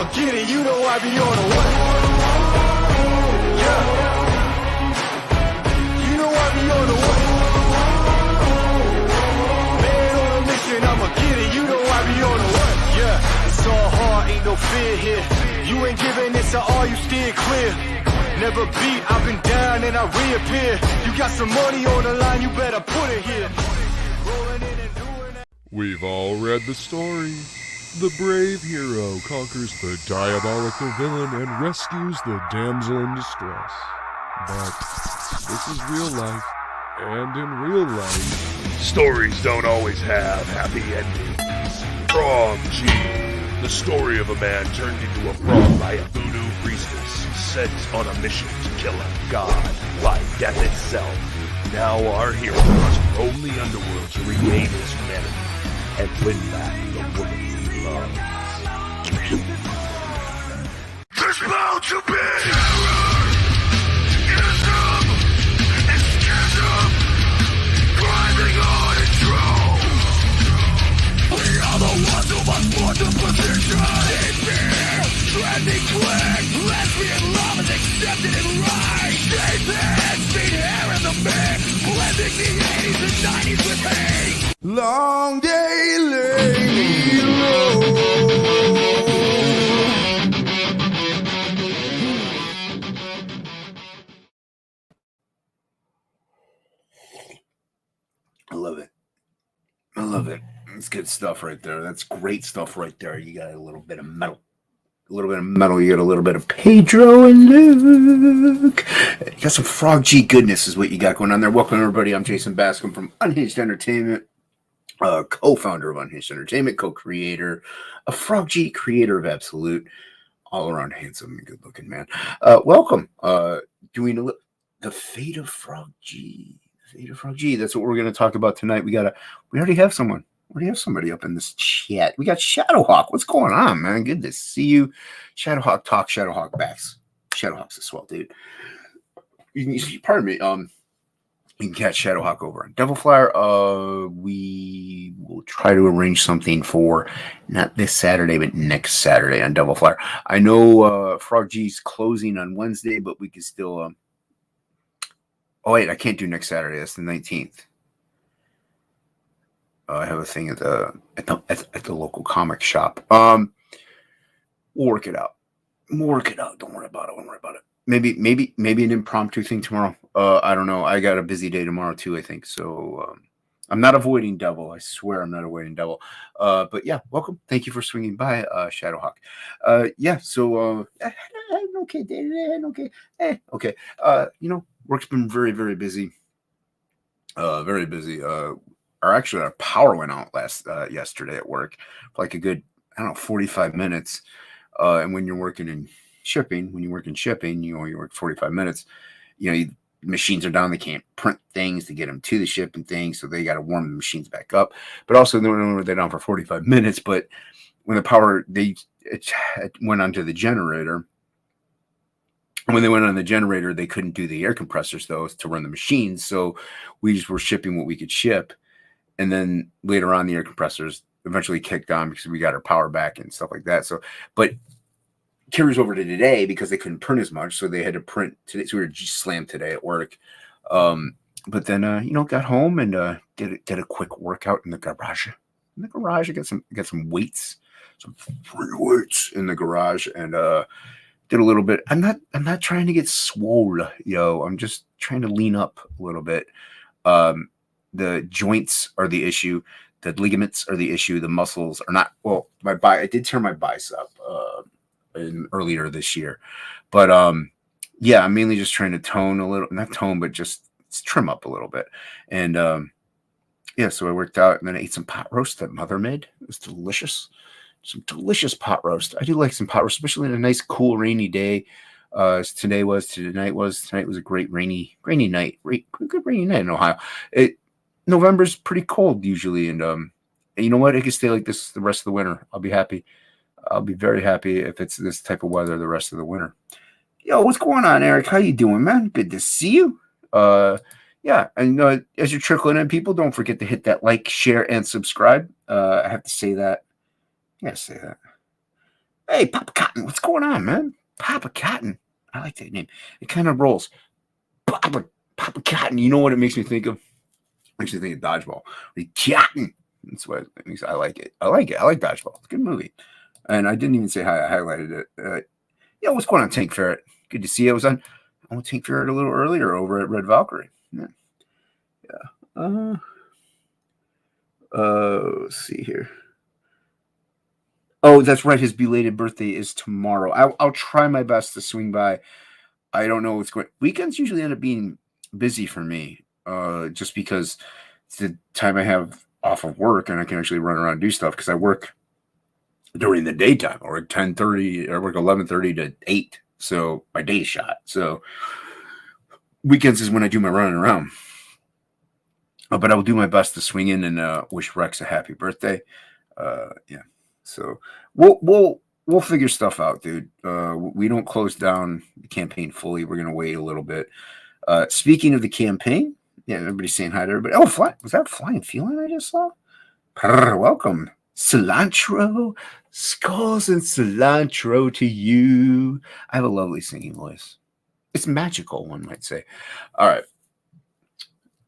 I'ma get it. You know I be on the way. Yeah. You know I be on the way. Man on a mission, I'ma get it. You know I be on the way. Yeah. It's all hard, ain't no fear here. You ain't giving this to all, you steer clear. Never beat, I've been down and I reappear. You got some money on the line, you better put it here. Rolling in and doing that. We've all read the story. The brave hero conquers the diabolical villain and rescues the damsel in distress. But this is real life, and in real life, stories don't always have happy endings. Frog G, the story of a man turned into a frog by a voodoo priestess sent on a mission to kill a god by death itself. Now our hero must roam the underworld to regain his humanity and win back the woman he loves. There's bound to be terror, ism, and schism, grinding on and true. We are the ones who must put the position in fear. Trending click, lesbian love is accepted and right. David, feet hair in the mix, blending the 80s and 90s with hate. Long day lay me low. I love it. I love it. It's good stuff right there. That's great stuff right there. You got a little bit of metal. A little bit of metal. You got a little bit of Pedro and Luke. You got some Frog G goodness is what you got going on there. Welcome, everybody. I'm Jason Bascom from Unhinged Entertainment, co-founder of Unhinged Entertainment, co-creator of Frog G, creator of Absolute, all-around handsome and good-looking man. Welcome. Doing the fate of Frog G. The fate of Frog G. That's what we're going to talk about tonight. We already have someone. We already have somebody up in this chat. We got Shadowhawk. What's going on, man? Good to see you. Shadowhawk talk, Shadowhawk backs. Shadowhawk's a swell dude. Pardon me. You can catch Shadowhawk over on Devil Flyer. We will try to arrange something for not this Saturday, but next Saturday on Devil Flyer. I know Frog G's closing on Wednesday, but we can still. Oh wait, I can't do next Saturday. That's the 19th. I have a thing at the local comic shop. We'll work it out. Don't worry about it. Maybe an impromptu thing tomorrow. I don't know. I got a busy day tomorrow too, I think. So I'm not avoiding Devil. I swear I'm not avoiding Devil. But yeah, welcome. Thank you for swinging by, Shadowhawk. Yeah. So okay, David. Okay. Work's been very, very busy. Very busy. Our power went out yesterday at work for like a good 45 minutes. And when you're working in shipping, you work 45 minutes. Machines are down. They can't print things to get them to the ship and things, so they got to warm the machines back up. But also, they're down for 45 minutes. But when the power it went onto the generator. When they went on the generator, they couldn't do the air compressors though to run the machines. So we just were shipping what we could ship. And then later on, the air compressors eventually kicked on because we got our power back and stuff like that. So, but carries over to today because they couldn't print as much. So they had to print today. So we were just slammed today at work. But then, got home and did a quick workout in the garage. I got some weights, some free weights in the garage, and did a little bit. I'm not trying to get swole, I'm just trying to lean up a little bit. The joints are the issue. The ligaments are the issue. The muscles are not. Well, I did tear my bicep earlier this year, but I'm mainly just trying to tone a little, not tone, but just trim up a little bit. And so I worked out and then I ate some pot roast that Mother made. It was delicious. Some delicious pot roast. I do like some pot roast, especially in a nice, cool, rainy day. Tonight was a great rainy night. Good rainy night in Ohio. November's pretty cold usually, and you know what? It can stay like this the rest of the winter. I'll be happy. I'll be very happy if it's this type of weather the rest of the winter. Yo, what's going on, Eric? How you doing, man? Good to see you. And as you're trickling in, people, don't forget to hit that like, share, and subscribe. I have to say that. Yeah, say that. Hey, Papa Cotton, what's going on, man? Papa Cotton. I like that name. It kind of rolls. Papa Cotton. You know what it makes me think of? Makes me think of Dodgeball. Like, Cotton. That's what it makes. I like it. I like Dodgeball. It's a good movie. And I didn't even say hi. I highlighted it. What's going on, Tank Ferret? Good to see you. I was on Tank Ferret a little earlier over at Red Valkyrie. Yeah. Let's see here. Oh, that's right. His belated birthday is tomorrow. I'll try my best to swing by. I don't know what's going. Weekends usually end up being busy for me, just because it's the time I have off of work and I can actually run around and do stuff because I work during the daytime. I work 10:30. I work 11:30 to 8. So my day's shot. So weekends is when I do my running around. But I will do my best to swing in and wish Rex a happy birthday. Yeah. So we'll figure stuff out, dude. We don't close down the campaign fully. We're gonna wait a little bit. Speaking of the campaign, yeah, everybody's saying hi to everybody. Oh, was that Flying Feline I just saw? Welcome, cilantro, skulls and cilantro to you. I have a lovely singing voice. It's magical, one might say. All right.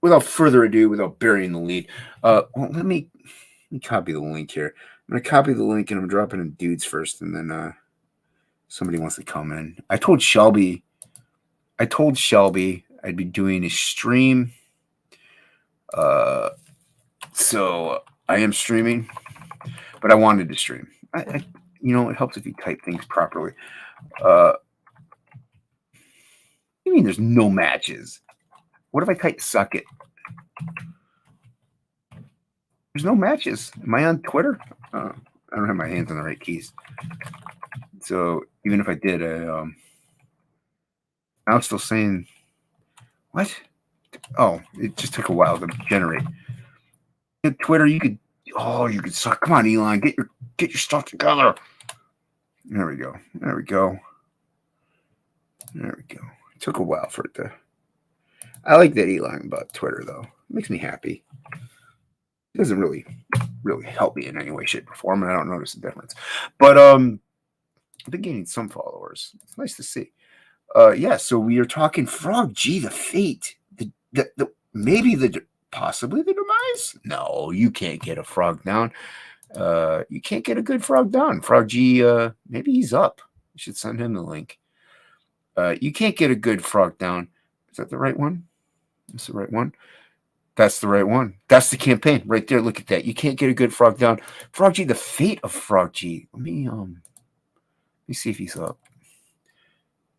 Without further ado, without burying the lead, let me copy the link here. I'm going to copy the link and I'm dropping in dudes first, and then somebody wants to come in. I told Shelby I'd be doing a stream. So I am streaming, but I wanted to stream. It helps if you type things properly. You mean there's no matches? What if I type suck it? There's no matches. Am I on Twitter? I don't have my hands on the right keys. So even if I did, I'm still saying, what? Oh, it just took a while to generate. Twitter, you could suck. Come on, Elon, get your stuff together. There we go. It took a while for it to. I like that Elon about Twitter, though. It makes me happy. It doesn't really help me in any way, shape, or form, and I don't notice the difference. But I've been gaining some followers. It's nice to see. So we are talking Frog G, the fate, possibly the demise. No, you can't get a frog down. You can't get a good frog down. Frog G, maybe he's up. You should send him the link. You can't get a good frog down. Is that the right one? That's the right one. That's the right one. That's the campaign right there. Look at that. You can't get a good frog down. Frog G, the fate of Frog G. Let me see if he's up.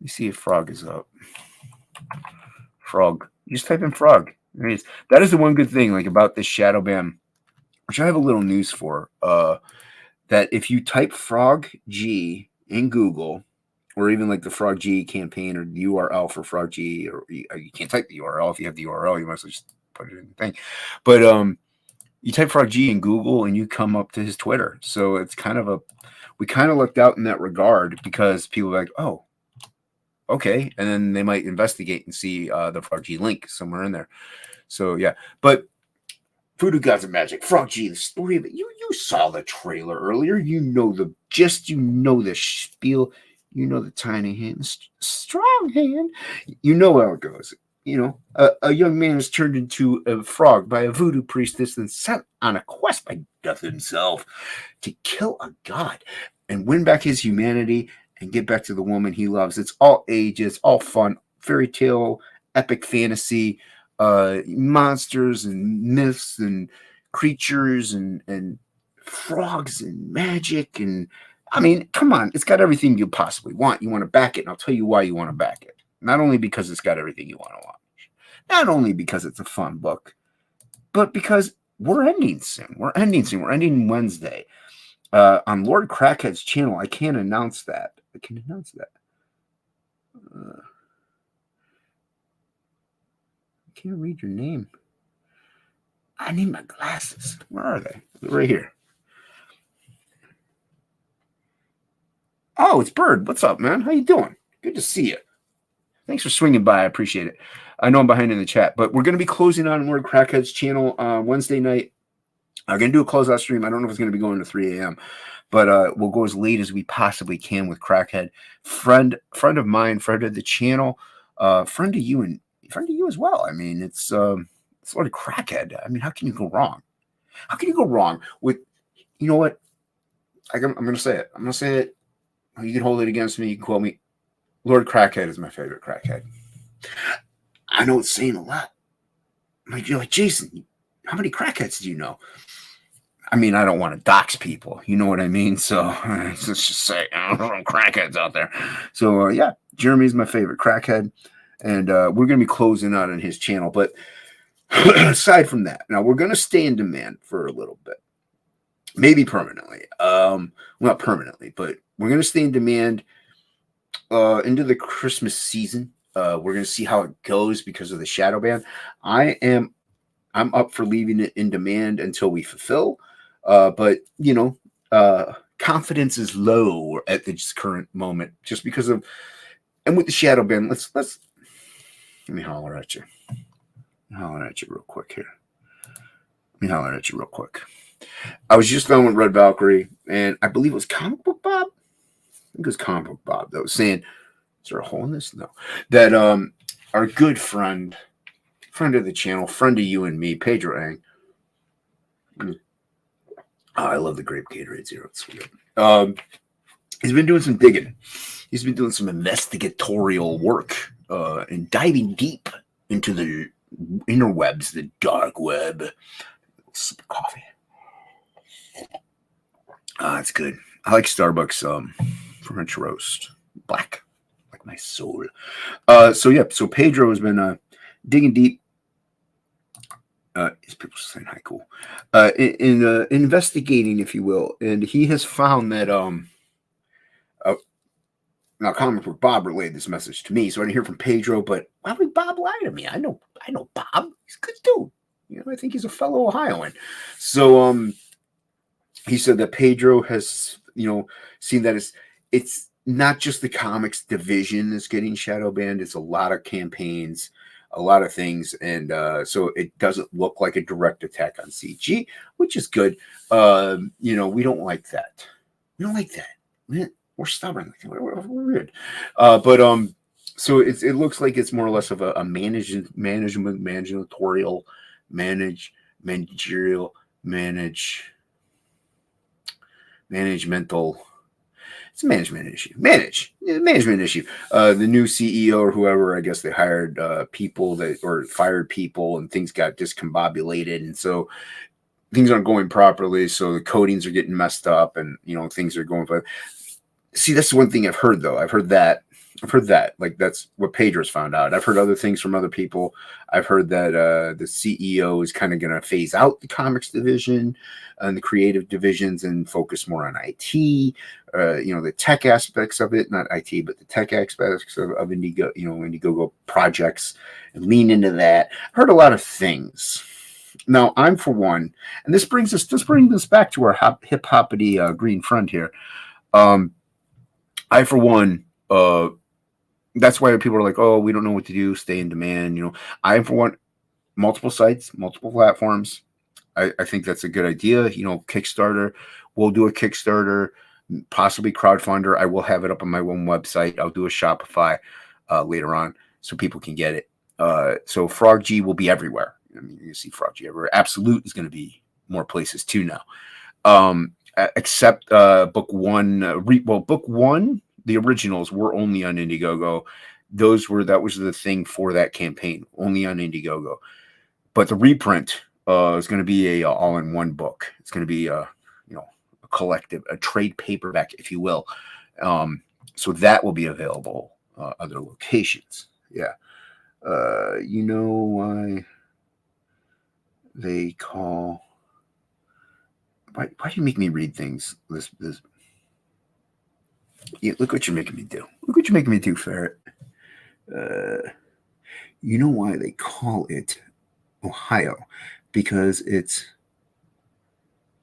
Let me see if Frog is up. Frog. You just type in Frog. There he is. That is the one good thing about this shadow ban, which I have a little news for. That if you type Frog G in Google, or even the Frog G campaign or the URL for Frog G, or you can't type the URL. If you have the URL, you might as well just put it in the thing. But you type Frog G in Google and you come up to his Twitter. So it's we kind of looked out in that regard because people are like, oh, okay. And then they might investigate and see the Frog G link somewhere in there. So yeah, but Voodoo Gods of Magic, Frog G, the story of it. You saw the trailer earlier. You know the gist. You know the spiel. You know the tiny hand, strong hand. You know how it goes. A young man is turned into a frog by a voodoo priestess and sent on a quest by Death himself to kill a god and win back his humanity and get back to the woman he loves. It's all ages, all fun, fairy tale, epic fantasy, monsters and myths and creatures and frogs and magic. And I mean, come on, it's got everything you possibly want. You want to back it, and I'll tell you why you want to back it. Not only because it's got everything you want to watch, not only because it's a fun book, but because we're ending soon. We're ending Wednesday. On Lord Crackhead's channel, I can't announce that. I can't read your name. I need my glasses. Where are they? Right here. Oh, it's Bird. What's up, man? How you doing? Good to see you. Thanks for swinging by. I appreciate it. I know I'm behind in the chat, but we're going to be closing on Lord Crackhead's channel Wednesday night. I'm going to do a closeout stream. I don't know if it's going to be going to 3 a.m., but we'll go as late as we possibly can with Crackhead. Friend of mine, friend of the channel, friend of you and friend of you as well. I mean, it's sort of Crackhead. I mean, how can you go wrong? How can you go wrong with, you know what? I'm going to say it. I'm going to say it. You can hold it against me. You can quote me. Lord Crackhead is my favorite Crackhead. I know it's saying a lot. You're like, Jason, how many crackheads do you know? I mean, I don't want to dox people. You know what I mean? So let's just say, I don't know, crackheads out there. So, yeah, Jeremy's my favorite crackhead. And we're going to be closing out on his channel. But aside from that, now we're going to stay in demand for a little bit. Maybe permanently. Well, not permanently, but we're going to stay in demand into the Christmas season. We're going to see how it goes because of the shadow ban. I'm up for leaving it in demand until we fulfill. But you know, confidence is low at this current moment just because of, and with the shadow ban, let's let me holler at you. Holler at you real quick here. Let me holler at you real quick. I was just on with Red Valkyrie, and I believe it was Comic Book Bob. I think it was Comic Book Bob that was saying, is there a hole in this? No. That our good friend of the channel, friend of you and me, Pedro Ang. Oh, I love the grape Gatorade Zero. It's sweet. He's been doing some digging. He's been doing some investigatorial work and diving deep into the interwebs, the dark web. Sip of coffee. It's good. I like Starbucks French roast. Black. Like my soul. So Pedro has been digging deep. Is people saying hi? Cool. In investigating, if you will, and he has found that now Comic Book Bob relayed this message to me, so I didn't hear from Pedro. But why would Bob lie to me? I know Bob. He's a good dude. You know, I think he's a fellow Ohioan. So he said that Pedro has, you know, seen that it's not just the comics division that's getting shadow banned. It's a lot of campaigns, a lot of things. And so it doesn't look like a direct attack on CG, which is good. You know, we don't like that. We don't like that. We're stubborn. We're weird. So it looks like it's more or less of a managerial, managemental. It's a management issue. Management issue. The new CEO or whoever, I guess they hired people or fired people, and things got discombobulated, and so things aren't going properly. So the codings are getting messed up, and you know things are going. But see, that's the one thing I've heard though. I've heard that. Like that's what Pedro's found out. I've heard other things from other people. I've heard that the CEO is kind of going to phase out the comics division and the creative divisions and focus more on IT. You know, the tech aspects of it, not IT, but the tech aspects of Indiegogo projects, and lean into that. I've heard a lot of things. Now, I'm for one, and this brings us back to our hip hoppity green friend here. I for one. That's why people are like, oh, we don't know what to do. Stay in demand. You know, I, for one, multiple sites, multiple platforms. I think that's a good idea. You know, Kickstarter. We'll do a Kickstarter, possibly crowdfunder. I will have it up on my own website. I'll do a Shopify later on so people can get it. So Frog G will be everywhere. I mean, you see Frog G everywhere. Absolute is going to be more places too now. Except book one. Book one. The originals were only on Indiegogo. That was the thing for that campaign, only on Indiegogo. But the reprint is going to be a all-in-one book. It's going to be a collective, a trade paperback, if you will. So that will be available other locations. Yeah. You know why they call? Why do you make me read things? This. Yeah, look what you're making me do. Look what you're making me do, Ferret. You know why they call it Ohio? Because it's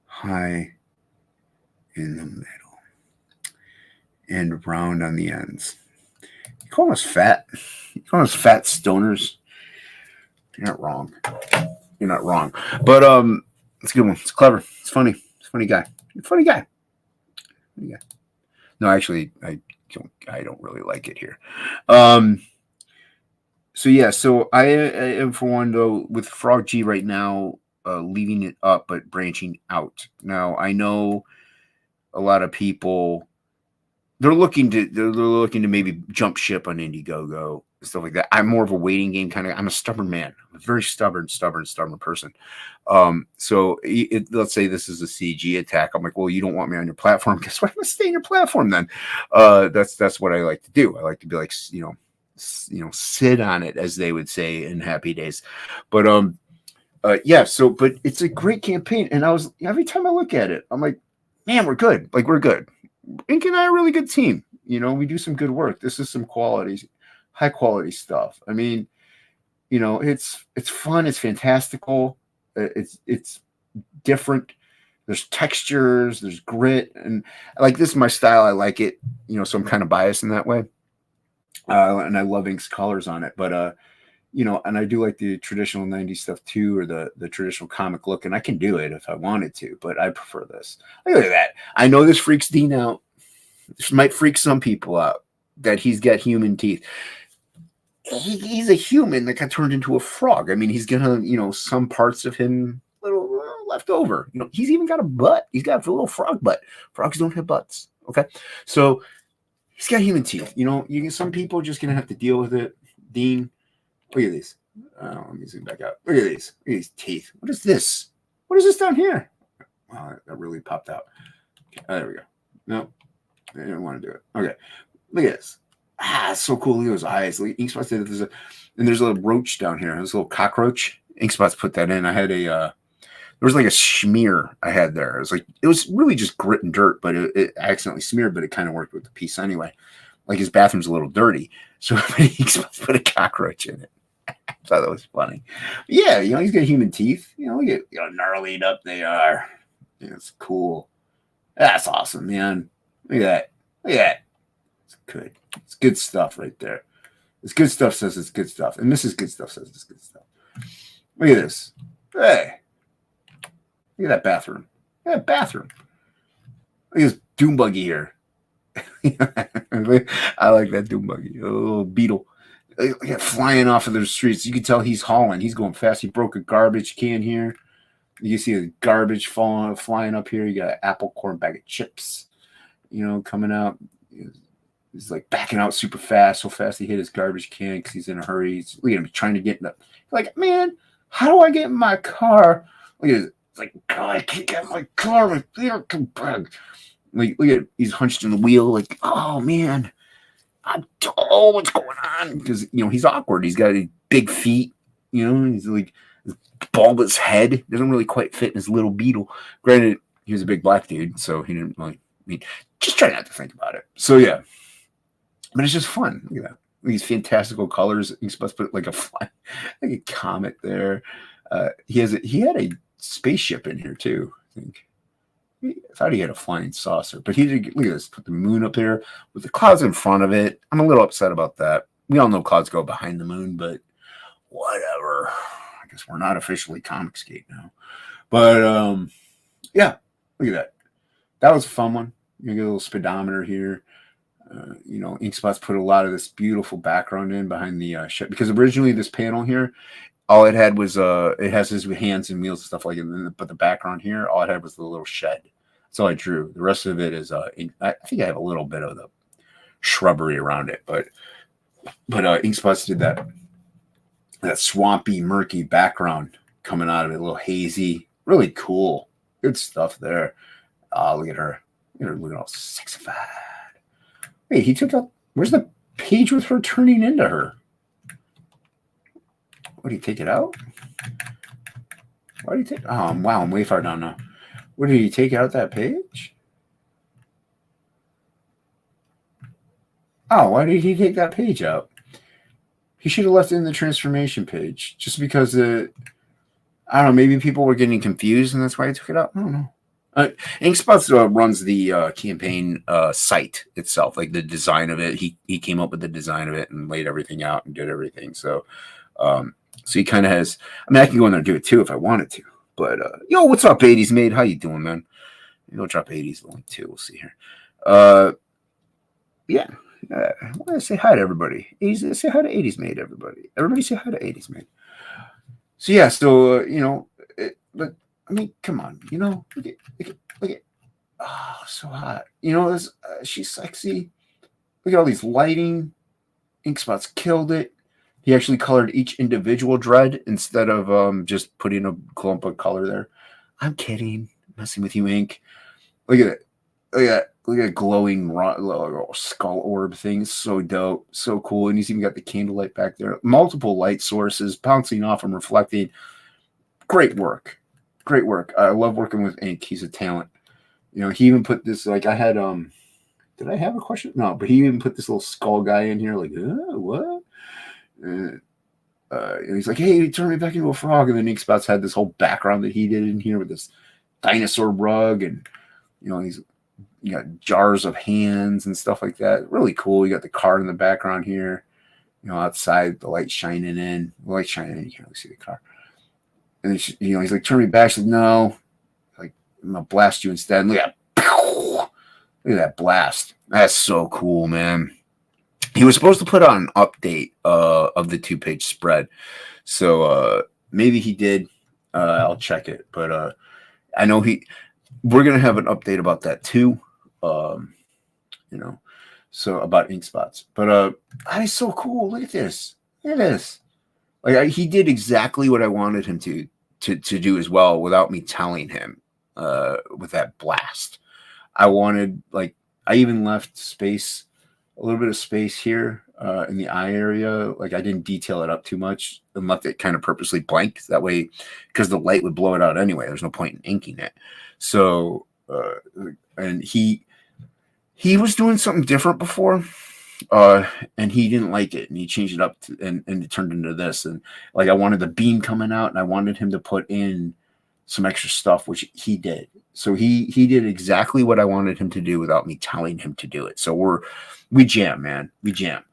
high in the middle and round on the ends. You call us fat? You call us fat stoners? You're not wrong. You're not wrong. But It's a good one. It's clever. It's funny. It's a funny guy. Funny guy. Funny guy. No, actually, I don't really like it here. So yeah, so I am for one though with Frog G right now, leaving it up but branching out. Now I know a lot of people they're looking to maybe jump ship on Indiegogo and stuff like that. I'm more of a waiting game kind of. I'm a stubborn man. I'm a very stubborn person. So let's say this is a CG attack. I'm like, well, you don't want me on your platform. Guess what? I'm gonna stay on your platform then. That's what I like to do. I like to be like, sit on it, as they would say in Happy Days. But yeah. So, but it's a great campaign, and every time I look at it, I'm like, man, we're good. Like we're good. Ink and I are a really good team. We do some good work. This is some high quality stuff. I mean, it's fun. It's fantastical. It's different. There's textures. There's grit, and like this is my style. I like it. So I'm kind of biased in that way. And I love Ink's colors on it, but and I do like the traditional 90s stuff too, or the traditional comic look, and I can do it if I wanted to, but I prefer this. Look at that. I know this freaks Dean out. This might freak some people out that he's got human teeth. He's a human that got turned into a frog. I mean, he's gonna, some parts of him little left over. He's even got a butt. He's got a little frog butt. Frogs don't have butts. Okay. So he's got human teeth. Some people are just gonna have to deal with it. Dean, look at these. Let me zoom back out. Look at these. Look at these teeth. What is this? What is this down here? Wow, that really popped out. Okay, there we go. No, I didn't want to do it. Okay, look at this. It's so cool. Look at those eyes. Inkspot said there's a little roach down here. There's a little cockroach. Inkspot's put that in. I had there was like a smear I had there. It was really just grit and dirt, but it accidentally smeared, but it kind of worked with the piece anyway. Like his bathroom's a little dirty, so Inkspot put a cockroach in it. I thought that was funny. Yeah, he's got human teeth. Look at gnarlied up they are. It's cool. That's awesome, man. Look at that. Look at that. It's good. It's good stuff right there. This good stuff says it's good stuff, and Mrs. Good Stuff says it's good stuff. Look at this. Hey, look at that bathroom. Look at that bathroom. Look at this doom buggy here. I like that doom buggy. A little beetle. Flying off of the streets. You can tell he's hauling. He's going fast. He broke a garbage can here. You see the garbage flying up here. You got an apple corn bag of chips, coming out. He's like backing out super fast, so fast he hit his garbage can because he's in a hurry. Look at him trying to get in like, man, how do I get in my car? Look at it. It's like, God, I can't get in my car. My feet come back. Like, look at he's hunched in the wheel. Like, oh man, what's going on? Because he's awkward. He's got big feet. He's like his bulbous head doesn't really quite fit in his little beetle. Granted, he was a big black dude, so he didn't really. Just try not to think about it. So yeah. But it's just fun. Look at that. These fantastical colors. He's supposed to put like a comet there. He had a spaceship in here too. I think. I thought he had a flying saucer, but he did. Look at this. Put the moon up here with the clouds in front of it. I'm a little upset about that. We all know clouds go behind the moon, but whatever. I guess we're not officially Comicsgate now. But yeah. Look at that. That was a fun one. You get a little speedometer here. Inkspot's put a lot of this beautiful background in behind the shed, because originally this panel here, all it had was it has his hands and wheels and stuff like it, but the background here, all it had was the little shed. That's all I drew. The rest of it is I think I have a little bit of the shrubbery around it, but Inkspot's did that swampy, murky background coming out of it, a little hazy, really cool, good stuff there. Look at her. Looking all sexified. Wait, he took out. Where's the page with her turning into her? What did he take it out? Why did he take? Oh, wow, I'm way far down now. What did he take out that page? Oh, why did he take that page out? He should have left it in the transformation page, just because I don't know. Maybe people were getting confused, and that's why he took it out. I don't know. Inkspot runs the campaign site itself, like the design of it. He came up with the design of it and laid everything out and did everything. So he kind of has. I mean, I can go in there and do it too if I wanted to, But yo, what's up, 80s mate? How you doing, man? You'll drop 80s link too. We'll see here. Yeah. I want to say hi to everybody. 80s, say hi to 80s mate, everybody. Everybody say hi to 80s mate. So yeah, so but I mean, come on, look at, oh, so hot. She's sexy. Look at all these lighting. Ink Spots killed it. He actually colored each individual dread instead of just putting a clump of color there. I'm kidding. I'm messing with you, Ink. Look at it. Look at that. Look at that glowing skull orb thing. So dope. So cool. And he's even got the candlelight back there. Multiple light sources bouncing off and reflecting. Great work. Great work. I love working with Ink. He's a talent. He even put this, like, I had, did I have a question? No, but he even put this little skull guy in here, like, what? And he's like, hey, turn me back into a frog. And then Ink Spots had this whole background that he did in here with this dinosaur rug, and you got jars of hands and stuff like that. Really cool. You got the car in the background here. Outside, the light shining in. The light shining in. You can't really see the car. And he's like, turn me back. She's like, no. Like, I'm gonna blast you instead. And look at that blast. That's so cool, man. He was supposed to put out an update of the 2-page spread. So maybe he did. I'll check it. But I know we're going to have an update about that too. So about Ink Spots. But that is so cool. Look at this. Look at this. Like, he did exactly what I wanted him to do as well without me telling him with that blast. I wanted, like, I even left space, a little bit of space here in the eye area. Like, I didn't detail it up too much and left it kind of purposely blank. That way, because the light would blow it out anyway. There's no point in inking it. So, and he was doing something different before, and he didn't like it, and he changed it up and it turned into this. And like, I wanted the beam coming out, and I wanted him to put in some extra stuff, which he did. So he did exactly what I wanted him to do without me telling him to do it. So we jam, man. We jam.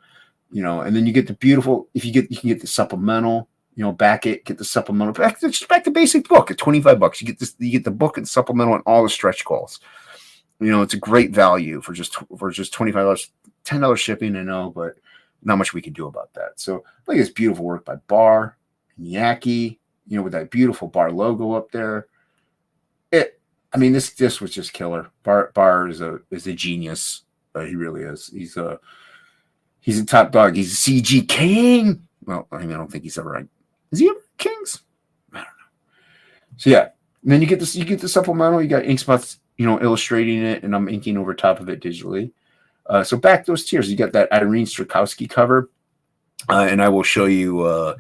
And then you get the beautiful, you can get the supplemental, get the supplemental, back to basic book at $25. You get the book and supplemental and all the stretch goals. It's a great value for just $25, $10 shipping, I know, but not much we can do about that. So look at this beautiful work by Bar and Yaki, with that beautiful Bar logo up there. This was just killer. Bar is a genius. He really is. He's a top dog. He's a CG king. Well, I don't think he's ever right. Is he ever kings? I don't know. So yeah, and then you get the supplemental. You got Ink Spots, illustrating it, and I'm inking over top of it digitally. So back those tiers. You got that Irene Strakowski cover, and I will show you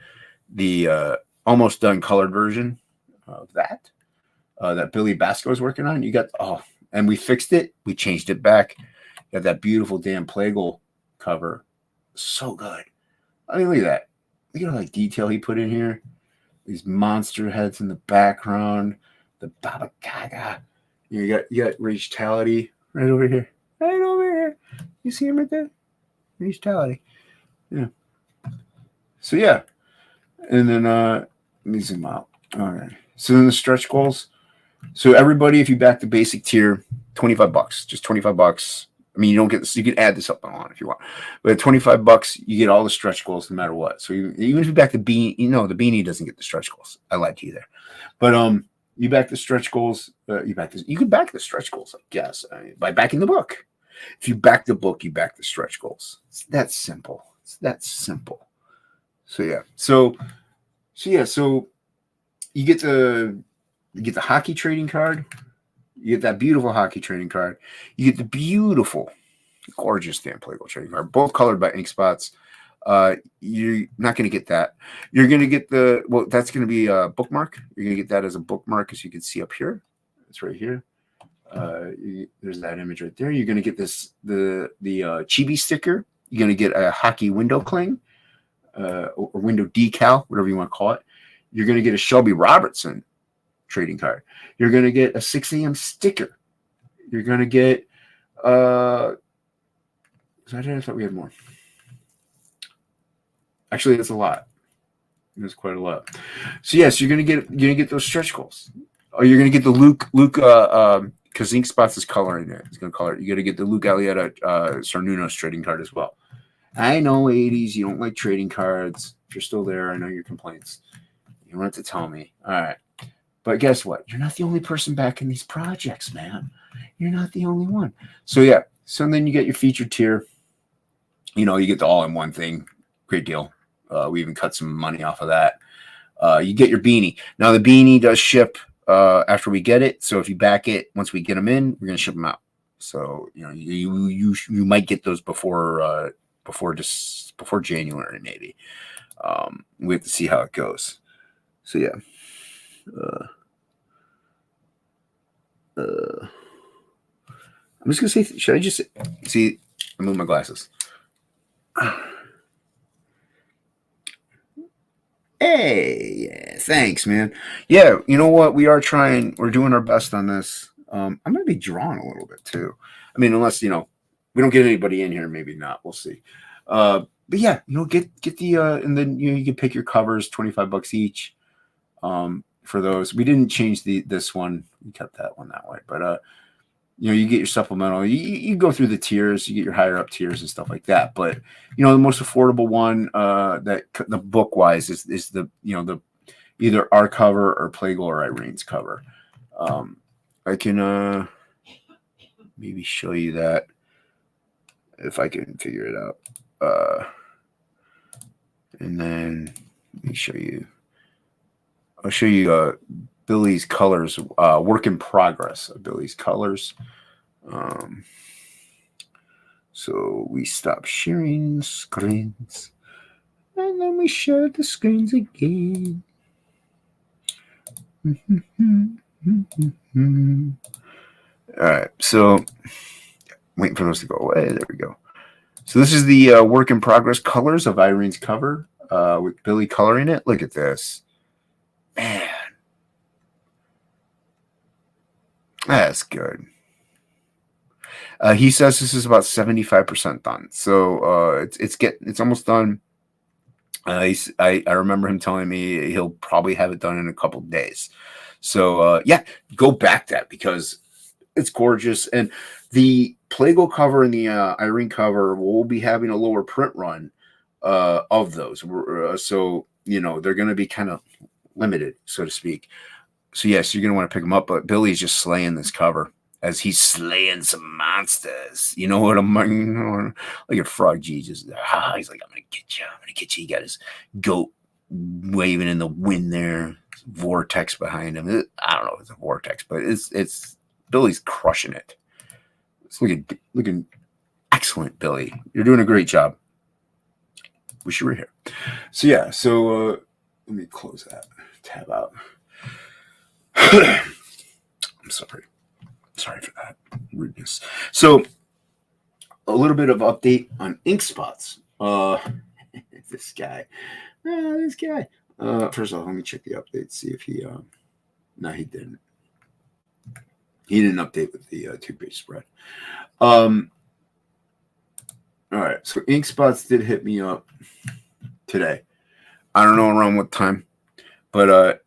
the almost done colored version of that Billy Basco is working on. You got and we fixed it. We changed it back. You got that beautiful Dan Plagle cover. So good. Look at that. Look at all that detail he put in here. These monster heads in the background. The Baba Gaga. You got Ragetality right over here. Right over here. You see him right there? Ragetality. Yeah. So yeah. And then let me zoom out. All right. So then the stretch goals. So everybody, if you back the basic tier, $25, just $25. I mean, you don't get this. You can add this up on if you want, but at $25, you get all the stretch goals no matter what. So even if you back the beanie, the beanie doesn't get the stretch goals. I lied to you there, but you back the stretch goals. You can back the stretch goals, I guess, by backing the book. If you back the book, you back the stretch goals. It's that simple. So yeah. So you get the hockey trading card. You get that beautiful hockey trading card. You get the beautiful, gorgeous Dan Plagle trading card, both colored by Ink Spots. You're not going to get that. You're going to get that's going to be a bookmark. You're going to get that as a bookmark, as you can see up here. It's right here. There's that image right there. You're going to get the Chibi sticker. You're going to get a hockey window cling, or window decal, whatever you want to call it. You're going to get a Shelby Robertson trading card. You're going to get a 6 a.m. sticker. You're going to get I thought we had more. Actually, that's a lot. There's quite a lot. So yes, you're gonna get those stretch goals. Or you're gonna get the Luke because Ink Spots is coloring it. He's gonna color it. You gotta get the Luke Alietta Sarnunos trading card as well. I know 80s, you don't like trading cards. If you're still there, I know your complaints. You don't have to tell me. All right. But guess what? You're not the only person back in these projects, man. You're not the only one. So yeah. So then you get your featured tier. You know, you get the all-in-one thing. Great deal. We even cut some money off of that. You get your beanie. Now the beanie does ship after we get it. So if you back it, once we get them in, we're gonna ship them out. So you know, you might get those before January, maybe. We have to see how it goes. So yeah. I'm just gonna say, should I just see? I move my glasses. Hey, yeah, thanks, man. Yeah, you know what? We are trying. We're doing our best on this. I'm gonna be drawn a little bit too. I mean, unless we don't get anybody in here, maybe not. We'll see. But yeah, get the and then you can pick your covers, $25 each. For those, we didn't change this one. We kept that one that way, but you get your supplemental. You go through the tiers, you get your higher up tiers and stuff like that. But the most affordable one that the book wise is the the either our cover or Plague or Irene's cover. I can maybe show you that if I can figure it out. And then let me show you. I'll show you Billy's colors, work in progress of Billy's colors. So we stop sharing screens and then we share the screens again. All right, so waiting for those to go away. There we go. So this is the work in progress colors of Irene's cover with Billy coloring it. Look at this. Man, that's good. He says this is about 75% done, so it's almost done. I remember him telling me he'll probably have it done in a couple days. So yeah, go back that because it's gorgeous. And the Plago cover and the Irene cover will be having a lower print run of those. So they're going to be kind of limited, so to speak. So yes, you're gonna want to pick them up, but Billy's just slaying this cover as he's slaying some monsters. You know what I'm like a Frog G just he's like, I'm gonna get you. He got his goat waving in the wind there, vortex behind him. I don't know if it's a vortex, but it's Billy's crushing it. It's looking excellent, Billy. You're doing a great job. Wish you were here. So yeah, let me close that tab out. I'm sorry for that rudeness. So a little bit of update on Ink Spots. This guy. First of all, let me check the update, see if he no, he didn't. He didn't update with the 2-page spread. All right, so Ink Spots did hit me up today. I don't know around what time, but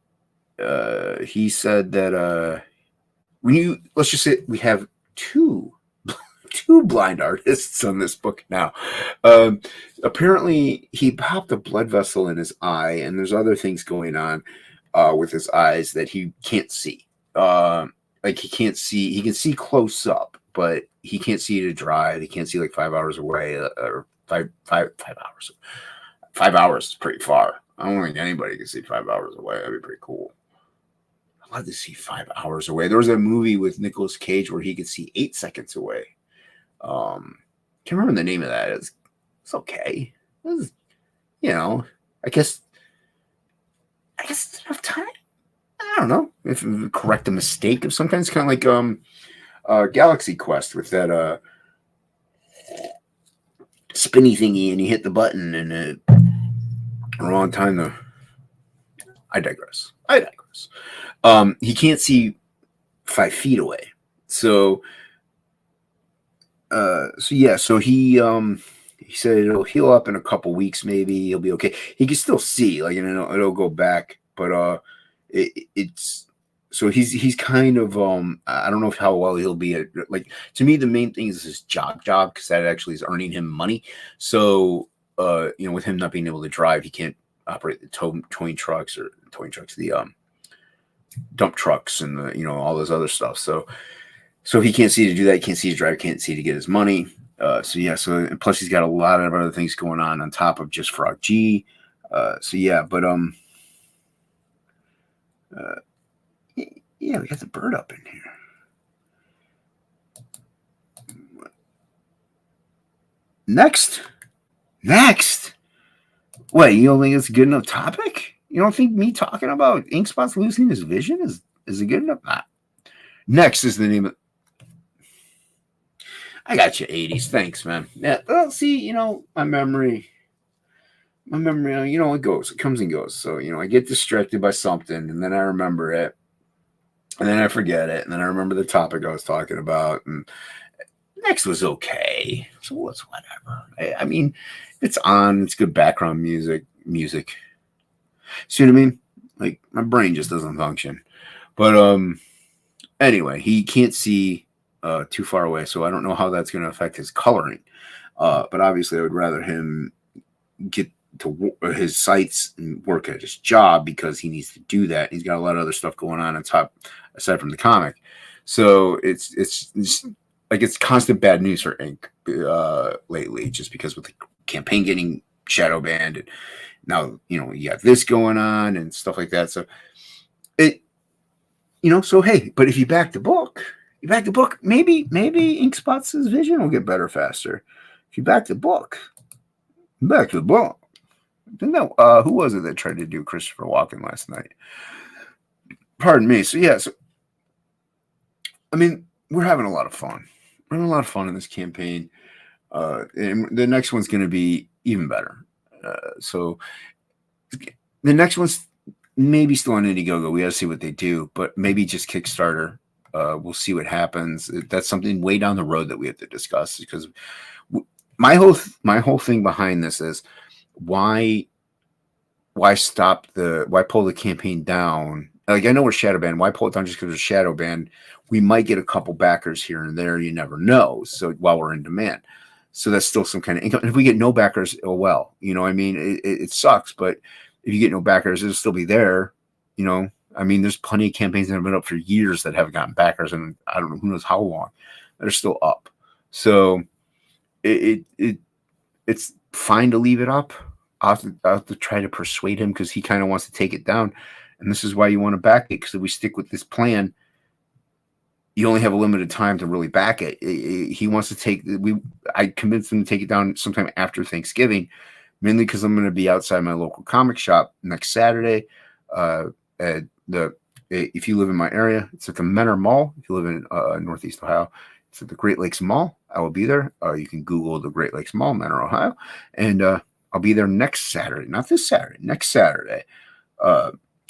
he said that let's just say we have two blind artists on this book now. Apparently he popped a blood vessel in his eye, and there's other things going on with his eyes that he can't see. Like he can't see. He can see close up, but he can't see to drive. He can't see like 5 hours away, or five hours. 5 hours is pretty far. I don't think anybody can see 5 hours away. That'd be pretty cool. I'd love to see 5 hours away. There was a movie with Nicolas Cage where he could see 8 seconds away. Can't remember the name of that. It's okay. It was, I guess it's enough time. I don't know if correct a mistake of some kind. It's kind of like Galaxy Quest with that spinny thingy, and you hit the button, and it wrong time to. I digress. He can't see 5 feet away, so yeah. So he He said it'll heal up in a couple weeks, maybe he'll be okay. He can still see, like, it'll go back, but it's so he's kind of I don't know how well he'll be at, like, to me the main thing is his job because that actually is earning him money. So with him not being able to drive, he can't operate the towing trucks, the dump trucks, and the all this other stuff. So he can't see to do that. He can't see to drive. Can't see to get his money. So and plus he's got a lot of other things going on top of just Frog G. Yeah, we got the bird up in here. Next. Wait, you don't think it's a good enough topic? You don't think me talking about Inkspot's losing his vision is a good enough? Nah. Next is the name of. I got you, 80s. Thanks, man. Yeah. Well, see, my memory, it comes and goes. So, I get distracted by something, and then I remember it, and then I forget it, and then I remember the topic I was talking about, and next was okay. So it's whatever. I mean, it's on. It's good background music. See what I mean? Like, my brain just doesn't function. But anyway, he can't see too far away, so I don't know how that's going to affect his coloring. But obviously, I would rather him get to his sights and work at his job because he needs to do that. He's got a lot of other stuff going on top aside from the comic. So it's like it's constant bad news for Ink lately, just because with the campaign getting shadow banned, and now you got this going on and stuff like that. So so hey, but if you back the book, maybe Inkspot's vision will get better faster. If you back the book, Didn't know who was it that tried to do Christopher Walken last night? Pardon me. So yeah, I mean, we're having a lot of fun. We're having a lot of fun in this campaign. And the next one's going to be even better. So the next one's maybe still on Indiegogo. We got to see what they do, but maybe just Kickstarter. We'll see what happens. That's something way down the road that we have to discuss, because my whole thing behind this is why pull the campaign down? Like, I know we're shadow banned. Why pull it down just because we're shadow banned? We might get a couple backers here and there. You never know. So while we're in demand, so that's still some kind of income. And if we get no backers, oh well. I mean, it sucks. But if you get no backers, it'll still be there. I mean, there's plenty of campaigns that have been up for years that haven't gotten backers, and I don't know who knows how long that are still up. So it's fine to leave it up. I'll have to try to persuade him, because he kind of wants to take it down, and this is why you want to back it, because if we stick with this plan, you only have a limited time to really back it. He wants to I convinced him to take it down sometime after Thanksgiving, mainly because I'm going to be outside my local comic shop next Saturday. If you live in my area, it's at the Menor Mall. If you live in Northeast Ohio, it's at the Great Lakes Mall. I will be there. You can Google the Great Lakes Mall, Menor, Ohio, and I'll be there next Saturday, not this Saturday, next Saturday,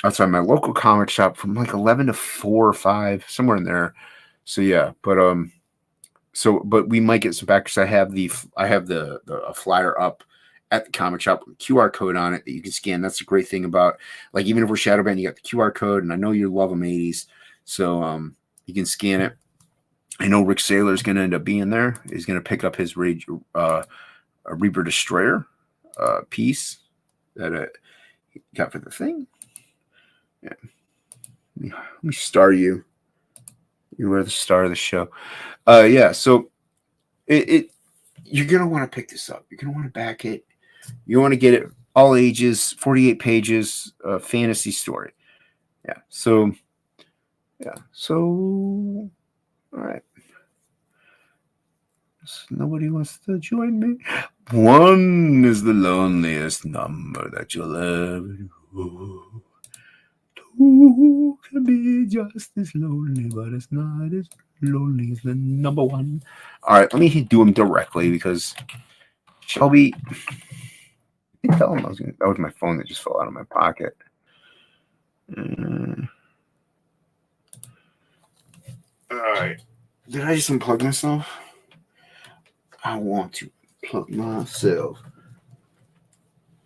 outside my local comic shop from like 11 to 4 or 5, somewhere in there. So yeah, but we might get some backers. I have the flyer up at the comic shop with a QR code on it that you can scan. That's the great thing about, like, even if we're shadow banned, you got the QR code, and I know you love them 80s, so you can scan it. I know Rick Saylor is going to end up being there. He's going to pick up his Reaper Destroyer piece that he got for the thing. Yeah. Let me star you. You are the star of the show. Yeah, so you're going to want to pick this up. You're going to want to back it. You want to get it all ages, 48 pages, fantasy story. Yeah. So, all right. Nobody wants to join me. 1 is the loneliest number that you'll ever do. 2 can be just as lonely, but it's not as lonely as the number 1. All right, let me do them directly, because Shelby, I can tell him that was my phone that just fell out of my pocket. All right, did I just unplug myself? I want to Plug myself.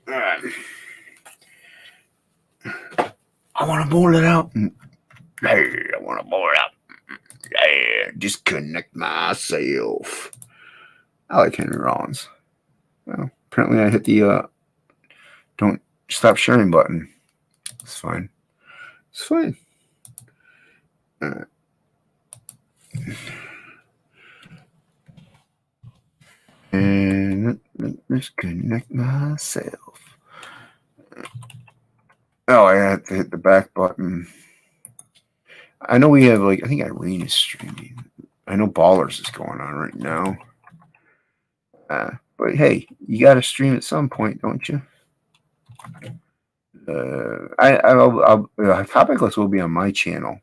All right. I want to boil it out. Hey, I want to boil it out. Yeah, disconnect myself. I like Henry Rollins. Well, apparently I hit the don't stop sharing button. It's fine. It's fine. And let me disconnect myself. Oh, I had to hit the back button. I know we have I think Irene is streaming. I know Ballers is going on right now. But hey, you got to stream at some point, don't you? I'll Topicless will be on my channel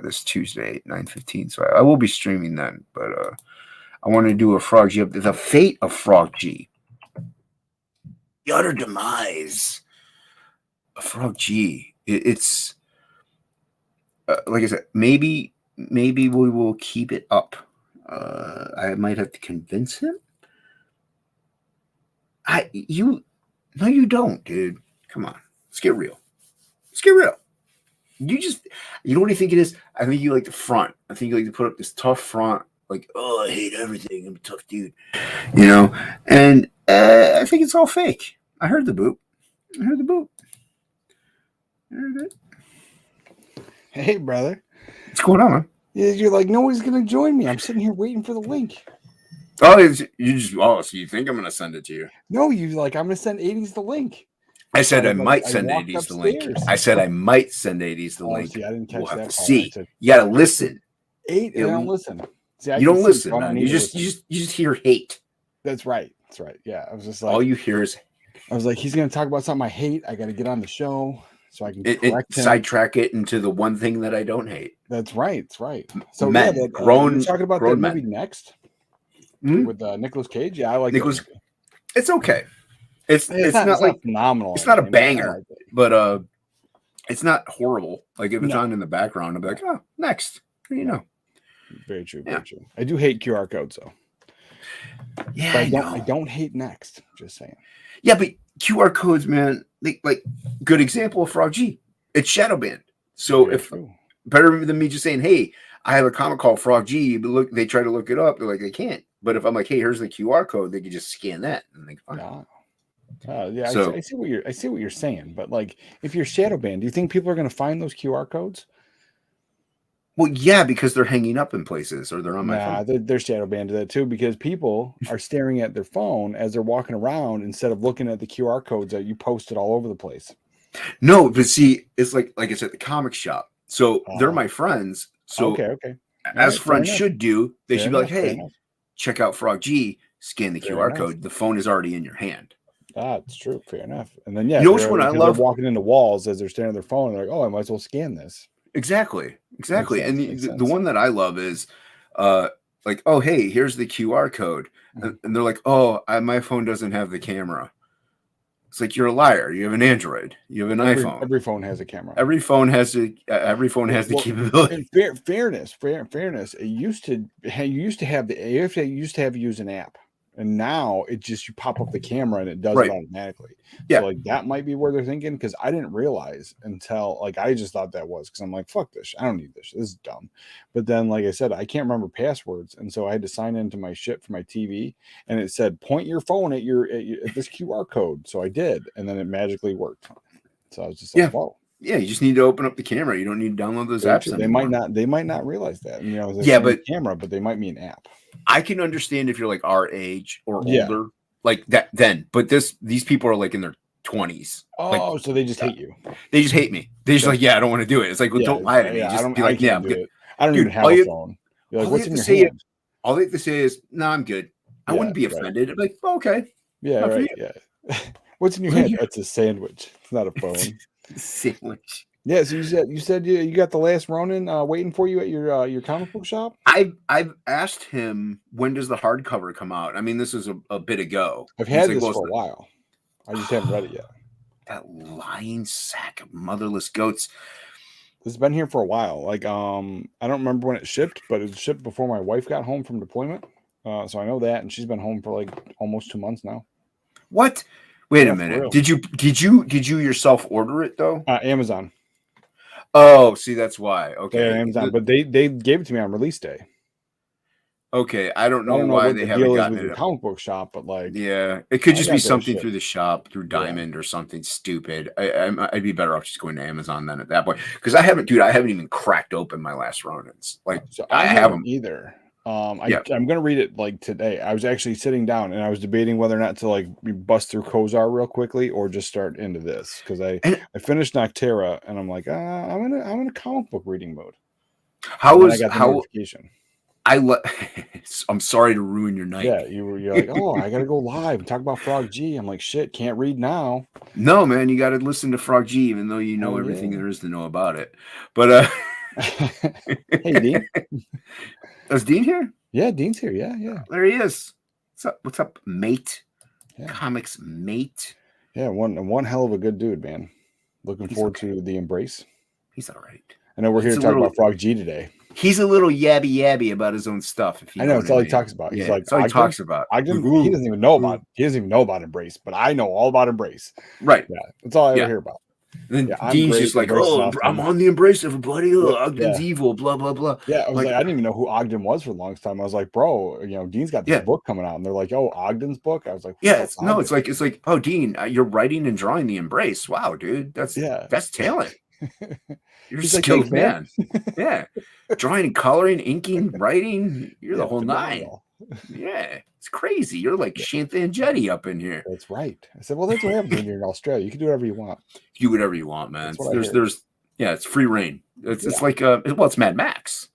this Tuesday at 9:15, so I will be streaming then. But I want to do a Frog G. The fate of Frog G, the utter demise of Frog G. It's like I said, maybe we will keep it up. I might have to convince him. No, you don't, dude. Come on, let's get real. Let's get real. You know what I think it is? I think you like the front. I think you like to put up this tough front, like, oh, I hate everything. I'm a tough dude, you know. And I think it's all fake. I heard the boop. I heard it. Hey, brother. What's going on, man? You're like, nobody's gonna join me. I'm sitting here waiting for the link. Oh, so you think I'm gonna send it to you? No, you like, I'm gonna send 80s the link. I said I might send 80s the link. I said I might send 80s the link. See, I didn't catch we'll have that to part. see. You gotta listen. I don't listen. See, you don't listen, man. You just hear hate. That's right. That's right. Yeah, I was just like, all you hear is. I was like, he's gonna talk about something I hate. I got to get on the show so I can correct him. Sidetrack it into the one thing that I don't hate. That's right. That's right. So Men, yeah, you're talking about that movie Next with Nicolas Cage. Yeah, I like Nicolas. It's okay. It's not like phenomenal. It's not a banger, but it's not horrible. Like if it's on in the background, I'll be like, oh, next. You know. Very true. Very true. I do hate QR codes though. Yeah, I don't hate Next. Just saying. Yeah, but QR codes, man. Like good example of Frog G. It's shadow banned. So better than me just saying, hey, I have a comic called Frog G, but they try to look it up. They're like, they can't. But if I'm like, hey, here's the QR code, they can just scan that and they can find it. Yeah, so, I see what you're saying, but like, if you're shadow banned, do you think people are going to find those QR codes? Well, yeah, because they're hanging up in places or they're on my phone. They're shadow banned to that too, because people are staring at their phone as they're walking around instead of looking at the QR codes that you posted all over the place. No, but see, it's like I said, the comic shop. So they're my friends. So okay. As friends should do, they should be like, hey, check out Frog G, scan the QR code. The phone is already in your hand. That's true. Fair enough. And then, yeah, you know which one I love? They're walking into walls as they're staring at their phone. They're like, oh, I might as well scan this. Exactly. And the one that I love is like, oh, hey, here's the QR code. And they're like, oh, my phone doesn't have the camera. It's like, you're a liar. You have an Android. You have an iPhone. Every phone has a camera. Every phone has the capability. Fairness. It used to have to use an app, and now it just you pop up the camera and it does it automatically. Yeah, so like that might be where they're thinking, because I didn't realize until I just thought that was, because I'm like, fuck this, I don't need this. This is dumb. But then, like I said, I can't remember passwords, and so I had to sign into my shit for my TV, and it said point your phone at this QR code. So I did, and then it magically worked. So I was just like, whoa. Yeah, you just need to open up the camera. You don't need to download those apps anymore. They might not realize that. But camera, but they might mean app. I can understand if you're like our age or older, like that then. But these people are like in their 20s. Oh, so they just hate you. They just hate me. They just like, I don't want to do it. It's like, well, don't lie to me. Just be like, I'm good. I don't even have a phone. You're like, what's in your hand? All they have to say is, no, I'm good. I wouldn't be offended. I'm like, okay. Yeah, right. Yeah. What's in your hand? That's a sandwich. It's not a phone. Sandwich. Yeah, so you said you got the last Ronin waiting for you at your comic book shop. I've asked him, when does the hardcover come out? I mean, this is a bit ago. I've had this for a while. I just haven't read it yet. That lying sack of motherless goats. It's been here for a while. Like I don't remember when it shipped, but it shipped before my wife got home from deployment. So I know that, and she's been home for like almost 2 months now. What? Wait Yeah, a for minute. real. Did you yourself order it though? Amazon. Oh, see, that's why. Yeah, Okay. Amazon, but they gave it to me on release day. Okay. I don't I know don't know why what they the haven't deal is gotten with your it. comic book shop, but like, Yeah, it could I just got be that something shit. through the shop, through Yeah. Diamond or something stupid. I'd be better off just going to Amazon then at that point because I haven't even cracked open my last Ronins. Like So I I have haven't them. either. Yeah. I'm gonna read it like today. I was actually sitting down and I was debating whether or not to like bust through Kozar real quickly or just start into this because I And finished Noctera and I'm like, I'm in a comic book reading mode. how And then I was got the how notification. I'm sorry to ruin your night. Yeah, you're like, oh, I gotta go live and talk about Frog G. I'm like, shit, can't read now. No, man, you got to listen to Frog G, even though you know Oh, everything yeah. there is to know about it. But Hey, Dean. is Dean here? Yeah, Dean's here. Yeah. There he is. What's up, mate? Yeah. Comics mate. Yeah, one hell of a good dude, man. Looking forward to the embrace. He's all right. I know we're here to talk about Frog G today. He's a little yabby about his own stuff. If you I know what it's all he mean. talks about. He's Yeah, like, that's all he talks about. Ogden, he doesn't even know about. He doesn't even know about Embrace, but I know all about Embrace. Right. Yeah, that's all I ever hear about. And then I'm Dean's great, just like, Embrace is oh, awesome. I'm on the Embrace, everybody. Oh, Yeah, Ogden's evil, blah blah blah. Yeah, I was like, I didn't even know who Ogden was for the longest time. I was like, bro, Dean's got this book coming out, and they're like, oh, Ogden's book. I was like, yeah, it's like, oh, Dean, you're writing and drawing the Embrace. Wow, dude, that's talent. You're a skilled man. Yeah, drawing and coloring, inking, writing. You're the whole phenomenal. 9. Yeah, it's crazy. You're like Shanthan Jetty up in here. That's right. I said, well, that's what happens when you're in Australia. You can do whatever you want. Do whatever you want, man. It's free reign. It's like it's Mad Max.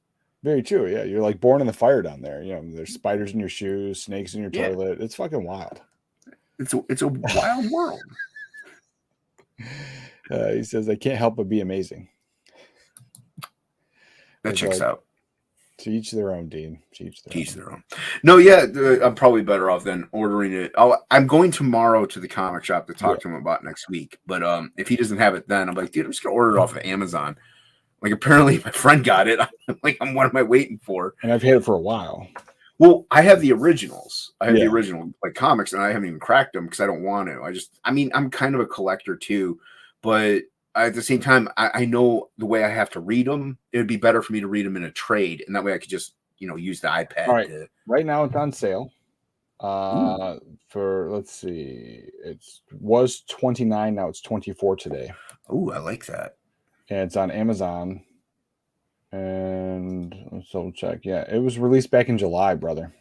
Very true. Yeah, you're like born in the fire down there. There's spiders in your shoes, snakes in your toilet. It's fucking wild. It's a wild world. He says, I can't help but be amazing. That checks out. To each their own, Dean. To each their own. No, yeah, I'm probably better off than ordering it. I'm going tomorrow to the comic shop to talk to him about next week. But if he doesn't have it then, I'm like, dude, I'm just gonna order it off of Amazon. Like apparently my friend got it. I'm like, what am I waiting for? And I've had it for a while. Well, I have the originals. I have the original like comics, and I haven't even cracked them because I don't want to. I'm kind of a collector too, but at the same time, I know the way I have to read them. It would be better for me to read them in a trade, and that way I could just use the iPad. All right, right now it's on sale. For let's see, it was $29. Now it's $24 today. Oh, I like that. And it's on Amazon. And let's double check. Yeah, it was released back in July, brother.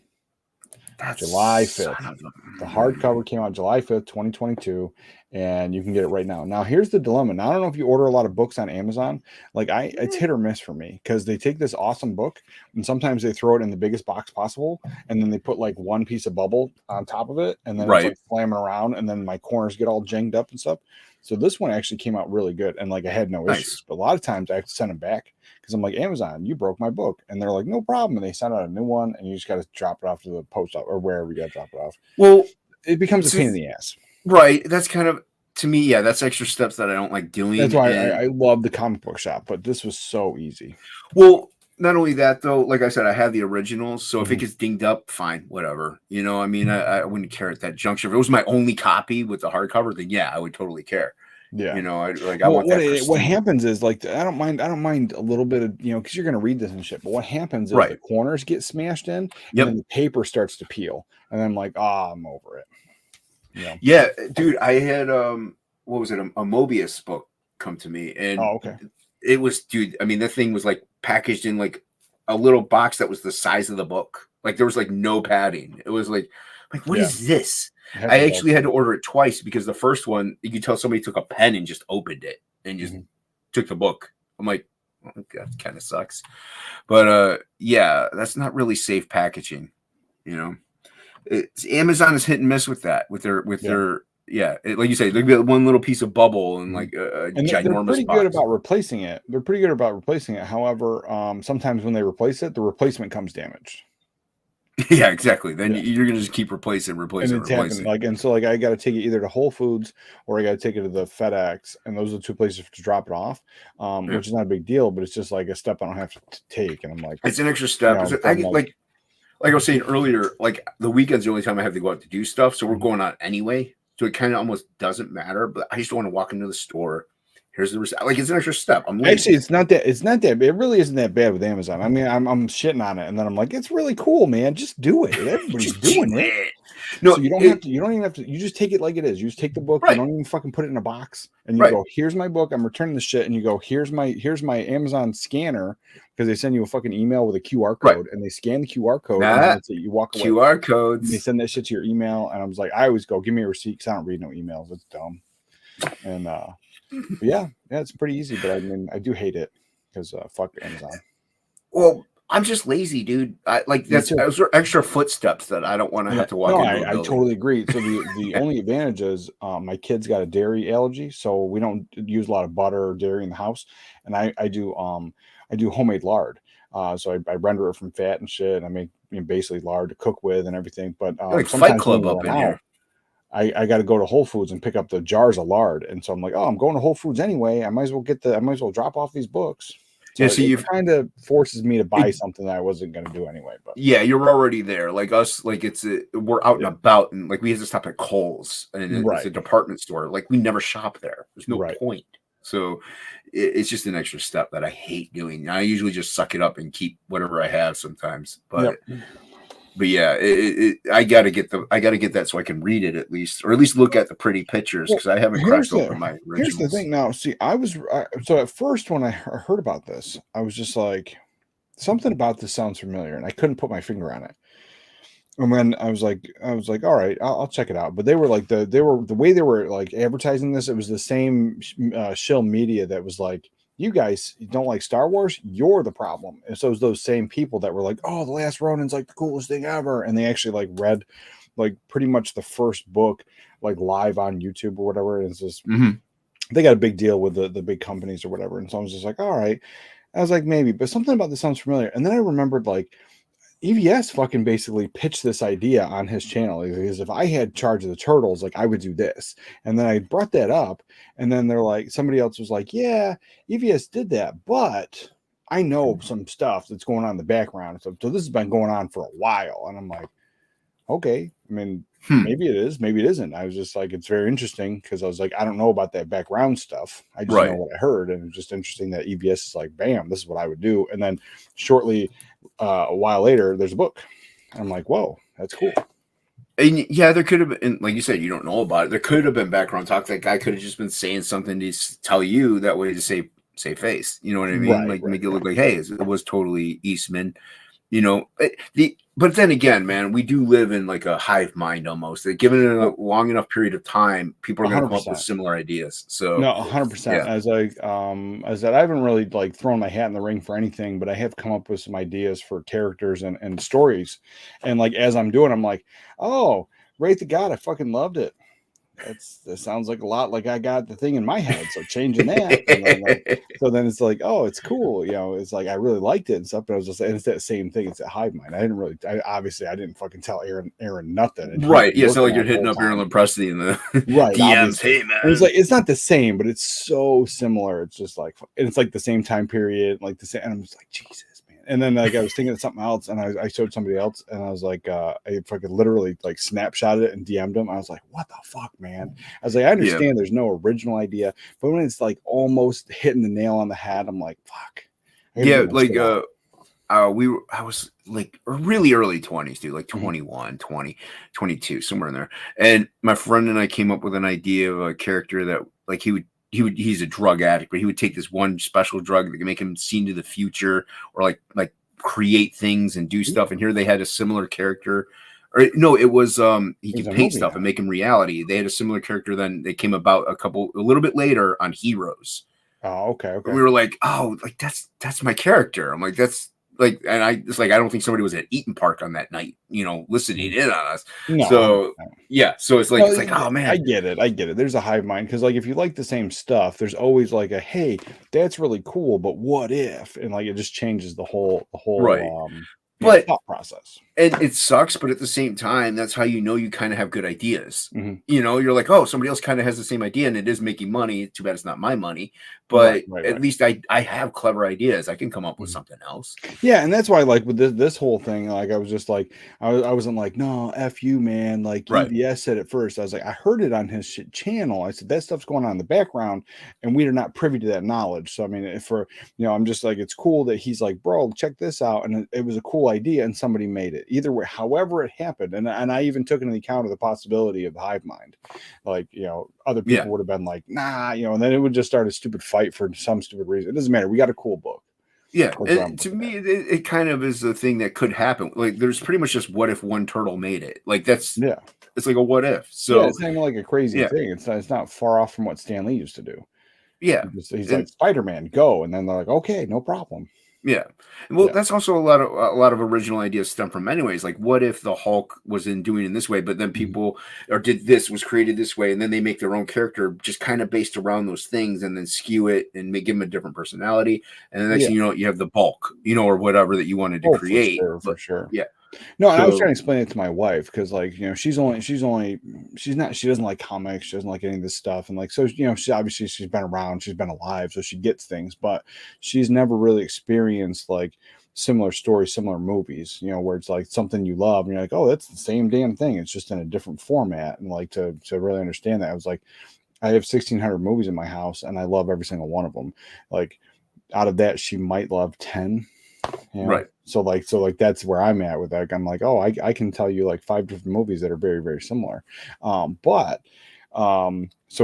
That's July 5th. The hardcover came out July 5th, 2022, and you can get it right now. Now, here's the dilemma. Now, I don't know if you order a lot of books on Amazon. Like, it's hit or miss for me because they take this awesome book and sometimes they throw it in the biggest box possible, and then they put like one piece of bubble on top of it, and then it's like slamming around, and then my corners get all janged up and stuff. So this one actually came out really good, and like I had no issues. But a lot of times I have to send them back because I'm like, Amazon, you broke my book, and they're like, no problem, and they send out a new one, and you just got to drop it off to the post office or wherever you got to drop it off. Well, it becomes a pain in the ass, right? That's kind of to me, yeah. That's extra steps that I don't like doing. That's why I love the comic book shop, but this was so easy. Well, not only that though, like I said, I have the originals, so if it gets dinged up, fine, whatever. I mean, I wouldn't care at that juncture. If it was my only copy with the hardcover, then yeah, I would totally care. Yeah, I want that. What happens is like I don't mind a little bit of because you're gonna read this and shit. But what happens is the corners get smashed in, and then the paper starts to peel, and then I'm like, I'm over it. Yeah, dude, I had what was it, a Mobius book come to me, and it was, dude. I mean, that thing was like packaged in like a little box that was the size of the book. Like there was like no padding. It was like what is this? I actually had to order it twice because the first one, you could tell somebody took a pen and just opened it and just took the book. I'm like, that kind of sucks. But yeah, that's not really safe packaging. Amazon is hit and miss with that, with their like you say, they get one little piece of bubble and like a ginormous they're pretty box. good about replacing it. However, sometimes when they replace it, the replacement comes damaged. Yeah, exactly. Then you're gonna just keep replacing. And so I got to take it either to Whole Foods or I got to take it to the FedEx, and those are the two places to drop it off. Which is not a big deal, but it's just like a step I don't have to take, and I'm like, it's an extra step. like I was saying earlier, like the weekend's the only time I have to go out to do stuff. So we're going out anyway. So it kind of almost doesn't matter. But I just want to walk into the store. Here's the receipt. Like it's an extra step. I'm lazy. Actually, it's not that. It's not that. It really isn't that bad with Amazon. I mean, I'm shitting on it, and then I'm like, it's really cool, man. Just do it. Everybody's doing it. No, So you don't have to. You don't even have to. You just take it like it is. You just take the book. Right. You don't even fucking put it in a box, and you Right. go, "Here's my book. I'm returning the shit." And you go, "Here's my Amazon scanner," because they send you a fucking email with a QR code, Right. and they scan the QR code. Nah. And that's it. You walk away. QR And they codes. send that shit to your email, and I was like, I always go, "Give me a receipt," because I don't read no emails. It's dumb. And but yeah, it's pretty easy. But I mean, I do hate it because fuck Amazon. Well, I'm just lazy, dude. I like Me that's too. those are extra footsteps that I don't want to have to walk No, into. I totally agree. So the only advantage is my kid's got a dairy allergy, so we don't use a lot of butter or dairy in the house, and I do homemade lard. So I render it from fat and shit, and I make basically lard to cook with and everything. But like Fight sometimes Club when up we're in out, here. I got to go to Whole Foods and pick up the jars of lard, and so I'm like, oh, I'm going to Whole Foods anyway. I might as well drop off these books. So Yeah, so it kind of forces me to buy something that I wasn't going to do anyway. But Yeah, you're already there. Like us, like we're out and about, and like we have to stop at Kohl's, and it's Right. a department store. Like we never shop there. There's no Right. point. So it's just an extra step that I hate doing. I usually just suck it up and keep whatever I have sometimes. But yeah, I gotta get that so I can read it at least, or at least look at the pretty pictures because I haven't cracked open my originals. Here's the thing. Now, see, so at first when I heard about this, I was just like, something about this sounds familiar, and I couldn't put my finger on it. And when I was like, all right, I'll check it out. But they were like the way they were like advertising this. It was the same shill media that was like, you guys don't like Star Wars, you're the problem. And so it was those same people that were like, oh, The Last Ronin's like the coolest thing ever, and they actually like read like pretty much the first book like live on YouTube or whatever. And it's just they got a big deal with the big companies or whatever. And so I was just like, all right. I was like, maybe, but something about this sounds familiar. And then I remembered like EVS fucking basically pitched this idea on his channel because if I had charge of the turtles, like I would do this. And then I brought that up, and then they're like, somebody else was like, yeah, EVS did that, but I know some stuff that's going on in the background. So this has been going on for a while. And I'm like, okay, I mean, maybe it is, maybe it isn't. I was just like, it's very interesting because I was like, I don't know about that background stuff. I just know what I heard. And it's just interesting that EVS is like, bam, this is what I would do. And then shortly, a while later, there's a book. I'm like, whoa, that's cool. And yeah, there could have been, like you said, you don't know about it. There could have been background talk. That guy could have just been saying something to tell you that way to save face. You know what I mean? Make it look like, hey, it was totally Eastman. You know, but then again, man, we do live in like a hive mind almost. Like, given it a long enough period of time, people are going to come up with similar ideas. So no, 100%. As I said, I haven't really like thrown my hat in the ring for anything, but I have come up with some ideas for characters and stories. And like as I'm doing, I'm like, oh, Wraith of God, I fucking loved it. That sounds like a lot like I got the thing in my head. So changing that. And then so then it's like, oh, it's cool. You know, it's like I really liked it and stuff. But I was just saying it's that same thing. It's that hive mind. I didn't fucking tell Aaron nothing. Right. Yeah. So like you're hitting up Aaron Presley in the DMs. Hey man. And it's like it's not the same, but it's so similar. It's just like it's like the same time period, like the same. And I'm just like, Jesus. And then like I was thinking of something else, and I showed somebody else, and I was like, I fucking literally like snapshotted it and DM'd him. I was like, what the fuck, man? I was like, I understand there's no original idea, but when it's like almost hitting the nail on the head, I'm like, fuck. Yeah, like I was like really early 20s, dude, like 21, 20, 22, somewhere in there. And my friend and I came up with an idea of a character that like he's a drug addict, but he would take this one special drug that could make him see into the future or like create things and do stuff. And here they had a similar character. Or no, it was he could paint stuff and make him reality. They had a similar character. Then they came about a little bit later on Heroes. Oh, okay. And we were like, oh, like that's my character. I'm like, that's like, and I don't think somebody was at Eaton Park on that night, you know, listening in on us. No, so yeah, so it's like oh man, I get it. There's a hive mind because like if you like the same stuff, there's always like a hey, that's really cool, but what if? And like it just changes the whole but thought process. And it sucks, but at the same time, that's how you know you kind of have good ideas. Mhm. You know, you're like, oh, somebody else kind of has the same idea and it is making money. Too bad it's not my money, Right, but right, at right. least I have clever ideas. I can come up with Mhm. something else. Yeah, and that's why, like, with this whole thing, like, I was just like, I wasn't like, no, f you, man. Like Right. EVS said it first. I was like, I heard it on his channel. I said that stuff's going on in the background, and we are not privy to that knowledge. So I mean, if for I'm just like, it's cool that he's like, bro, check this out, and it was a cool idea, and somebody made it. Either way, however it happened, and I even took into account of the possibility of the hive mind, like other Yeah. people would have been like, nah, and then it would just start a stupid fight for some stupid reason. It doesn't matter. We got a cool book. Yeah. That's what I'm And to looking at. me, it kind of is the thing that could happen. Like, there's pretty much just what if one turtle made it? Like, it's Yeah. like a what if. Yeah, So, it's not even like a crazy yeah. thing. It's not far off from what Stan Lee used to do. Yeah. He's And like, Spider-Man, go, and then they're like, okay, no problem. yeah. Well, Yeah. that's also a lot of original ideas stem from anyways. Like, what if the Hulk was doing it this way, but then Mhm. people or did this was created this way, and then they make their own character just kind of based around those things, and then skew it and give him a different personality. And the next Yeah. thing you know, you have the bulk, or whatever that you wanted to Oh, for create. sure, for But sure. yeah, No, and I was so trying to explain it to my wife because, like, she doesn't like comics, she doesn't like any of this stuff, and like, so she's been around, she's been alive, so she gets things, but she's never really experienced like similar stories, similar movies, where it's like something you love, and you're like, oh, that's the same damn thing, it's just in a different format, and like to really understand that, I was like, I have 1,600 movies in my house, and I love every single one of them. Like, out of that, she might love 10. right, So that's where I'm at with that. I'm like, oh, I can tell you like 5 different movies that are very, very similar. So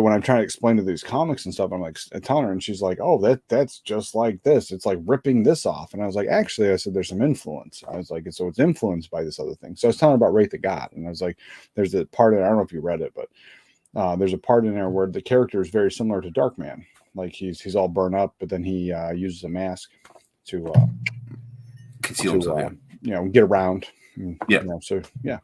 when I'm trying to explain to these comics and stuff, I'm like telling her, and she's like, oh, that's just like this. It's like ripping this off. And I was like, actually, I said there's some influence. I was like, so it's influenced by this other thing. So I was telling her about Wraith of God, and I was like, there's a part in, I don't know if you read it, but there's a part in there where the character is very similar to Darkman. Like he's all burned up, but then he uses a mask to conceal himself. get around. Yeah. So yeah.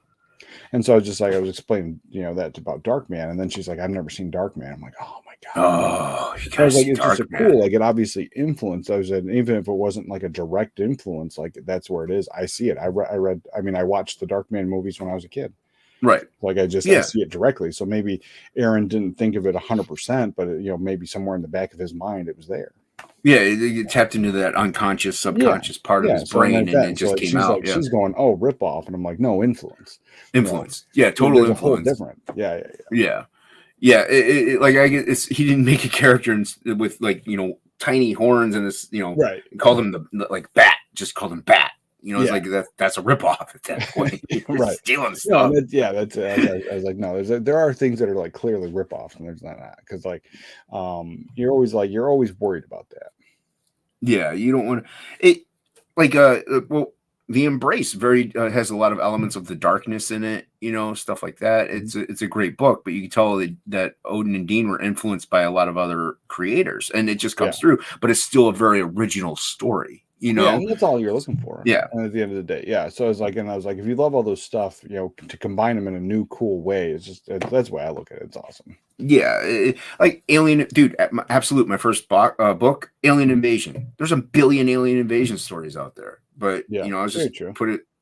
And so I was just like, I was explaining, that about Darkman, and then she's like, I've never seen Darkman. I'm like, oh my god. Oh, you I was guys, like, it's just a cool, man. like it obviously influenced. I was like, even if it wasn't like a direct influence, like that's where it is. I see it. I watched the Darkman movies when I was a kid. Right. Like I see it directly. So maybe Aaron didn't think of it 100%, but maybe somewhere in the back of his mind it was there. Yeah, it tapped into that unconscious, subconscious part of his brain, and it just came out. She's going, oh, rip off, and I'm like, no, influence. Influence. Yeah, total There's influence. A whole different. Yeah. Yeah. Like I get, he didn't make a character with like tiny horns and this Right. Called him like Bat. Just called him Bat. It's like that's a ripoff at that point. Right. Stealing stuff. That's I was like, no, there are things that are like clearly ripoffs, and there's not, because like you're always worried about that. Yeah, you don't want it. Like well, the Embrace has a lot of elements of the darkness in it, stuff like that. It's a great book, but you can tell that Odin and Dean were influenced by a lot of other creators, and it just comes through. But it's still a very original story. Yeah, and that's all you're looking for. Yeah. And at the end of the day, yeah. So it's like, and I was like, if you love all those stuff, to combine them in a new, cool way, that's the way I look at it. It's awesome. Yeah, like Alien, dude. My first book, Alien Invasion. There's a billion Alien Invasion stories out there, but I was just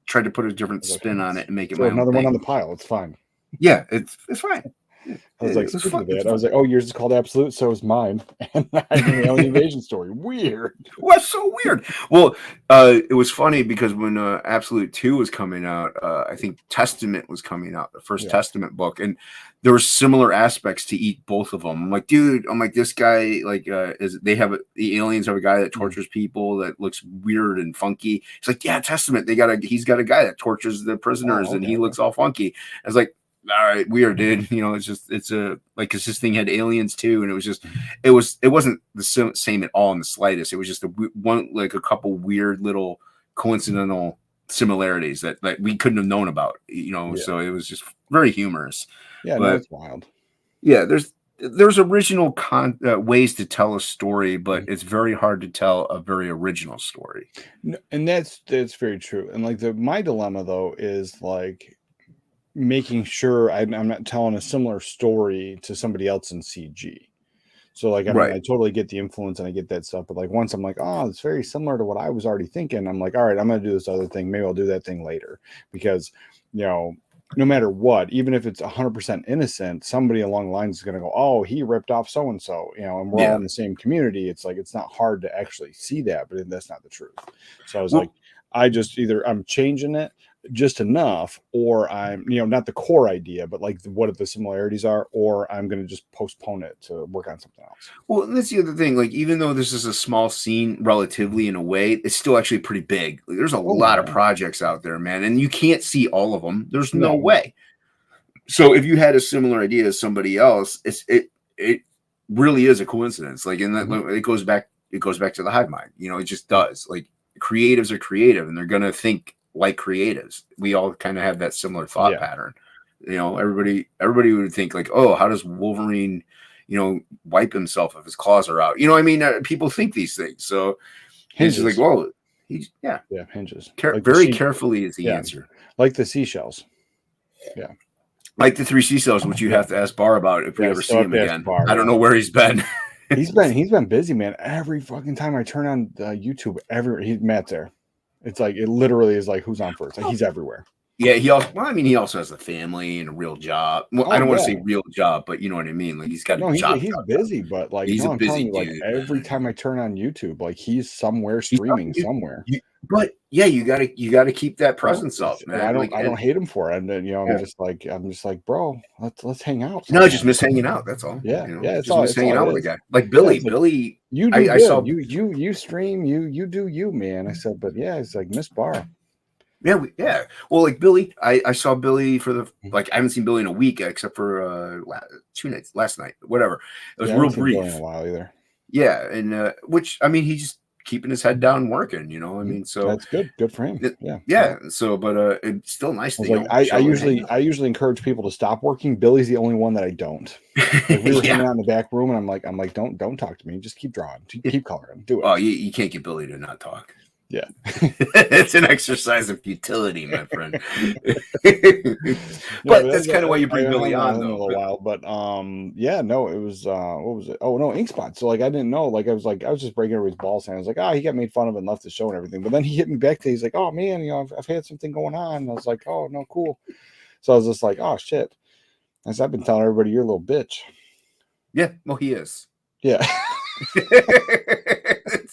tried to put a different spin on it and make it my own another thing. one on the pile. It's fine. Yeah, it's fine. I was like, speaking of that, I was like, oh, yours is called Absolute, so is mine. And I have an Alien Invasion story. Weird. What's so weird? Well, it was funny because when Absolute 2 was coming out, I think Testament was coming out, the first Testament book, and there were similar aspects to both of them. I'm like, dude, this guy, like, the aliens have a guy that tortures people that looks weird and funky. He's like, yeah, Testament, he's got a guy that tortures the prisoners and he looks all funky. I was like, all right, weird, dude. Because this thing had aliens too, and it was just, it wasn't the same at all in the slightest. It was just a couple weird little coincidental similarities that we couldn't have known about, So it was just very humorous. Yeah, but it's wild. Yeah, there's original ways to tell a story, but it's very hard to tell a very original story. And that's very true. And like my dilemma though is like making sure I'm not telling a similar story to somebody else in CG. So like, I mean, Right. I totally get the influence and I get that stuff. But like once I'm like, oh, it's very similar to what I was already thinking. I'm like, all right, I'm going to do this other thing. Maybe I'll do that thing later because, you know, no matter what, even if it's 100% innocent, somebody along the lines is going to go, oh, he ripped off so-and-so, you know, and we're all Yeah. in the same community. It's like, it's not hard to actually see that, but that's not the truth. So I was Well- like, I just either I'm changing it just enough, or I'm, you know, not the core idea, but like what the similarities are, or I'm going to just postpone it to work on something else. Well, and that's the other thing. Like, even though this is a small scene relatively in a way, it's still actually pretty big. Like, there's a lot of yeah. projects out there, man, and you can't see all of them. There's no No. way. So if you had a similar idea as somebody else, it really is a coincidence. Like, and that it goes back to the hive mind. You know, it just does. Like, creatives are creative, and they're gonna think like creatives. We all kind of have that similar thought pattern. You know, everybody would think like, oh, how does Wolverine, you know, wipe himself if his claws are out? You know what I mean? People think these things. So he's just like, well, he's hinges. Very carefully is the answer. Like the seashells. Yeah. Like the 3 seashells, which you have to ask Bar about if we ever see him again. Bar, I don't know where he's been. He's been busy, man. Every fucking time I turn on YouTube, Matt's there. It's like, it literally is like, who's on first? Like, he's everywhere. Yeah, he also has a family and a real job. Well, I don't want to say real job, but you know what I mean. Like, he's got a job. He's busy, but like, he's a busy dude. Like, every time I turn on YouTube, like, he's somewhere streaming somewhere. But yeah, you gotta keep that presence up, man. I don't hate him for it. And then, you know, I'm just like, bro, let's hang out. No, I just miss hanging out. That's all. Yeah, you know? yeah. It's just miss hanging out with a guy like Billy. Billy, you do I saw you stream, you do you, man. I said, but yeah, it's like Miss Bar. Yeah. Well, like Billy, I saw Billy for the I haven't seen Billy in a week except for 2 nights, last night, whatever. It was real brief. In a while either. Yeah, and which I mean, he's just keeping his head down, working. You know, I mean, so that's good for him. Yeah. So, but it's still nice. I usually encourage people to stop working. Billy's the only one that I don't. Like, we were hanging out in the back room, and I'm like, don't talk to me. Just keep drawing, keep coloring, do it. Oh, you can't get Billy to not talk. Yeah. It's an exercise of futility, my friend. But that's kind of why you bring Billy on, though. A little while, but it was what was it? Oh no, Ink Spot. So like, I didn't know. Like, I was just breaking everybody's balls, and I was like, he got made fun of and left the show and everything. But then he hit me back to, he's like, oh man, you know, I've had something going on. And I was like, oh no, cool. So I was just like, oh shit. As I've been telling everybody, you're a little bitch. Yeah, well, he is. Yeah.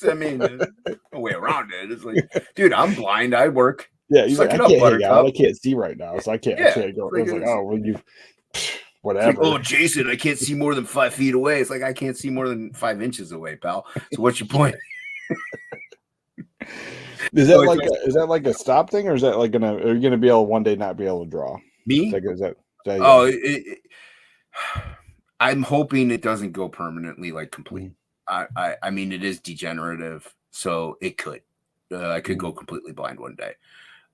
I mean, no way around it. It's like, dude, I'm blind. I work. Yeah, he's like, I can't see right now, so I can't go. It's like, oh, well, you, whatever. Like, oh, Jason, I can't see more than 5 feet away. It's like, I can't see more than 5 inches away, pal. So what's your point? Is that like a stop thing, or is that like are you gonna be able one day not be able to draw? Me? I'm hoping it doesn't go permanently, like complete. I mean, it is degenerative, so it could. I could go completely blind one day.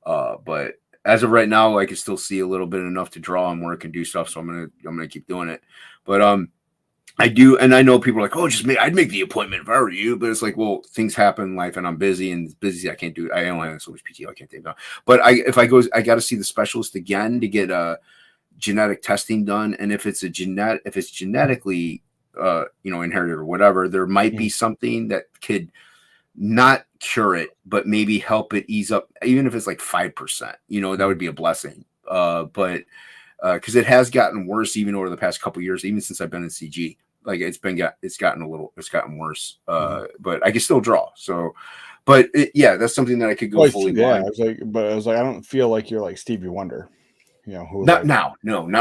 But as of right now, I can still see a little bit enough to draw and work and do stuff. So I'm gonna keep doing it. But I do, and I know people are like, oh, I'd make the appointment if I were you. But it's like, well, things happen in life, and I'm busy, and busy. I can't do. I only have so much PTO. I can't take that. But I got to see the specialist again to get genetic testing done, and if it's genetically inherited or whatever, there might be something that could not cure it, but maybe help it ease up, even if it's like 5%. You know, that would be a blessing. But because it has gotten worse even over the past couple of years, even since I've been in CG, like it's gotten worse. But I can still draw. So, but that's something that I could go fully blind. I was like, I don't feel like you're like Stevie Wonder. You know, who not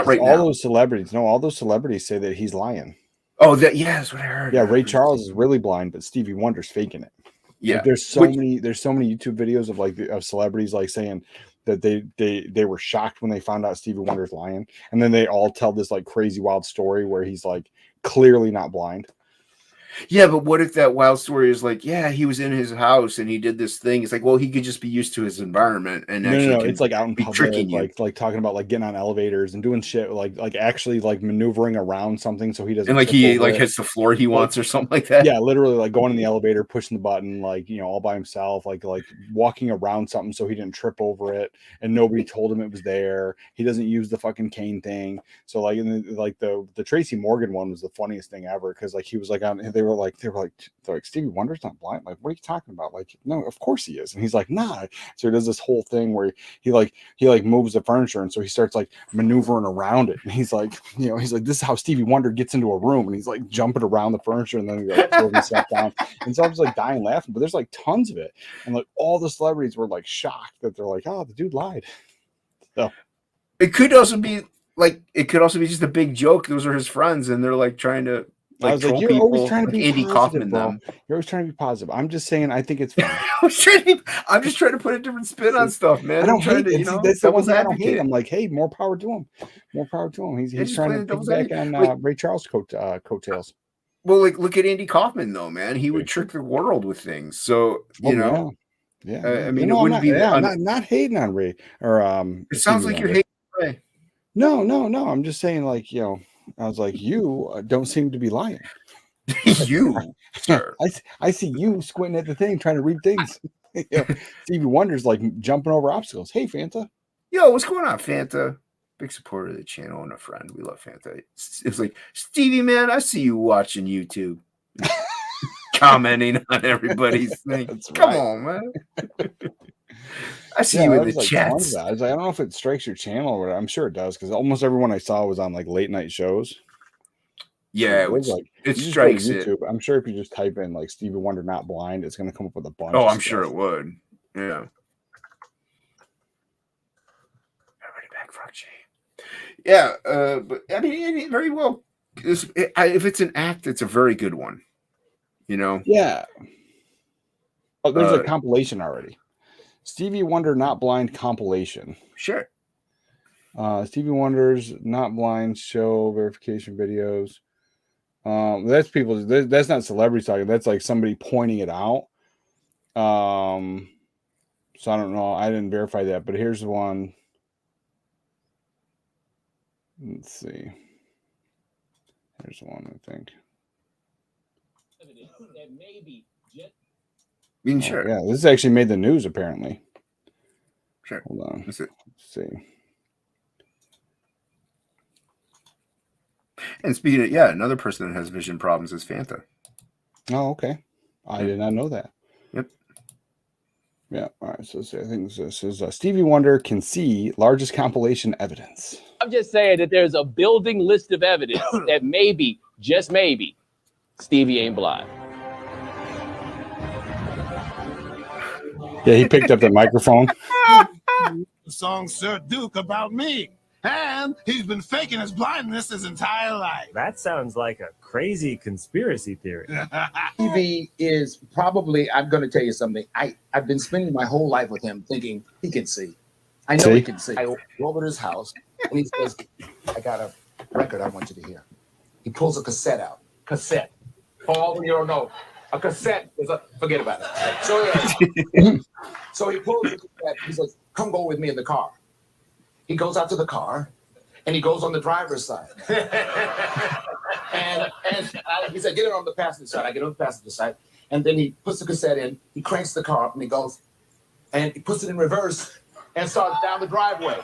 right now. All those celebrities say that he's lying. Oh, that's what I heard. Yeah, Ray Charles is really blind, but Stevie Wonder's faking it. Yeah, like, there's so many YouTube videos of celebrities like saying that they were shocked when they found out Stevie Wonder's lying, and then they all tell this like crazy wild story where he's like clearly not blind. Yeah, but what if that wild story is like, yeah, he was in his house and he did this thing? It's like, well, he could just be used to his environment and actually It's like out in be public, tricking you. like talking about like getting on elevators and doing shit, like actually like maneuvering around something so he doesn't. And like trip he over like it. hits the floor he wants or something like that. Yeah, literally like going in the elevator, pushing the button, like all by himself, like walking around something so he didn't trip over it, and nobody told him it was there. He doesn't use the fucking cane thing. So like, the Tracy Morgan one was the funniest thing ever because like he was like they were like Stevie Wonder's not blind. Like, what are you talking about? Like, no, of course he is. And he's like, nah. So he does this whole thing where he moves the furniture, and so he starts like maneuvering around it. And he's like, this is how Stevie Wonder gets into a room, and he's like jumping around the furniture, and then he like throws himself down. And so I was like dying laughing, but there's like tons of it, and like all the celebrities were like shocked that they're like, oh, the dude lied. So it could also be just a big joke. Those are his friends, and they're like trying to. I was like, you're always trying to be Andy positive, Kaufman, bro. them. You're always trying to be positive. I'm just saying, I think it's fun. I'm just trying to put a different spin on stuff, man. I don't hate it. That's the one thing I don't hate. I'm like, hey, more power to him. More power to him. He's trying to piggyback on Ray Charles' coattails. Well, like, look at Andy Kaufman, though, man. He would trick the world with things. So, Yeah. I mean, it wouldn't be not hating on Ray or It sounds like you're hating Ray. No. I'm just saying, like, I was like, you don't seem to be lying. You, sir. I see you squinting at the thing, trying to read things. Stevie Wonder's like jumping over obstacles. Hey, Fanta. Yo, what's going on, Fanta? Big supporter of the channel and a friend. We love Fanta. It's like, Stevie, man, I see you watching YouTube. Commenting on everybody's thing. Come on, man. I see you in the chats. I was like, I don't know if it strikes your channel or whatever. I'm sure it does because almost everyone I saw was on like late night shows. Yeah, it strikes YouTube. I'm sure if you just type in like Stevie Wonder not blind, it's going to come up with a bunch. Oh, I'm sure it would. Yeah. Everybody back, Frog G. Yeah, but I mean, very well. If it's an act, it's a very good one. Yeah. Oh, there's a compilation already. Stevie Wonder not blind compilation. Sure. Stevie Wonder's not blind show verification videos. That's people. That's not celebrities talking. That's like somebody pointing it out. So I don't know. I didn't verify that, but here's one. Let's see. Here's one, I think. Sure. Yeah, this actually made the news apparently. Sure. Hold on. Let's see. And speaking of, another person that has vision problems is Fanta. Oh, okay. I did not know that. Yep. Yeah. All right. So I think this is Stevie Wonder can see largest compilation evidence. I'm just saying that there's a building list of evidence that maybe, just maybe, Stevie ain't blind. Yeah, he picked up the microphone. The song Sir Duke about me. And he's been faking his blindness his entire life. That sounds like a crazy conspiracy theory. Stevie is probably, I'm going to tell you something. I've been spending my whole life with him thinking he can see. I know he can see. I go over to his house and he says, I got a record I want you to hear. He pulls a cassette out. Cassette. Paul, you don't know. A cassette is forget about it. So he pulls the cassette. He says, come go with me in the car. He goes out to the car, and he goes on the driver's side. and he said, get it on the passenger side. I get on the passenger side. And then he puts the cassette in. He cranks the car up, and he goes, and he puts it in reverse and starts down the driveway.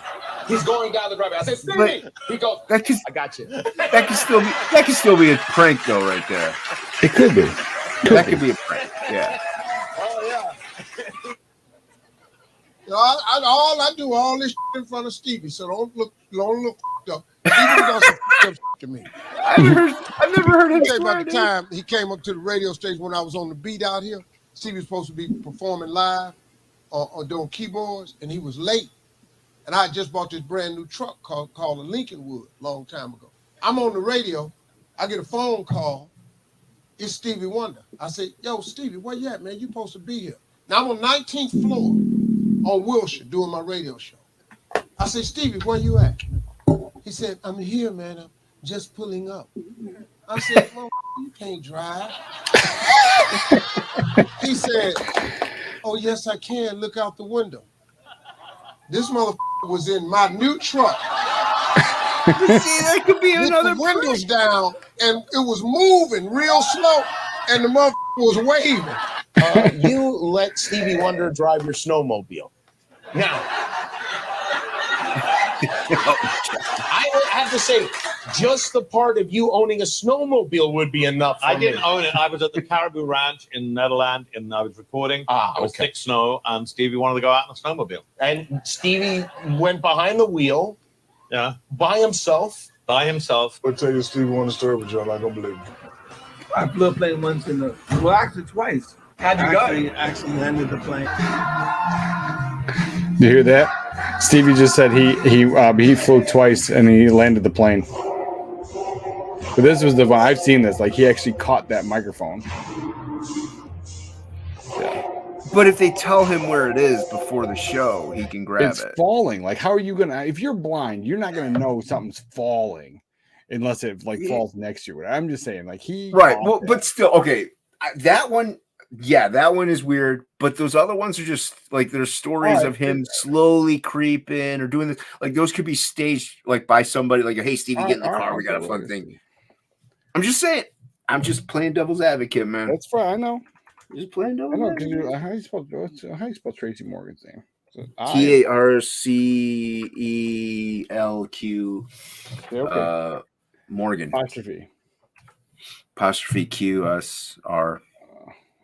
He's going down the driveway. I said, Stevie. He goes, I got you. That could still be a prank, though, right there. It could be. That could be a prank. Yeah. Oh, yeah. All I do all this in front of Stevie, so don't look up. Stevie does some up to me. I've never heard him. About the time he came up to the radio station when I was on the beat out here, Stevie was supposed to be performing live or doing keyboards, and he was late. And I just bought this brand new truck called a Lincolnwood a long time ago. I'm on the radio. I get a phone call. It's Stevie Wonder. I said, yo, Stevie, where you at, man? You supposed to be here. Now I'm on 19th floor on Wilshire doing my radio show. I said, Stevie, where you at? He said, I'm here, man. I'm just pulling up. I said, well, you can't drive. He said, oh, yes, I can. Look out the window. This motherfucker was in my new truck. See, that could be With another the windows down, and it was moving real slow, and the motherfucker was waving. You let Stevie Wonder drive your snowmobile. Now, I would have to say, just the part of you owning a snowmobile would be enough for I didn't me. own it. I was at the Caribou Ranch in Netherlands, and I was recording. It was thick snow, and Stevie wanted to go out in a snowmobile. And Stevie went behind the wheel. Yeah. By himself. By himself. I'll tell you Stevie Wonder story, but y'all not gonna believe me. I flew a plane once well, actually twice. How'd you go? Actually landed the plane. You hear that? Stevie just said he flew twice and he landed the plane. But this was the one I've seen this. Like he actually caught that microphone. But if they tell him where it is before the show, he can grab It's it. falling. Like how are you gonna? If you're blind, you're not gonna know something's falling unless it like falls next to you. I'm just saying, like he Right. caught Well, that. but still, okay. That one, yeah, that one is weird. But those other ones are just like there's stories Right. of him slowly creeping or doing this. Like those could be staged like by somebody. Like, hey, Stevie, get in the car. We got a fun thing. I'm just saying. I'm just playing devil's advocate, man. That's fine. I know. Just playing I devil's know because advocate. how you spell Tracy Morgan's name? TARCELQ. Okay. Morgan. Apostrophe. QSR.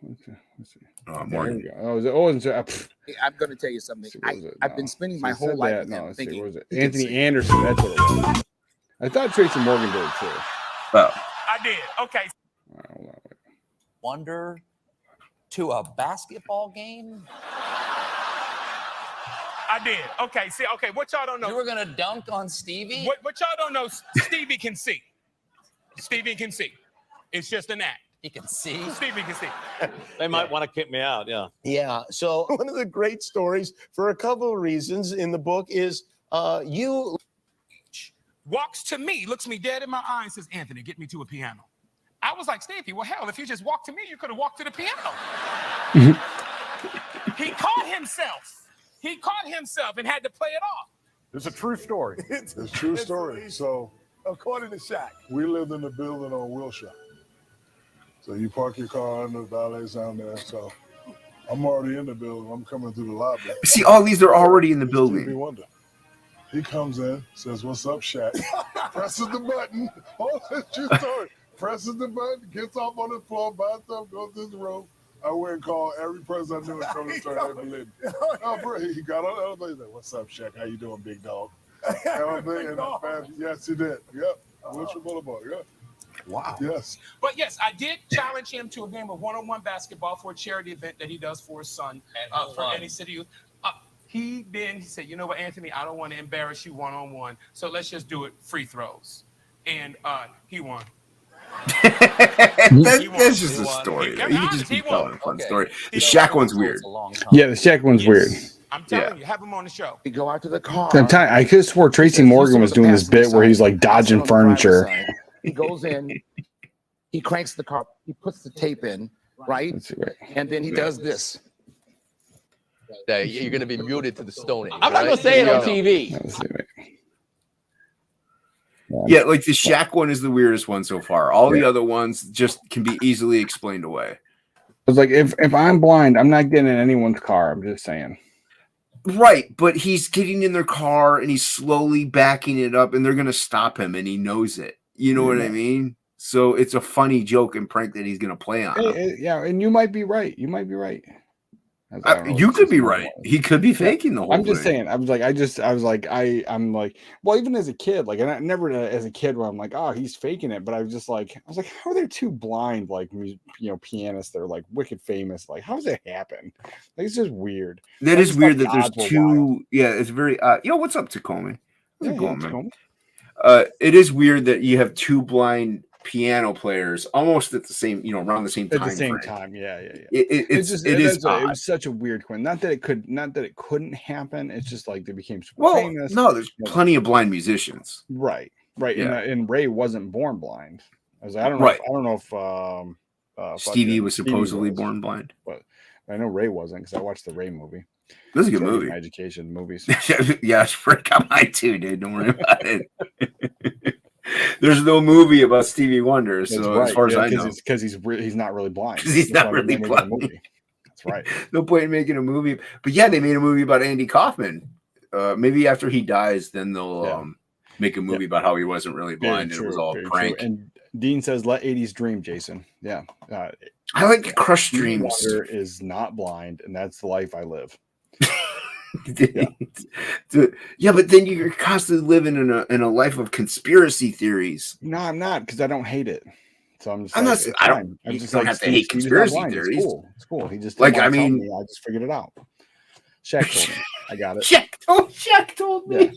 Let's see. Morgan. There we go. I'm going to tell you something. I've been spending my She whole said life that. with No, him let's see, thinking what was it? he can Anthony sing. Anderson. That's what it was. I thought Tracy Morgan did it too. Oh. I did. Okay. Hold on, wait. Wonder to a basketball game? I did. Okay. See, okay, what y'all don't know. You were gonna dunk on Stevie? What y'all don't know, Stevie can see. Stevie can see. It's just an act. He can see. Stevie can see. They might want to kick me out, yeah. Yeah. So one of the great stories for a couple of reasons in the book is you Walks to me, looks me dead in my eye and says, Anthony, get me to a piano. I was like, Stevie, well, hell, if you just walked to me, you could have walked to the piano. He caught himself. He caught himself and had to play it off. It's a true story. It's a true story. So, According to Shaq. we lived in the building on Wilshire. So you park your car under the valet's down there. So I'm already in the building. I'm coming through the lobby. See, all these are already in the Stevie building. Wonder. He comes in, says, "What's up, Shaq?" Presses the button. Oh, that's true story. Presses the button, gets off on the floor, buys stuff, goes to the room. I went and called every person I knew and told them story. They believe me. Oh, bro, he got on the elevator. He's like, "What's up, Shaq? How you doing, big dog?" Yes, he did. Yep. Wilshire Boulevard. Yep. Wow. Yes. But yes, I did challenge him to a game of one-on-one basketball for a charity event that he does for his son for any city youth. He said, you know what, Anthony, I don't want to embarrass you one-on-one, so let's just do it free throws. And he won. That's just a story. You can just keep telling a fun story. The Shaq one's weird. Yeah, the Shaq one's weird. I'm telling you, have him on the show. We go out to the car. I'm telling you, I could have swore Tracy Morgan was doing this bit where he's like dodging furniture. He goes in, he cranks the car, he puts the tape in, right? And then he does this. Yeah, you're going to be muted to the Stone Age. I'm not going to say it on TV. Yeah, like the Shaq one is the weirdest one so far. All the other ones just can be easily explained away. It's like if I'm blind, I'm not getting in anyone's car. I'm just saying. Right, but he's getting in their car and he's slowly backing it up, and they're gonna stop him, and he knows it. You know what I mean? So it's a funny joke and prank that he's gonna play on. Yeah, and you might be right. You might be right. You could be right. He could be faking the whole I'm just thing. saying. I'm like, well, even as a kid, like, and I never as a kid where I'm like, oh, he's faking it. But I was like, how are there two blind, like, pianists that are like wicked famous? Like, how does that happen? Like, it's just weird. That is weird that there's odds were two. Yeah, it's very. What's up, Tacoma? How's it Yeah, going, Tacoma. man? It is weird that you have two blind piano players almost at the same, around the same time. At the same frame. time, yeah. It is It odd. was such a weird coin. Not that it couldn't happen. It's just like they became super Well, famous. no, there's plenty of blind musicians. Right. Yeah. And Ray wasn't born blind. I was like, I don't know. Right. I don't know if Stevie was Stevie supposedly was, born blind. but I know Ray wasn't because I watched the Ray movie. This is a good It's movie. My education movies. Yeah, it's freak out mine too, dude. Don't worry about it. There's no movie about Stevie Wonder, so That's right. as far as I know, because he's not really blind. because he's That's not why really they're making a blind. movie. That's right. No point in making a movie. But yeah, they made a movie about Andy Kaufman. Maybe after he dies, then they'll make a movie about how he wasn't really blind and it was all a prank. And Dean says, "Let 80s dream, Jason." Yeah, I like to crush dreams. Wonder is not blind, and that's the life I live. Yeah, but then you're constantly living in a life of conspiracy theories. No, I'm not, because I don't hate it. So I'm just. I'm like, not. it's I don't. fine. I'm You just don't like, have to hate Steve's not conspiracy blind. theories. It's cool. It's cool. He just Like, didn't I wanna tell mean- me. I just figured it out. Shaq told me. I got it. Shaq told me.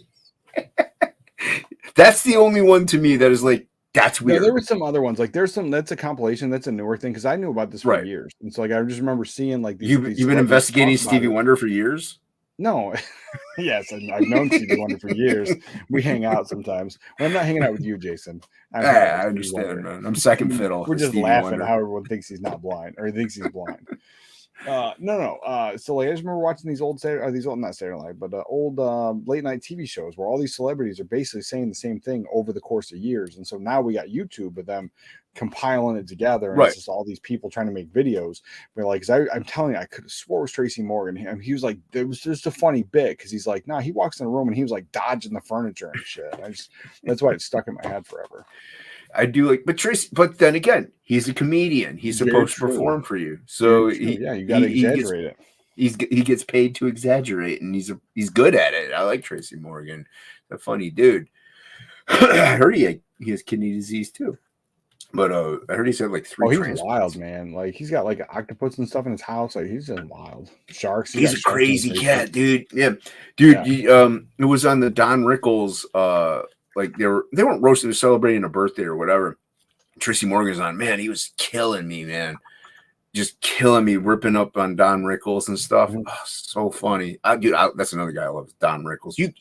That's the only one to me that is like, that's Yeah, weird. there were some other ones. Like there's some. That's a compilation. That's a newer thing because I knew about this for Right. years. And so like I just remember seeing like these. You've these been celebrities investigating talk about Stevie it. Wonder for years. No, yes, I've known Stevie Wonder for years. We hang out sometimes. Well, I'm not hanging out with you, Jason. I'm hanging out with I Stevie understand, Wonder. man. I'm second fiddle. We're to just Stevie laughing Wonder. how everyone thinks he's not blind or he thinks he's blind. No. So like I just remember watching these old not Saturday Night, but old late night TV shows where all these celebrities are basically saying the same thing over the course of years. And so now we got YouTube of them compiling it together, and Right. it's just all these people trying to make videos. But like, cause I'm telling you, I could have swore it was Tracy Morgan. He was like, it was just a funny bit because he's like, he walks in a room and he was like dodging the furniture and shit. That's why it stuck in my head forever. I do like, but Tracy. But then again, he's a comedian. He's Very supposed to true. perform for you. So Very true. Yeah, you gotta exaggerate it. He gets paid to exaggerate, and he's good at it. I like Tracy Morgan, a funny dude. I heard he has kidney disease too, but I heard he's had like 3 Oh, he's transplants. wild, man. Like he's got like octopus and stuff in his house. Like he's just wild. Sharks. He's got a sharks in crazy his cat, basement. dude. Yeah, dude. Yeah. It was on the Don Rickles. Like they weren't roasting or celebrating a birthday or whatever. Tracy Morgan's on. Man, he was killing me, man. Just killing me, ripping up on Don Rickles and stuff. Mm-hmm. Oh, so funny. That's another guy I love, Don Rickles. Oh,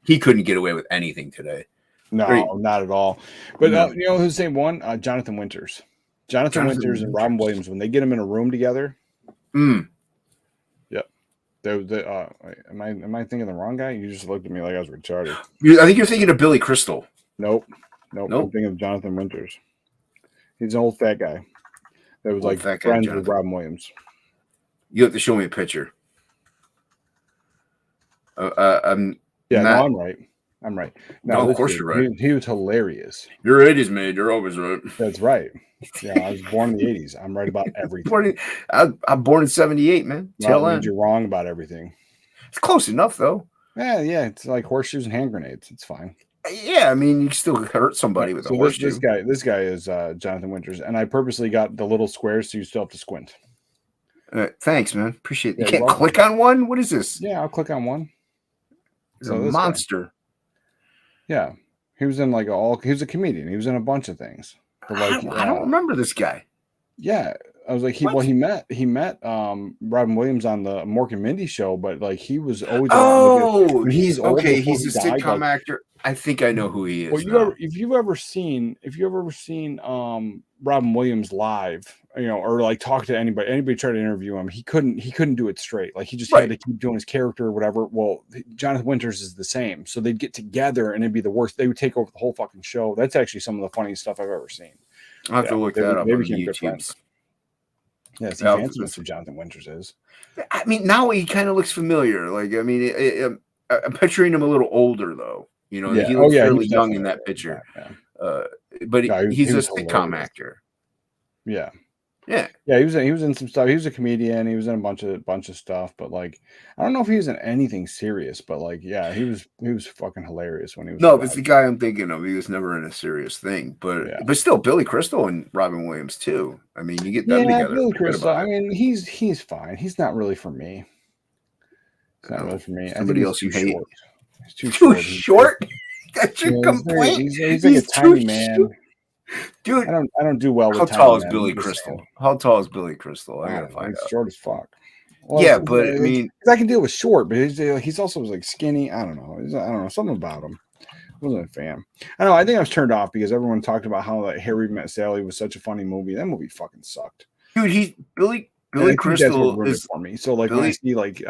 He couldn't get away with anything today. No, Great. not at all. But No. you know who's the same one? Jonathan Winters. Jonathan Winters and Robin Williams, when they get them in a room together. Yep. Am I thinking the wrong guy? You just looked at me like I was retarded. I think you're thinking of Billy Crystal. Nope. I'm thinking of Jonathan Winters. He's an old fat guy that was Old like fat guy, friends with Jonathan. Robin Williams. You have to show me a picture. I'm Yeah, not- no, I'm right. No, of this course dude, you're right. He was hilarious. You're 80s, man. You're always right. That's right. Yeah, I was born in the 80s. I'm right about everything. I'm born in 78, man. Well, Tail that means end. you're wrong about everything. It's close enough, though. Yeah. It's like horseshoes and hand grenades. It's fine. Yeah, I mean, you can still hurt somebody with a So horseshoe. this guy is Jonathan Winters, and I purposely got the little squares so you still have to squint. Thanks, man. Appreciate it. Yeah, You you're can't welcome. click on one? What is this? Yeah, I'll click on one. It's So a this guy. monster. Yeah, he was in he was a comedian. He was in a bunch of things. But like, I don't remember this guy. Yeah, I was like, he met Robin Williams on the Mork and Mindy show, but like he was always when he's old okay. before He's a he died, sitcom like- actor. I think I know who he is. Well, now. if you've ever seen Robin Williams live, or like talk to anybody try to interview him, he couldn't do it straight. Like he just had to keep doing his character or whatever. Well, Jonathan Winters is the same. So they'd get together and it'd be the worst. They would take over the whole fucking show. That's actually some of the funniest stuff I've ever seen. I'll have to look they- that up they on became good YouTube. friends. Yeah, he's Yeah, handsome, Mr. Jonathan Winters is. I mean, now he kind of looks familiar. Like, I mean, I'm picturing him a little older, though. He looks fairly he's young in definitely that picture. Yeah. But Yeah, he's he a was sitcom hilarious. actor. Yeah. Yeah. Yeah, he was in some stuff. He was a comedian. He was in a bunch of stuff, but like I don't know if he was in anything serious, but like yeah, he was fucking hilarious when he was No, alive. it's the guy I'm thinking of. He was never in a serious thing, but still, Billy Crystal and Robin Williams too. I mean, you get them together. Billy forget Crystal. about I it. mean, he's fine. He's not really for me. It's not really for me. I think Somebody he's else you too hate? short. He's too Too short. short? That's your Yeah, complaint. He's like a tiny man. Dude, I don't do well with how tiny tall is men, Billy I'm just Crystal? saying. How tall is Billy Crystal? I I gotta don't know, find he's out. short as fuck. Yeah, but I mean, 'cause I can deal with short, but he's also like skinny. I don't know. I don't know something about him. Wasn't a fan. I don't know. I think I was turned off because everyone talked about how like Harry Met Sally was such a funny movie. That movie fucking sucked. Dude, Billy That's what Crystal ruined it is for me. So like when I see like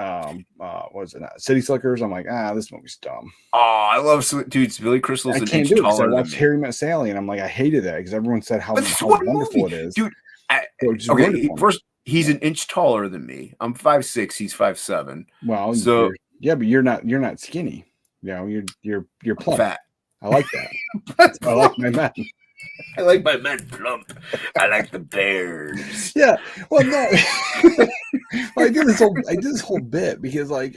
what was it, City Slickers, I'm like, this movie's dumb. Oh, I love dudes. Billy Crystal's I an can't inch do it because I taller than watched me. Harry Met Sally and I'm like, I hated that because everyone said how That's how what wonderful movie, it is, dude. So it just ruined it Okay, for me. first he's an inch taller than me. I'm 5'6", he's 5'7". Well, so yeah, but you're not skinny. You know, you're plump. fat. I like that. I like my men. I like my men plump. I like the bears. Yeah. Well, no. Well, I did this whole bit because like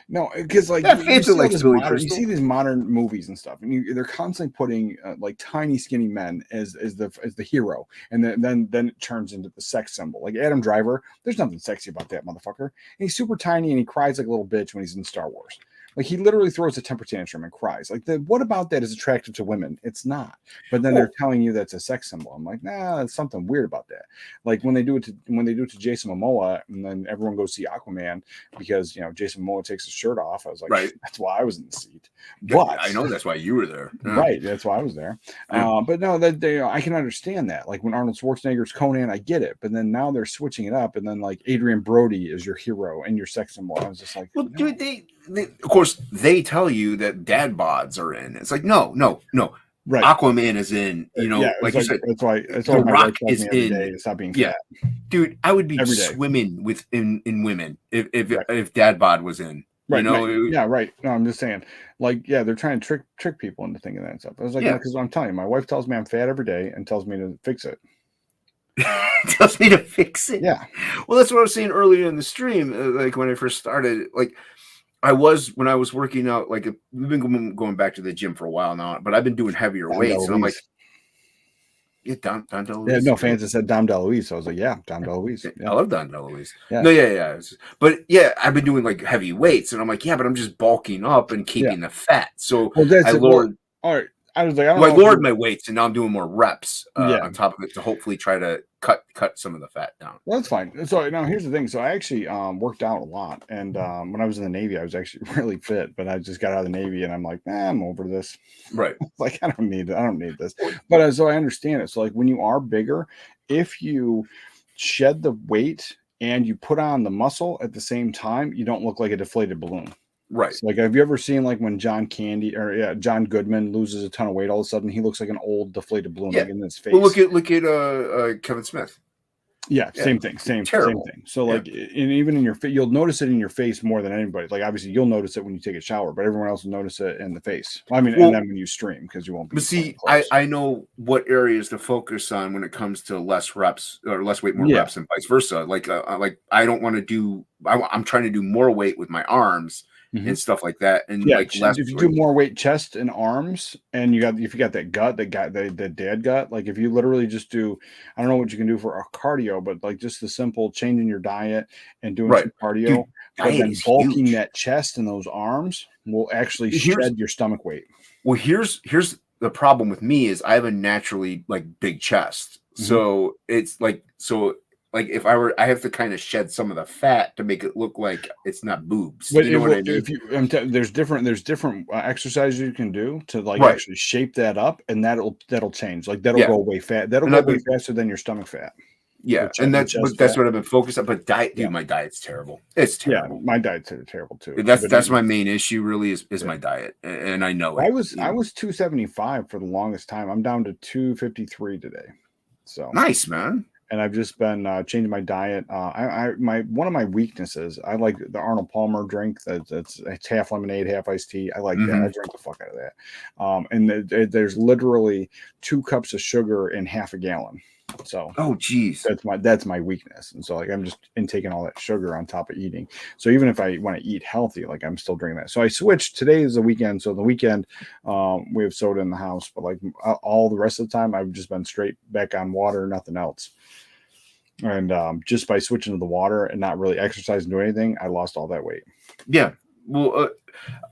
no, because like Yeah, you Fancy see all likes this Billy modern, you Crystal. see these modern movies and stuff, and they're constantly putting like tiny skinny men as the hero, and then it turns into the sex symbol. Like Adam Driver, there's nothing sexy about that motherfucker. And he's super tiny and he cries like a little bitch when he's in Star Wars. Like he literally throws a temper tantrum and cries. Like what about that is attractive to women? It's not. But then they're telling you that's a sex symbol. I'm like, nah, there's something weird about that. Like when they do it to Jason Momoa, and then everyone goes see Aquaman because Jason Momoa takes his shirt off. I was like, Right. That's why I was in the seat. But I know that's why you were there. Yeah. right, that's why I was there. Yeah. But no, that I can understand that. Like when Arnold Schwarzenegger's Conan, I get it. But then now they're switching it up, and then like Adrian Brody is your hero and your sex symbol. I was just like, Well, dude, they of course they tell you that dad bods are in. It's like no. Right. Aquaman is in. Yeah, like you said, that's why The my Rock wife tells is me every in. day to stop being Yeah, fat. dude, I would be Every day. swimming in women if dad bod was in. Right. It- yeah. Right. No, I'm just saying. Like, yeah, they're trying to trick people into thinking that and stuff. I was like, Yeah. because I'm telling you, my wife tells me I'm fat every day and tells me to fix it. tells me to fix it. Yeah. Well, that's what I was saying earlier in the stream. Like when I first started, like when I was working out, like we've been going back to the gym for a while now, but I've been doing heavier Dom weights, and I'm DeLuise. like, yeah, Don DeLuise. Yeah, no, fans have said Dom DeLuise. So I was like, yeah, Dom DeLuise. Yeah. I love Don DeLuise. Yeah. No, yeah. But yeah, I've been doing like heavy weights, and I'm like, yeah, but I'm just bulking up and keeping the fat. So Well, that's I it. Well, lowered. all right. I was like, I don't Well, I know if lowered you- my weights, and now I'm doing more reps Yeah. on top of it to hopefully try to cut some of the fat down. Well, that's fine. So now here's the thing. So I actually worked out a lot, and when I was in the Navy, I was actually really fit. But I just got out of the Navy, and I'm like, I'm over this. Right. Like I don't need this. But so I understand it. So like when you are bigger, if you shed the weight and you put on the muscle at the same time, you don't look like a deflated balloon. Right. So like, have you ever seen like when John Goodman loses a ton of weight, all of a sudden he looks like an old deflated balloon like in his face. Well, look at Kevin Smith. Yeah, same thing. Same Terrible. thing. So like, and even in your face, you'll notice it in your face more than anybody. Like obviously you'll notice it when you take a shower, but everyone else will notice it in the face. I mean, Well, and then when you stream because you won't be. But see, I know what areas to focus on when it comes to less reps or less weight, more Yeah. reps, and vice versa. Like I don't want to do. I'm trying to do more weight with my arms and stuff like that, and Yeah, like less. if you do more weight chest and arms, and if you got that gut, the dad gut, like if you literally just do, I don't know what you can do for a cardio, but like just the simple changing your diet and doing some cardio, Dude, but diet then is bulking huge. that chest and those arms will actually Here's- shed your stomach weight. Well, here's the problem with me is I have a naturally like big chest, so it's like if I have to kind of shed some of the fat to make it look like it's not boobs. But You know what I mean? if you, there's different exercises you can do to like Right. actually shape that up, and that'll change. Like that'll Yeah. go away fat. That'll And go I've way been- faster than your stomach fat. Yeah, Which- and which that's is that's fat. what I've been focused on. But diet, dude, my diet's terrible. It's terrible. Yeah, my diet's terrible too. That's But my main issue. Really, is my diet, and I know it. I was 275 for the longest time. I'm down to 253 today. So nice, man. And I've just been changing my diet. One of my weaknesses, I like the Arnold Palmer drink. It's half lemonade, half iced tea. I like that. I drink the fuck out of that. And there's literally 2 cups of sugar in half a gallon. So geez, that's my weakness. And so like I'm just intaking all that sugar on top of eating. So even if I want to eat healthy, like I'm still drinking that. So I switched. Today is the weekend. So the weekend we have soda in the house, but like all the rest of the time I've just been straight back on water, nothing else. And just by switching to the water and not really exercising, doing anything, I lost all that weight. Yeah. Well,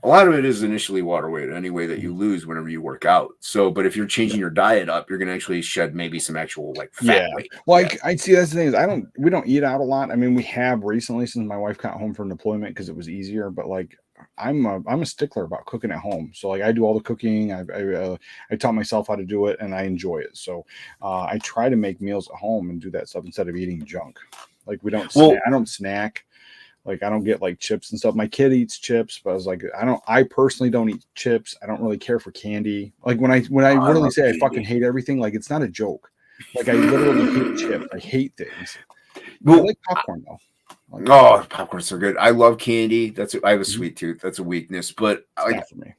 a lot of it is initially water weight anyway that you lose whenever you work out. So, but if you're changing your diet up, you're going to actually shed maybe some actual like fat weight. Well, I see that's the thing is we don't eat out a lot. I mean, we have recently since my wife got home from deployment because it was easier, but like I'm a stickler about cooking at home. So like I do all the cooking. I taught myself how to do it, and I enjoy it. So I try to make meals at home and do that stuff instead of eating junk. Like we don't. I don't snack. Like I don't get like chips and stuff. My kid eats chips, but I was like, I personally don't eat chips. I don't really care for candy. Like when I really say I fucking hate everything, like it's not a joke. Like I literally hate chips. I hate things. Well, I like popcorn though. Like, oh, popcorn's so good. I love candy. I have a sweet tooth. That's a weakness, but like for me.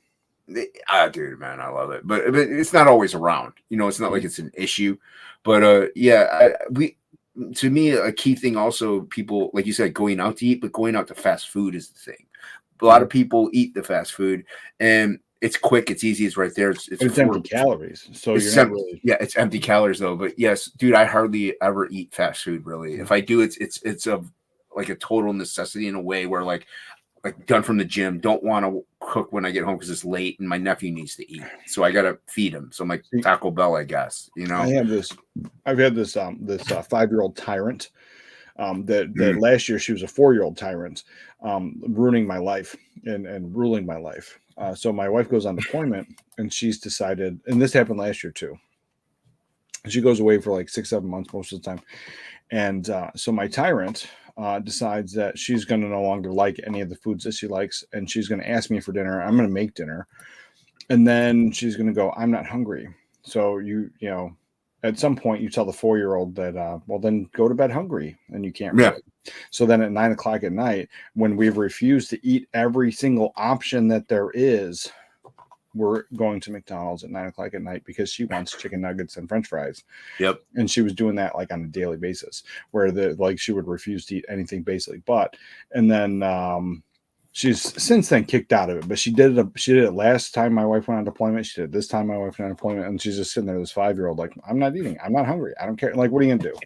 Dude, man, I love it. But it's not always around. You know, it's not like it's an issue. But to me, a key thing also, people, like you said, going out to eat, but going out to fast food is the thing. A lot of people eat the fast food, and it's quick, it's easy, it's right there. It's empty calories. So it's you're not really... Yeah, it's empty calories though. But yes, dude, I hardly ever eat fast food really. If I do, it's a like a total necessity in a way where like done from the gym, don't want to cook when I get home because it's late and my nephew needs to eat, so I gotta feed him. So I'm like Taco Bell, I guess. You know, I've had this 5-year-old tyrant. That last year she was a 4-year-old tyrant, ruining my life and ruling my life. So my wife goes on deployment, and she's decided, and this happened last year too. She goes away for like 6-7 months most of the time, and so my tyrant decides that she's going to no longer like any of the foods that she likes, and she's going to ask me for dinner. I'm going to make dinner, and then she's going to go, I'm not hungry. So you know, at some point you tell the 4-year-old that, well, then go to bed hungry, and you can't. Really. So then at 9:00 at night, when we've refused to eat every single option that there is, we're going to McDonald's at 9:00 at night because she wants chicken nuggets and French fries. Yep. And she was doing that like on a daily basis, where she would refuse to eat anything basically. And then she's since then kicked out of it. But she did it last time my wife went on deployment. She did it this time my wife went on deployment, and she's just sitting there, this 5-year-old, like, I'm not eating. I'm not hungry. I don't care. Like, what are you gonna do?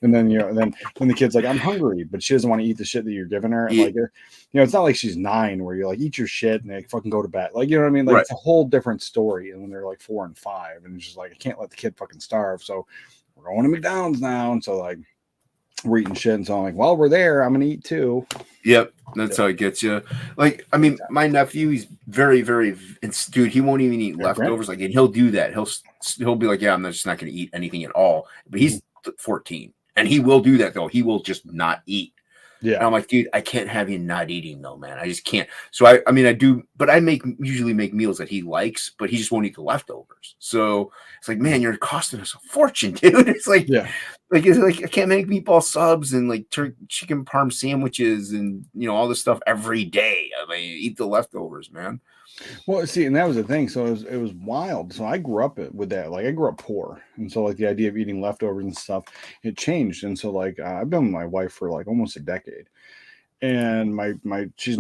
And then, you know, then when the kid's like, I'm hungry, but she doesn't want to eat the shit that you're giving her. And like, you know, it's not like she's 9 where you're like, eat your shit and they fucking go to bed. Like, you know what I mean? Like, It's a whole different story. And when they're like 4 and 5, and it's just like, I can't let the kid fucking starve. So we're going to McDonald's now. And so like, we're eating shit. And so I'm like, well, we're there. I'm going to eat too. Yep. That's how it gets you. Like, I mean, my nephew, he's very, very, dude, he won't even eat leftovers. Like, and he'll do that. He'll be like, yeah, I'm just not going to eat anything at all. But he's 14. And he will do that, though. He will just not eat. Yeah. And I'm like, dude, I can't have you not eating, though, man. I just can't. So, I mean, I do, but I usually make meals that he likes, but he just won't eat the leftovers. So it's like, man, you're costing us a fortune, dude. It's like, it's like I can't make meatball subs and like chicken parm sandwiches and, you know, all this stuff every day. I mean, eat the leftovers, man. Well, see, and that was the thing. So it was wild. So I grew up with that. Like I grew up poor, and so like the idea of eating leftovers and stuff, it changed. And so like I've been with my wife for like almost a decade, and my kid's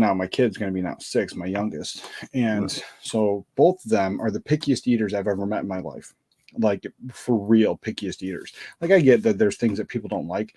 going to be now 6, my youngest, and so both of them are the pickiest eaters I've ever met in my life. Like for real, pickiest eaters. Like I get that there's things that people don't like.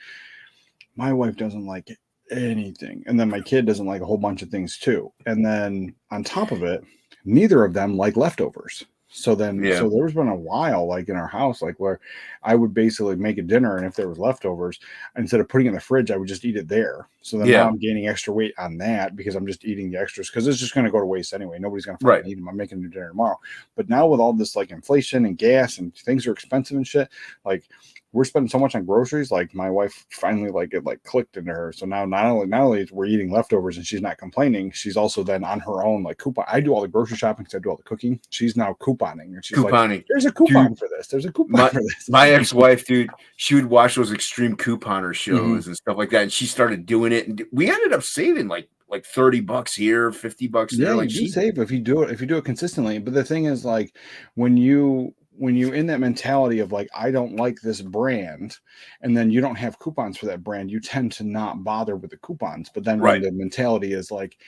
My wife doesn't like it. Anything, and then my kid doesn't like a whole bunch of things too, and then on top of it, neither of them like leftovers. So then so there's been a while like in our house like where I would basically make a dinner, and if there was leftovers, instead of putting it in the fridge, I would just eat it there. So then now I'm gaining extra weight on that because I'm just eating the extras because it's just going to go to waste anyway. Nobody's going to eat them. I'm making a new dinner tomorrow. But now with all this like inflation and gas and things are expensive and shit, like we're spending so much on groceries. Like my wife finally like it like clicked into her. So now not only we're eating leftovers and she's not complaining, she's also then on her own like coupon. I do all the grocery shopping because I do all the cooking. She's now couponing, and she's like, "There's a coupon for this. There's a coupon for this." My ex-wife, dude, she would watch those extreme couponer shows and stuff like that, and she started doing it, and we ended up saving like $30 here, $50 there. Yeah, like you save if you do it consistently. But the thing is, like when you in that mentality of like, I don't like this brand, and then you don't have coupons for that brand, you tend to not bother with the coupons. But then when the mentality is like,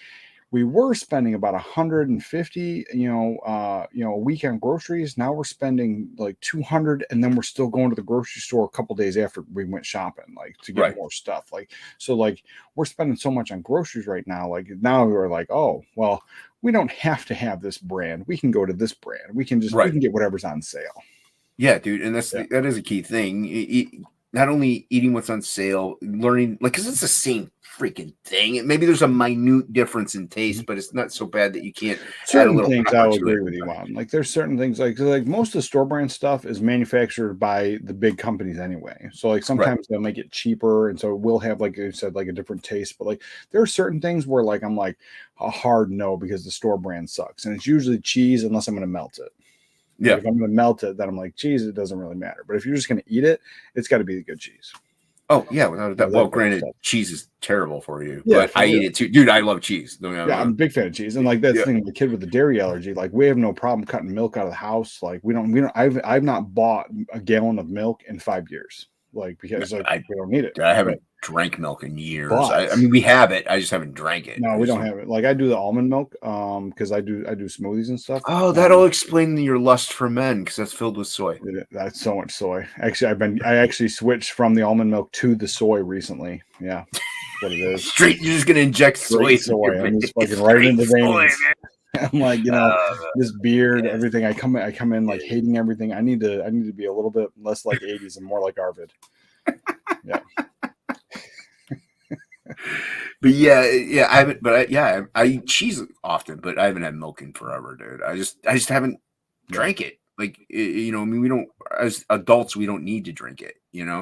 we were spending about $150, a week on groceries. Now we're spending like $200, and then we're still going to the grocery store a couple days after we went shopping, like to get more stuff. Like, so like we're spending so much on groceries right now. Like now we're like, oh, well, we don't have to have this brand. We can go to this brand. We can just we can get whatever's on sale. Yeah, dude. And that is a key thing. not only eating what's on sale, learning like because it's the same freaking thing. Maybe there's a minute difference in taste, but it's not so bad that you can't add a Certain little things pepper I will to it. agree with you on. Like there's certain things like most of the store brand stuff is manufactured by the big companies anyway. So like sometimes they'll make it cheaper, and so it will have like you said like a different taste. But like there are certain things where like I'm like a hard no because the store brand sucks, and it's usually cheese unless I'm going to melt it. Yeah, like if I'm going to melt it, then I'm like cheese. It doesn't really matter. But if you're just going to eat it, it's got to be the good cheese. Oh yeah, without a doubt. Yeah, Well, that granted, stuff. cheese is terrible for you, Yeah, but for I real. eat it too, dude. I love cheese. Don't get me Yeah, I'm a wrong. big fan of cheese, and like that's Yeah. the thing. The kid with the dairy allergy, like we have no problem cutting milk out of the house. Like we don't. I've not bought a gallon of milk in 5 years, like because like we don't need it. Dude, I haven't drank milk in years. But- I mean, we have it. I just haven't drank it. No, we don't have it. Like I do the almond milk, because I do smoothies and stuff. Oh, that'll explain your lust for men because that's filled with soy. That's so much soy. Actually, I actually switched from the almond milk to the soy recently. Yeah, that's what it is. Straight, you're just gonna inject soy. Straight soy. I'm just fucking right Straight in the soy, veins. man. I'm like, this beard, everything. I come in like hating everything. I need to be a little bit less like 80s and more like Arvid. Yeah. But yeah, I haven't. But I eat cheese often, but I haven't had milk in forever, dude. I just haven't drank it. Like I mean, we don't as adults we don't need to drink it,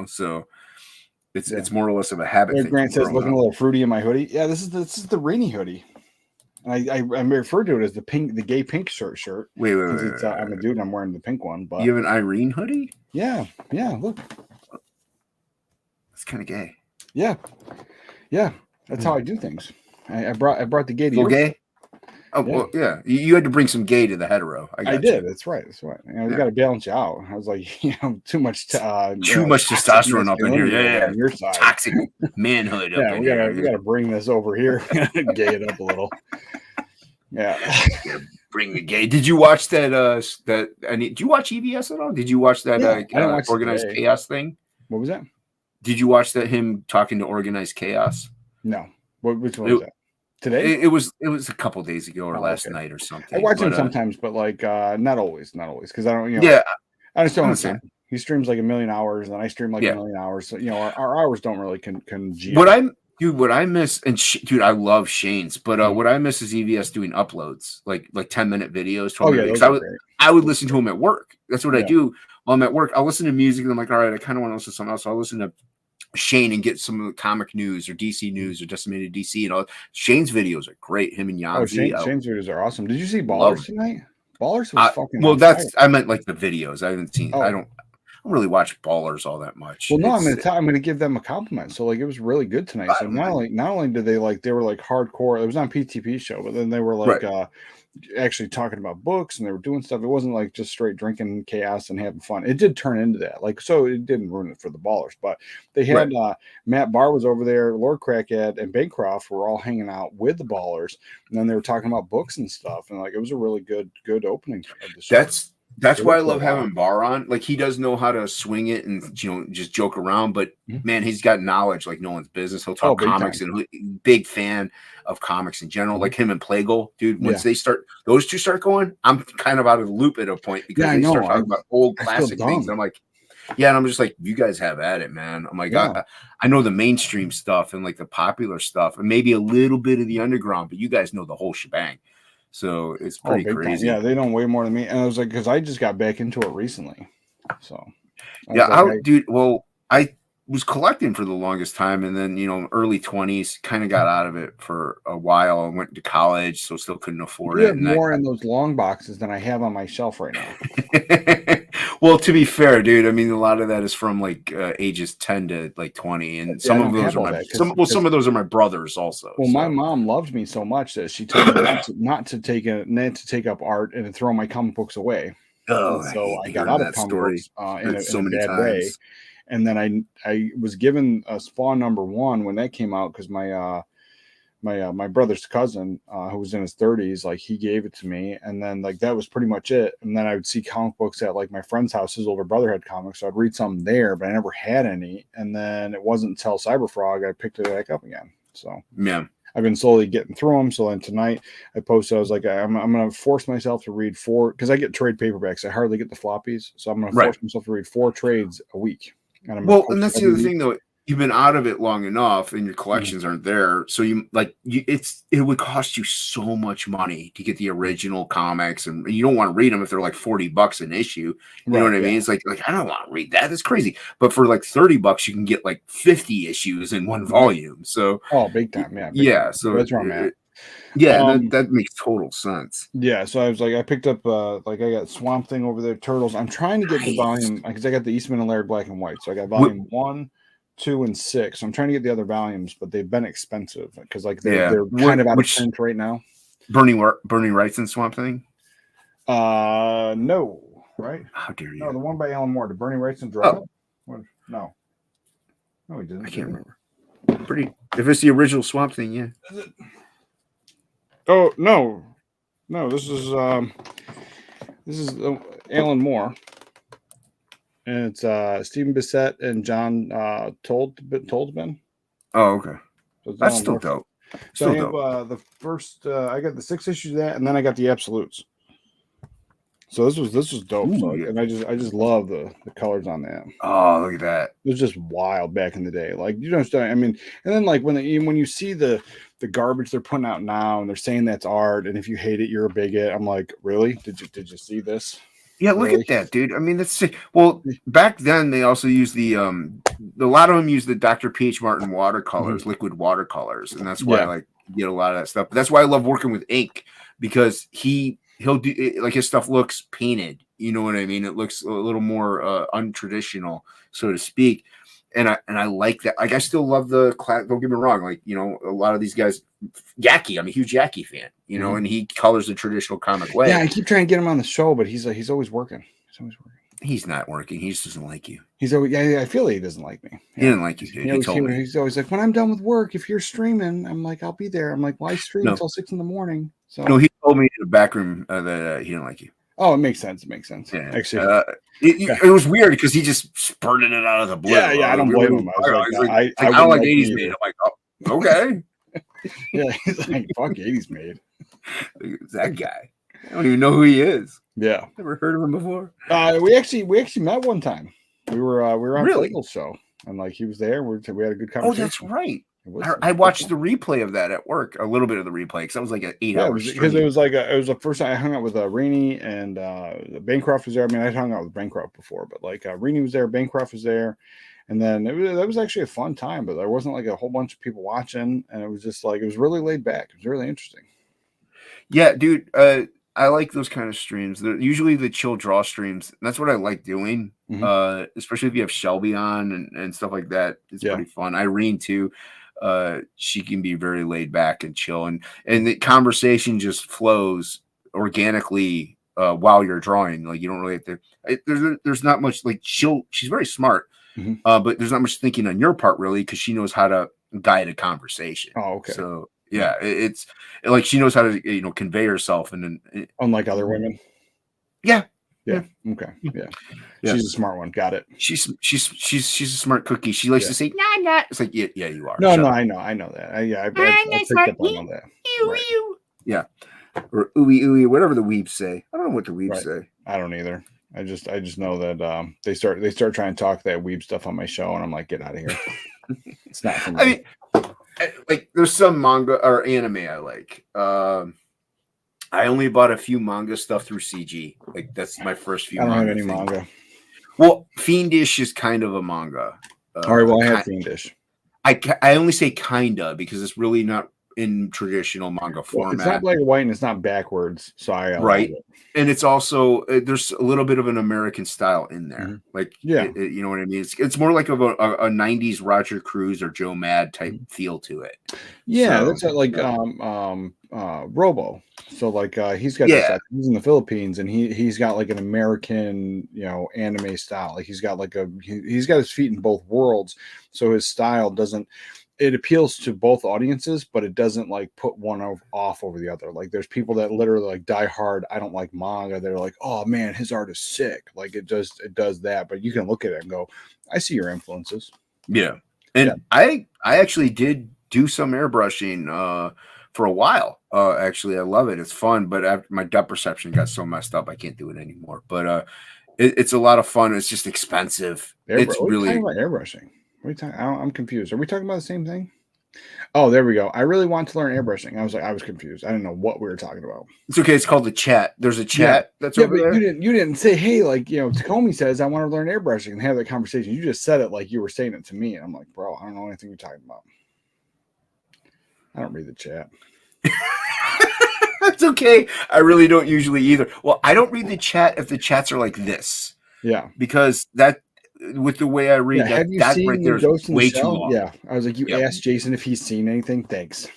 So it's more or less of a habit. Grant thing says, growing looking up. a little fruity in my hoodie. Yeah, this is the rainy hoodie. I refer to it as the gay pink shirt. Wait, 'cause it's, I'm a dude. And I'm wearing the pink one. But You have an Irene hoodie? yeah. Look, it's kind of gay. Yeah. That's how I do things. I brought the gay to Little you. gay? Oh, well, yeah. You had to bring some gay to the hetero. I did. That's right. We got to balance you out. I was like, too much. Too much testosterone up in here. Yeah. On your side. Toxic manhood. Yeah, up we in gotta here. bring this over here. Gay it up a little. Yeah. Bring the gay. Did you watch that? Did you watch EBS at all? Did you watch that? Yeah, I didn't watch Organized today. Chaos thing. What was that? Did you watch that? Him talking to Organized Chaos. No. Which one was that? Today? It was a couple days ago or last night or something. I watch him but, sometimes, but like not always, because I don't. Yeah, I just don't understand. understand. He streams like 1 million hours, and I stream like 1 million hours. So our hours don't really congeal. What I miss, and dude, I love Shane's, but what I miss is EVS doing uploads, like 10-minute videos. 12-minute those videos. are great. I would listen to him at work. That's what I Yeah. do while I'm at work. I'll listen to music, and I'm like, all right, I kind of want to listen to something else. So I'll listen to Shane and get some of the comic news or DC news or Decimated DC and all. Shane's videos are great. Him and Yanzi. Shane's videos are awesome. Did you see love Ballers tonight? Ballers was fucking. well, on that's fire. I meant like the videos. I haven't seen. Oh. I don't really watch Ballers all that much. Well, no, It's- I'm gonna give them a compliment. So like it was really good tonight. So not only did they they were like hardcore. It was on PTP show, but then they were like actually talking about books and they were doing stuff. It wasn't like just straight drinking chaos and having fun. It did turn into that. Like so, it didn't ruin it for the Ballers. But they had Matt Barr was over there, Lord Crackhead and Bancroft were all hanging out with the Ballers, and then they were talking about books and stuff. And like it was a really good opening of the show. That's It why I was love a lot. having Barr on. Like he does know how to swing it and just joke around. But Mm-hmm. man, he's got knowledge like no one's business. He'll talk big comics and big fan of comics in general. Like him and Plagle, dude. Once Mm-hmm. Yeah. those two start going, I'm kind of out of the loop at a point because Yeah, I they start know. talking about old I feel classic things. dumb. I'm like, yeah, and I'm just like, you guys have at it, man. I'm like, Yeah. I know the mainstream stuff and like the popular stuff and maybe a little bit of the underground, but you guys know the whole shebang. So it's pretty big time. crazy. Yeah, they know way more than me. And I was like, because I just got back into it recently. So Dude, well, I was collecting for the longest time and then early 20s kind of got out of it for a while. I went to college, so still couldn't afford you it. have And more in those long boxes than I have on my shelf right now. well, to be fair, dude, I mean a lot of that is from like ages 10 to like 20 and some I of don't those have are all my that 'cause- some of those are my brothers also. Well, my mom loved me so much that she told me not to take up art and to throw my comic books away. Oh, And so I got hearing out of that comic story. books Heard in it so a many bad way. times. And then I was given a Spawn #1 when that came out because my brother's cousin who was in his 30s, like he gave it to me, and then like that was pretty much it. And then I would see comic books at like my friend's house. His older brother had comics, so I'd read some there, but I never had any. And then it wasn't until Cyberfrog I picked it back up again. So yeah. I've been slowly getting through them. So then tonight I posted, I was like, I'm going to force myself to read 4 because I get trade paperbacks. I hardly get the floppies. So I'm going to force myself to read 4 trades a week. Well, and that's the other thing though. You've been out of it long enough, and your collections aren't there. So it would cost you so much money to get the original comics, and you don't want to read them if they're like $40 an issue. You know what I mean? It's like I don't want to read that. That's crazy. But for like $30, you can get like 50 issues in one volume. So big time, yeah, yeah. So that's where I'm at. Yeah, that makes total sense. Yeah, so I was like, I picked up I got Swamp Thing over there, Turtles. I'm trying to get the volume because I got the Eastman and Laird Black and White. So I got volume 1, 2, and 6. So I'm trying to get the other volumes, but they've been expensive because they're kind of out of print right now. Bernie Wright's in Swamp Thing? No, right? How dare you? No, the one by Alan Moore. Did Bernie Wrightson drop it? No, he didn't. I can't remember. If it's the original Swamp Thing, yeah. Oh no, this is Alan Moore, and it's Stephen Bissett and John Toldman. Oh, okay. So That's still dope. So I have the first. I got the 6 issues of that, and then I got the Absolutes. So this was dope. And I just love the colors on that. Oh, look at that! It was just wild back in the day. Like you don't. I mean, and then like when you see the garbage they're putting out now, and they're saying that's art, and if you hate it, you're a bigot. I'm like, really? Did you see this? Yeah, look at that, dude. I mean, that's sick. Well, back then they also used a lot of them used the Dr. P.H. Martin watercolors, liquid watercolors, and that's why I get a lot of that stuff. But that's why I love working with ink because he'll do like his stuff looks painted. You know what I mean? It looks a little more untraditional, so to speak. And I like that. Like I still love the class. Don't get me wrong. Like a lot of these guys, Yaki. I'm a huge Yaki fan. And he colors the traditional comic way. Yeah, I keep trying to get him on the show, but he's always working. He's not working. He just doesn't like you. He's always I feel like he doesn't like me. He didn't like you, dude. He told me. He's always like, when I'm done with work, if you're streaming, I'm like, I'll be there. I'm like, why stream until 6 a.m? So no, he told me in the back room that he didn't like you. Oh, it makes sense. Yeah. Actually, it was weird because he just spurted it out of the blue. Yeah, I don't blame him. I don't like 80s made. I'm like, oh, okay. Yeah, he's like, fuck 80s made. That guy. I don't even know who he is. Yeah, never heard of him before. We actually met one time. We were on Flagel's show, and like he was there. We had a good conversation. Oh, that's right. I watched the replay of that at work, a little bit of the replay, because that was like an 8 hour stream. Because it was the first time I hung out with Rainey and Bancroft was there. I mean, I'd hung out with Bancroft before, but like Rainey was there, Bancroft was there, and then that was actually a fun time. But there wasn't like a whole bunch of people watching, and it was just like it was really laid back. It was really interesting. Yeah, dude. I like those kind of streams. They're usually the chill draw streams. That's what I like doing. Especially if you have Shelby on and stuff like that. It's pretty fun. Irene too. She can be very laid back and chill, and the conversation just flows organically while you're drawing. Like you don't really have to. There's not much like she's very smart, but there's not much thinking on your part really because she knows how to guide a conversation. Oh, okay. So yeah, it's like she knows how to convey herself, and then unlike other women. Yeah. Okay. Yeah. She's a smart one. Got it. She's a smart cookie. She likes to say nah. It's like yeah, you are. No, I know that. I picked up on that. Right. Yeah, or ooey, whatever the weebs say. I don't know what the weebs say. I don't either. I just know that they start trying to talk that weeb stuff on my show, and I'm like, get out of here. It's not for me. I mean, like there's some manga or anime I like. I only bought a few manga stuff through CG. Like that's my first few. I don't have any manga. Well, Fiendish is kind of a manga. All right, well, I have Fiendish. I only say kinda because it's really not in traditional manga format. It's not black and white and it's not backwards. So right. And it's also there's a little bit of an American style in there. Like you know what I mean? It's more like a 90s Roger Cruz or Joe Mad type feel to it. Yeah, so, that's like Robo. So like he's got this, he's in the Philippines and he's got like an American, anime style. Like he's got he's got his feet in both worlds. So his style it appeals to both audiences, but it doesn't like put one off over the other. Like there's people that literally like die hard. I don't like manga. They're like, oh man, his art is sick. Like it does that, but you can look at it and go, I see your influences. Yeah. And I actually did do some airbrushing for a while. Actually, I love it. It's fun, but after my depth perception got so messed up, I can't do it anymore. But It's a lot of fun. It's just expensive. It's What are you really talking about airbrushing? What are you talking? I'm confused. Are we talking about the same thing? Oh, there we go. I really want to learn airbrushing. I was confused. I didn't know what we were talking about. it's okay. It's called the chat. There's a chat that's over but there. you didn't say, hey, like, you know, Takomi says I want to learn airbrushing and have that conversation. You just said it like you were saying it to me, and I'm like, bro, I don't know anything you're talking about. I don't read the chat. That's okay. I really don't usually either. Well, I don't read the chat if the chats are like this. Yeah, because that with the way I read Yeah, have you that seen right there is Ghost in the way too Shell? long. Yeah, I was like, you asked Jason if he's seen anything. Thanks.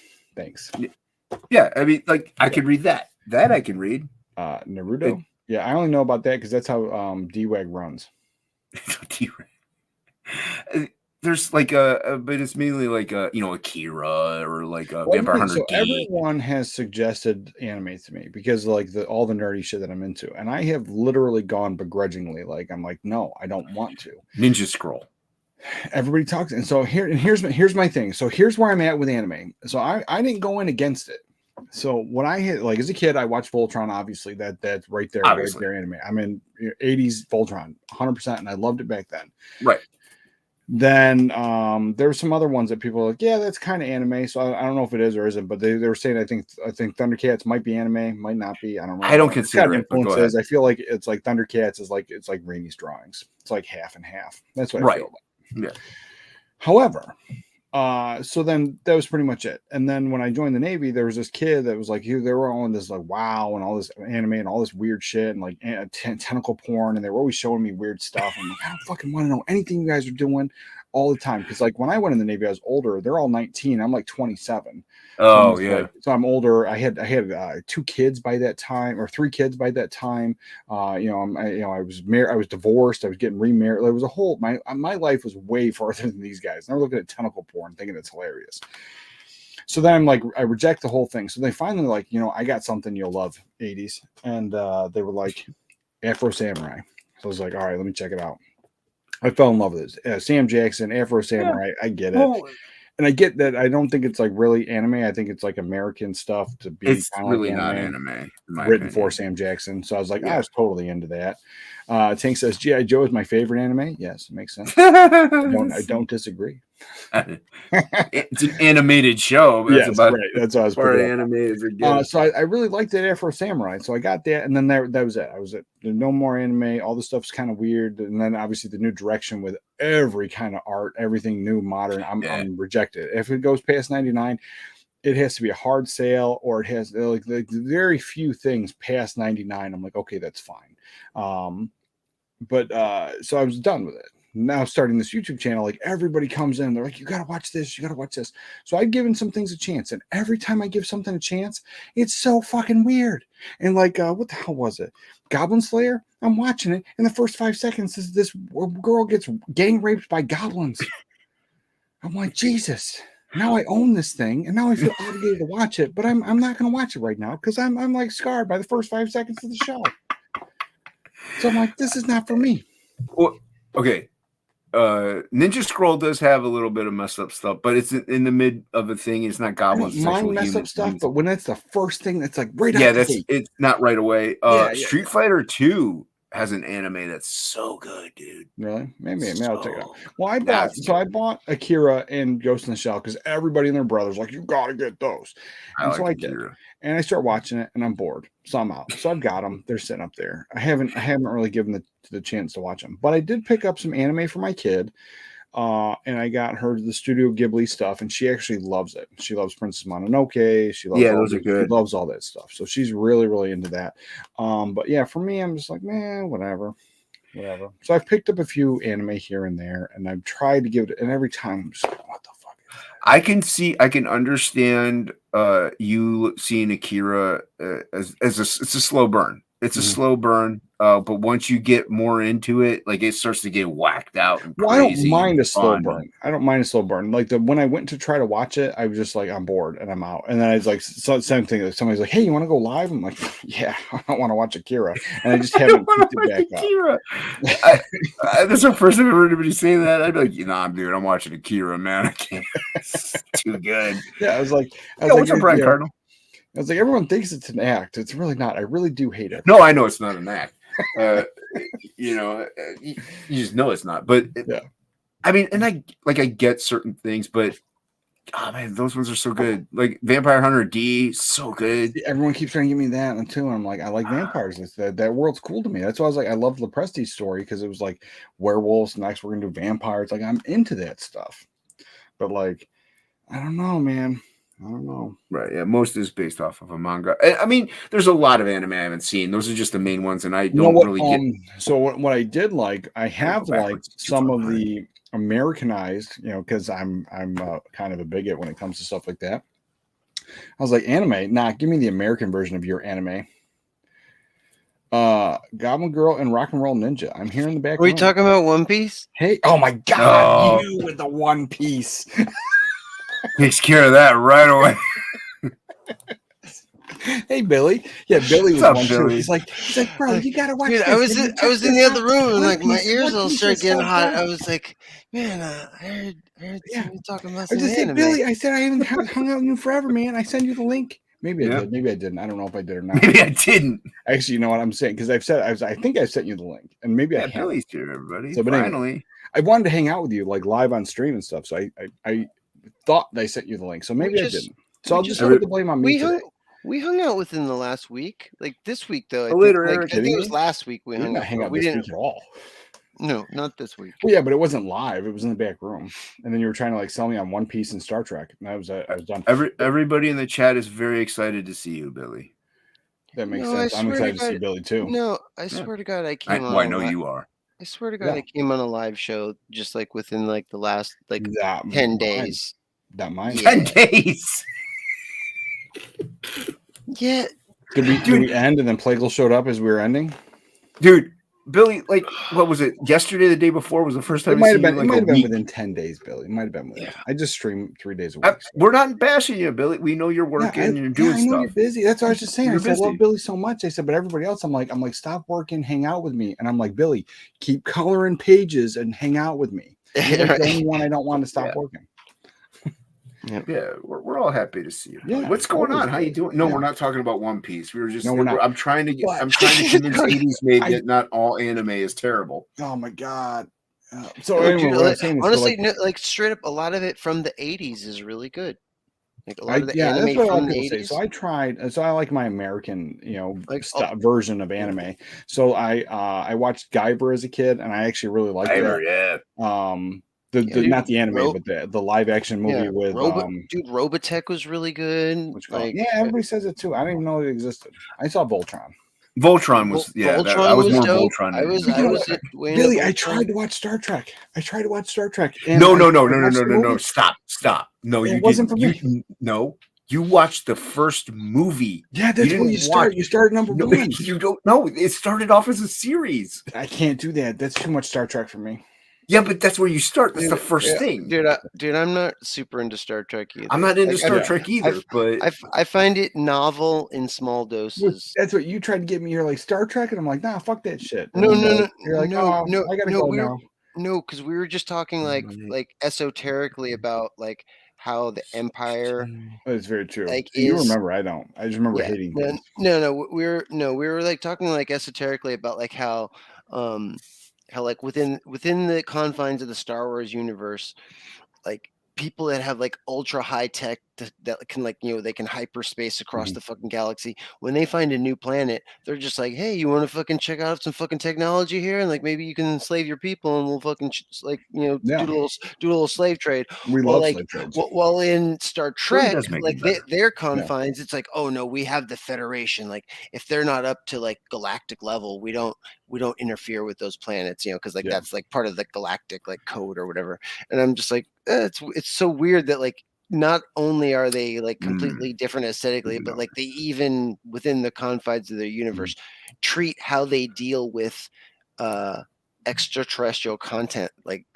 Yeah, I mean, like I could read that. That I can read. Naruto. Yeah, I only know about that because that's how D-Wag runs. There's like but it's mainly like Akira or like Vampire Hunter So D. everyone has suggested anime to me because like all the nerdy shit that I'm into, and I have literally gone begrudgingly. Like I'm like, no, I don't want to. Ninja Scroll. Everybody talks, and so here's my thing. So here's where I'm at with anime. So I didn't go in against it. So when I hit like as a kid, I watched Voltron. Obviously, that's right there, Obviously. right there. Anime. I'm in 80s Voltron, 100%, and I loved it back then. Right. Then there were some other ones that people were like, yeah, that's kind of anime. So I don't know if it is or isn't, but they were saying I think Thundercats might be anime, might not be. I don't know. I don't It's consider got it, but go influences. ahead. I feel like it's like Thundercats is like it's like Raimi's drawings. It's like half and half. That's what I Right. feel like. Yeah. However, so then that was pretty much it. And then when I joined the Navy, there was this kid that was like, they were all in this like wow and all this anime and all this weird shit and like tentacle porn, and they were always showing me weird stuff. I'm like, I don't fucking want to know anything you guys are doing all the time, because like when I went in the Navy, I was older. They're all 19. I'm like 27. Oh, So yeah. so I'm older. I had 2 kids by that time, or 3 kids by that time. I was married. I was divorced. I was getting remarried. There was a whole my life was way farther than these guys. And they're looking at tentacle porn, thinking it's hilarious. So then I'm like, I reject the whole thing. So they finally like, I got something you'll love, 80s, and they were like Afro Samurai. So I was like, all right, let me check it out. I fell in love with it. Sam Jackson, Afro Samurai. I get it. Well, And I get that. I don't think it's like really anime. I think it's like American stuff to be It's kinda really like not anime, in my written opinion. for Sam Jackson. So I was like, I Yeah. was totally into that. Tank says G.I. Joe is my favorite anime. Yes, it makes sense. I don't disagree. It's an animated show. But Yes, that's about right. That's what I was as far as picking up. animated as it gets. So I really liked that Afro Samurai. So I got that, and then that was it. I was it. There's no more anime. All the stuff's kind of weird, and then obviously the new direction with every kind of art, everything new, modern. I'm rejected. If it goes past 99, it has to be a hard sale, or it has like very few things past 99. I'm like, okay, that's fine. So I was done with it. Now starting this YouTube channel, like everybody comes in, they're like, you gotta watch this, you gotta watch this. So I've given some things a chance, and every time I give something a chance, it's so fucking weird. And like, what the hell was it? Goblin Slayer? I'm watching it, and the first 5 seconds is this girl gets gang raped by goblins. I'm like, Jesus. Now I own this thing, and now I feel obligated to watch it, but I'm not gonna watch it right now because I'm like scarred by the first 5 seconds of the show. So I'm like, this is not for me. Well, okay. Ninja Scroll does have a little bit of messed up stuff, but it's in the mid of a thing. It's not I goblins. don't It's mind actual mess human up stuff, beings. but when that's the first thing that's like right Yeah, out the that's gate. it's not right away. Yeah. Street Fighter 2 has an anime that's so good, dude. Really? Maybe I'll check it out. So- Well, I bought Akira and Ghost in the Shell because everybody and their brothers like, you gotta get those. I And so like I did. Akira. And I start watching it, and I'm bored. So I'm out. So I've got them. They're sitting up there. I haven't really given the chance to watch them, but I did pick up some anime for my kid. And I got her the Studio Ghibli stuff, and she actually loves it. She loves Princess Mononoke. She loves those are good. She loves all that stuff. So she's really, really into that. But yeah, for me, I'm just like, man, whatever. So I've picked up a few anime here and there, and I've tried to give it, and every time I'm just like, what the fuck? I can understand you seeing Akira as it's a slow burn. It's a slow burn, but once you get more into it, like it starts to get whacked out and Well, I don't crazy mind and a slow fun. burn. I don't mind a slow burn. Like when I went to try to watch it, I was just like, I'm bored and I'm out. And then I was like, same thing. Like somebody's like, hey, you want to go live? I'm like, yeah, I don't want to watch Akira. And I just haven't picked it back up. Akira. That's the first time I've heard anybody say that. I'd be like, nah, dude, I'm watching Akira, man. I can't. It's too good. Yeah, I was like, What's up, Brian Cardinal? I was like, everyone thinks it's an act. It's really not. I really do hate it. No, I know it's not an act. you know, you just know it's not. But yeah. I mean, and I get certain things, but oh man, those ones are so good. Like Vampire Hunter D, so good. Everyone keeps trying to give me that one too, and I'm like, I like vampires. It's that world's cool to me. That's why I was like, I love the Prestige story because it was like werewolves. Next, we're gonna do vampires. Like I'm into that stuff. But like, I don't know, man. I don't know. Right. Yeah. Most is based off of a manga. I mean, there's a lot of anime I haven't seen. Those are just the main ones, and I don't really get. So what I did like, I have liked some of the Americanized, you know, because I'm kind of a bigot when it comes to stuff like that. I was like, anime, nah, give me the American version of your anime. Goblin Girl and Rock and Roll Ninja. I'm here in the back. Were you talking about One Piece? Hey, oh my God, you with the One Piece. Takes care of that right away. Hey Billy, yeah, Billy was What's up, one too. Billy? He's like, bro, you gotta watch. Dude, this. I was in the other room, and like my ears all Piece started is getting so hot. good. I was like, man, I heard you talking about I some just said, anime. Billy, I said I haven't hung out with you forever, man. I sent you the link. Maybe I Yeah. did. Maybe I didn't. I don't know if I did or not. Maybe I didn't. Actually, you know what I'm saying? Because I think I sent you the link, and maybe I Yeah, haven't. Billy's here, everybody. So, but Finally. anyway, I wanted to hang out with you like live on stream and stuff. So I thought they sent you the link. So maybe I didn't. So I'll just put the blame on me today. We hung out within the last week. Like this week, though. I think it was last week we did hung not out. hang out We this didn't week at all. No, not this week. Well, yeah, but it wasn't live. It was in the back room, and then you were trying to like sell me on One Piece and Star Trek, and I was done. Everybody in the chat is very excited to see you, Billy. That makes No, sense. I I'm swear to excited to see God- Billy too. No, I swear to God, I came on. Well, I a know li- you are. I swear to God, Yeah. I came on a live show just like within like the last like That 10 mine. days. That mine. 10 days. Yeah. Did we end and then Plagle showed up as we were ending? Dude, Billy, like, what was it? Yesterday, the day before was the first time It might have you been. like It might a have been week. within 10 days, Billy. It might have been within. I just stream 3 days a week. We're not bashing you, Billy. We know you're working and you're doing I know stuff. you're busy. That's what I was just saying. You're I said, I love busy. Billy so much. I said, but everybody else, I'm like, stop working, hang out with me. And I'm like, Billy, keep coloring pages and hang out with me. You're like the only one I don't want to stop working. Yeah, we're all happy to see you. Yeah, What's going always on? How you good. doing? No, Yeah. we're not talking about One Piece. We were just. No, we're not. I'm trying to But- convince 80s made I- that not all anime is terrible. Oh my god. So No, anyway, dude, what I'm like, saying is, so, honestly, like, like straight up, a lot of it from the 80s is really good. Like a lot of the yeah, anime that's what a lot from of the people say. 80s. So I tried. So I like my American, Like, version of anime. So I watched Guyver as a kid, and I actually really liked Guyver, it. yeah. The not the anime, but the live action movie Yeah, with dude, Robotech was really good. Like, yeah, everybody says it too. I didn't even know it existed. I saw Voltron. Voltron was I was more dope. Voltron. I was way into Billy, I Voltron. tried to watch Star Trek. And No, I watched the no. movie. Stop. No, It you wasn't didn't. for me. No, you watched the first movie. Yeah, that's you where didn't you start. watch- You started number No, one. you don't know. It started off as a series. I can't do that. That's too much Star Trek for me. Yeah, but that's where you start. That's the first thing. Dude, I'm not super into Star Trek either. I'm not into Like, Star Trek either, but I find it novel in small doses. That's what you tried to get me. You're like Star Trek, and I'm like, nah, fuck that shit. No, And, no, You're like, no, oh, no, I gotta no, go we were- now. No, because we were just talking like esoterically about like how the Empire. It's very true. Like, you is- remember? I don't. I just remember Yeah, hating no, things. no, we were like talking like esoterically about like how like within the confines of the Star Wars universe, like people that have like ultra high tech that can like they can hyperspace across the fucking galaxy. When they find a new planet, they're just like, hey, you want to fucking check out some fucking technology here, and like maybe you can enslave your people, and we'll fucking do a little slave trade. We Well, love like, slave trades. Well, in Star Trek, does make like it better. their confines, it's like, oh no, we have the Federation. Like if they're not up to like galactic level, we don't interfere with those planets, because like that's like part of the galactic like code or whatever. And I'm just like, it's so weird that like not only are they like completely different aesthetically, but like they even within the confines of their universe treat how they deal with extraterrestrial content like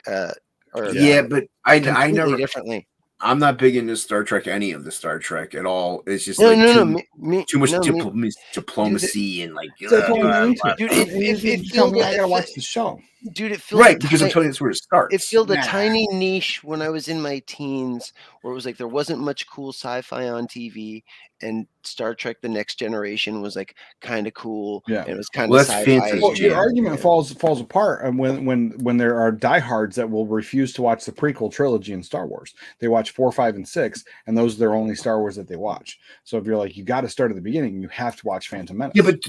yeah, but I completely never differently. I'm not big into Star Trek, any of the Star Trek at all. It's just No, like no, too, no, me- too much no, me- diplomacy and like. That's what I'm into. Dude, You tell me I gotta watch the show. Dude, it feels Right, like because I'm telling you that's where it starts. It filled a Nah. tiny niche when I was in my teens, where it was like there wasn't much cool sci-fi on TV, and Star Trek: The Next Generation was like kind of cool. Yeah, and it was kind Well, of that's sci-fi. fantasy. Well, your argument falls apart when there are diehards that will refuse to watch the prequel trilogy in Star Wars. They watch 4, 5, and 6, and those are their only Star Wars that they watch. So if you're like, you got to start at the beginning, you have to watch Phantom Menace. Yeah, but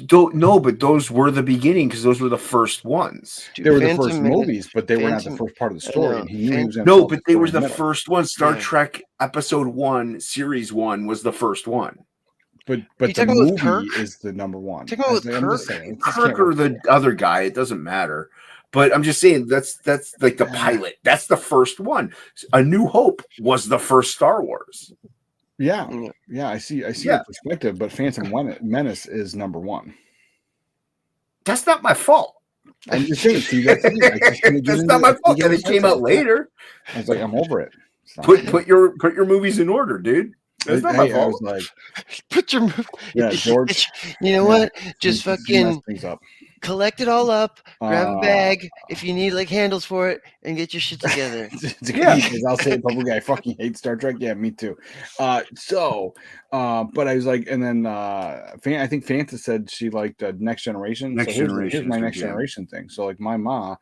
but those were the beginning because those were the first ones. They were the Phantom first Menace- movies, but they were not the Phantom- first part of the I story. know. And he knew he was gonna No, tell but they story were in the middle. first one. Star Yeah. Trek Episode 1, Series 1 was the first one. But You the talking about movie Kirk? is the number one. Talking about with I'm just Kirk? saying, it just Kirk can't or work. the other guy, it doesn't matter. But I'm just saying that's like the pilot. That's the first one. A New Hope was the first Star Wars. Yeah, I see Yeah. your perspective, but Phantom Menace is number one. That's not my fault. I'm just saying, see, that's not my fault that it came out later. I was like, I'm over it. Put your movies in order, dude. That's not my I fault. was like, Put your move. yeah, George. You know what? Just you messed fucking things up. collect it all up, grab a Uh, bag if you need like handles for it, and get your shit together. Because I'll say, public guy, I fucking hate Star Trek. Yeah, me too. But I was like, and then I think Fanta said she liked Next Generation. Next so here's Generation my is Next good, yeah. Generation thing. So like my mom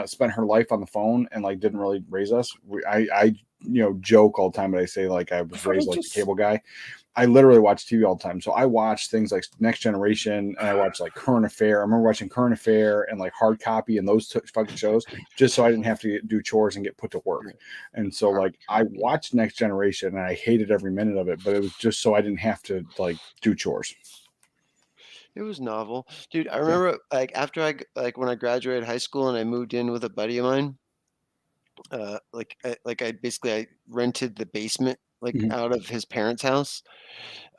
spent her life on the phone and like didn't really raise us. I joke all the time, but I say like I was raised like a cable guy. I literally watch TV all the time. So I watch things like Next Generation and I watch like Current Affair. I remember watching Current Affair and like Hard Copy and those fucking shows just so I didn't have to do chores and get put to work. And so like I watched Next Generation and I hated every minute of it, but it was just so I didn't have to like do chores. It was novel, dude. I remember like after when I graduated high school and I moved in with a buddy of mine. I rented the basement out of his parents' house,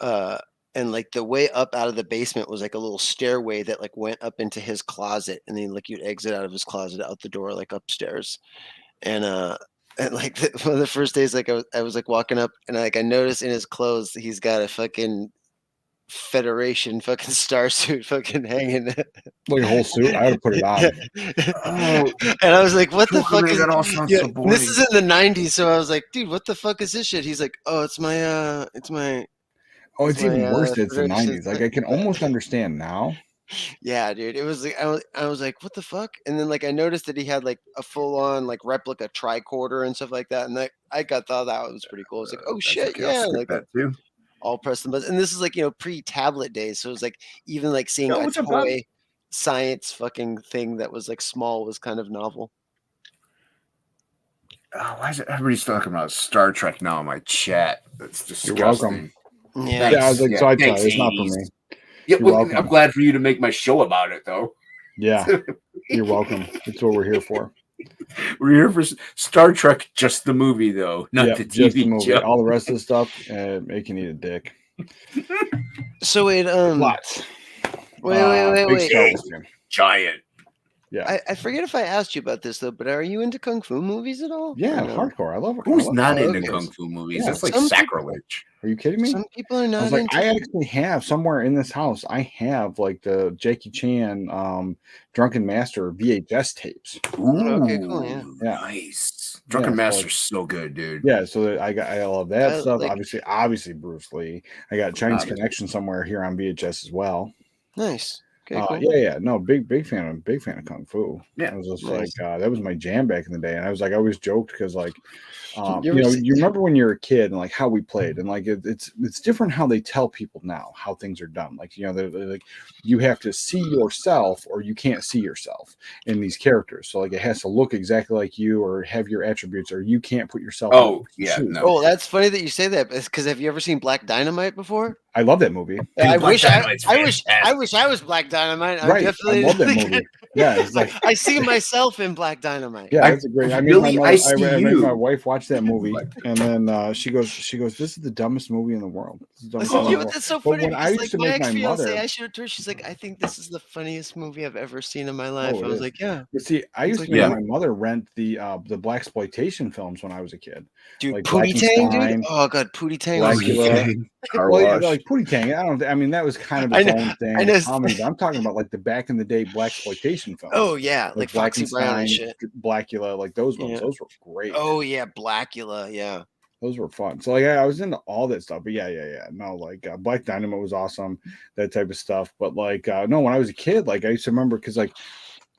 and like the way up out of the basement was like a little stairway that like went up into his closet, and then like you'd exit out of his closet out the door like upstairs, and like one of the first days like I was like walking up and like I noticed in his clothes he's got a fucking Federation fucking star suit fucking hanging like a whole suit. I would put it on. And I was like, what the fuck is that all sounds so boring. this is in the 90s, so I was like, dude, what the fuck is this shit? He's like, oh, it's my Oh, it's even worse that it's the 90s. Like I can almost understand now. Yeah, dude. It was like I was like, what the fuck? And then like I noticed that he had like a full on like replica tricorder and stuff like that. And I thought that was pretty cool. I was like, oh shit, okay, I'll yeah, skip like that too. all pressed and buttons. And this is like pre-tablet days, so it was like even like seeing Yeah, a what's up, toy science fucking thing that was like small was kind of novel. Oh, why is it everybody's talking about Star Trek now in my chat? That's disgusting. You're welcome. Yeah. Yeah, I was like, so I tell thanks, you, it's not for Hades. me. Yeah, You're well, welcome. I'm glad for you to make my show about it, though. Yeah, you're welcome. That's what we're here for. We're here for Star Trek, just the movie, though, not Yeah, the just the TV movie. show. All the rest of the stuff, it can eat a dick. So wait, What? wait. Big Star Wars fan. Giant. Yeah. I forget if I asked you about this though, but are you into kung fu movies at all? Yeah, Or no? hardcore. I love it. Who's I love not it. into kung fu movies? Yeah. That's like Some people- sacrilege. Are you kidding me? Some people are I not was like, into I actually have somewhere in this house. I have like the Jackie Chan Drunken Master VHS tapes. Ooh, Okay, cool, yeah. nice. Drunken Yeah, Master's so good, dude. Yeah, so I love that I stuff. like- Obviously Bruce Lee. I got Chinese Obviously. Connection somewhere here on VHS as well. Nice. Okay, cool. Yeah. No, big fan of kung fu. Yeah, I was just nice. like that was my jam back in the day, and I was like, I always joked because like, You ever see- you remember when you were a kid and like how we played, and like it's different how they tell people now how things are done. Like they're like you have to see yourself or you can't see yourself in these characters. So like it has to look exactly like you or have your attributes, or you can't put yourself. Oh, in yeah, shoes. no. Oh, that's funny that you say that because have you ever seen Black Dynamite before? I love that movie. I Black wish Dynamite's I wish fantastic. I was Black Dynamite. I Right, definitely I love that movie. Yeah, it's like I see myself in Black Dynamite. yeah, I that's a great. I mean, really- my I mother, see I made you. my wife watch that movie, and then she goes, "This is the dumbest movie in the world." This is the I dumbest said, movie in yeah, the but world." that's so But funny. when I Because, used like to my make my ex-fiance, mother, I showed it to her. She's like, I think this is the funniest movie I've ever seen in my life. Oh, it I was is. like, yeah, but see, I used to like, make yeah. my mother rent the blaxploitation films when I was a kid. dude, Like Pootie Tang, dude. Blackenstein, Oh god, Pootie Tang was Blackula. Car Well, yeah, wash. like Pootie Tang. I mean, that was kind of I its know- own thing. I know. Comedy, but I'm talking about like the back in the day blaxploitation films. Oh yeah, like Foxy Brown and Blackenstein, shit. Blackula, like those ones. Yeah. Those were great. Oh yeah, Blackula, yeah. Those were fun. So like I was into all that stuff, but yeah. No, like Black Dynamite was awesome, that type of stuff. But like no, when I was a kid, like I used to remember because like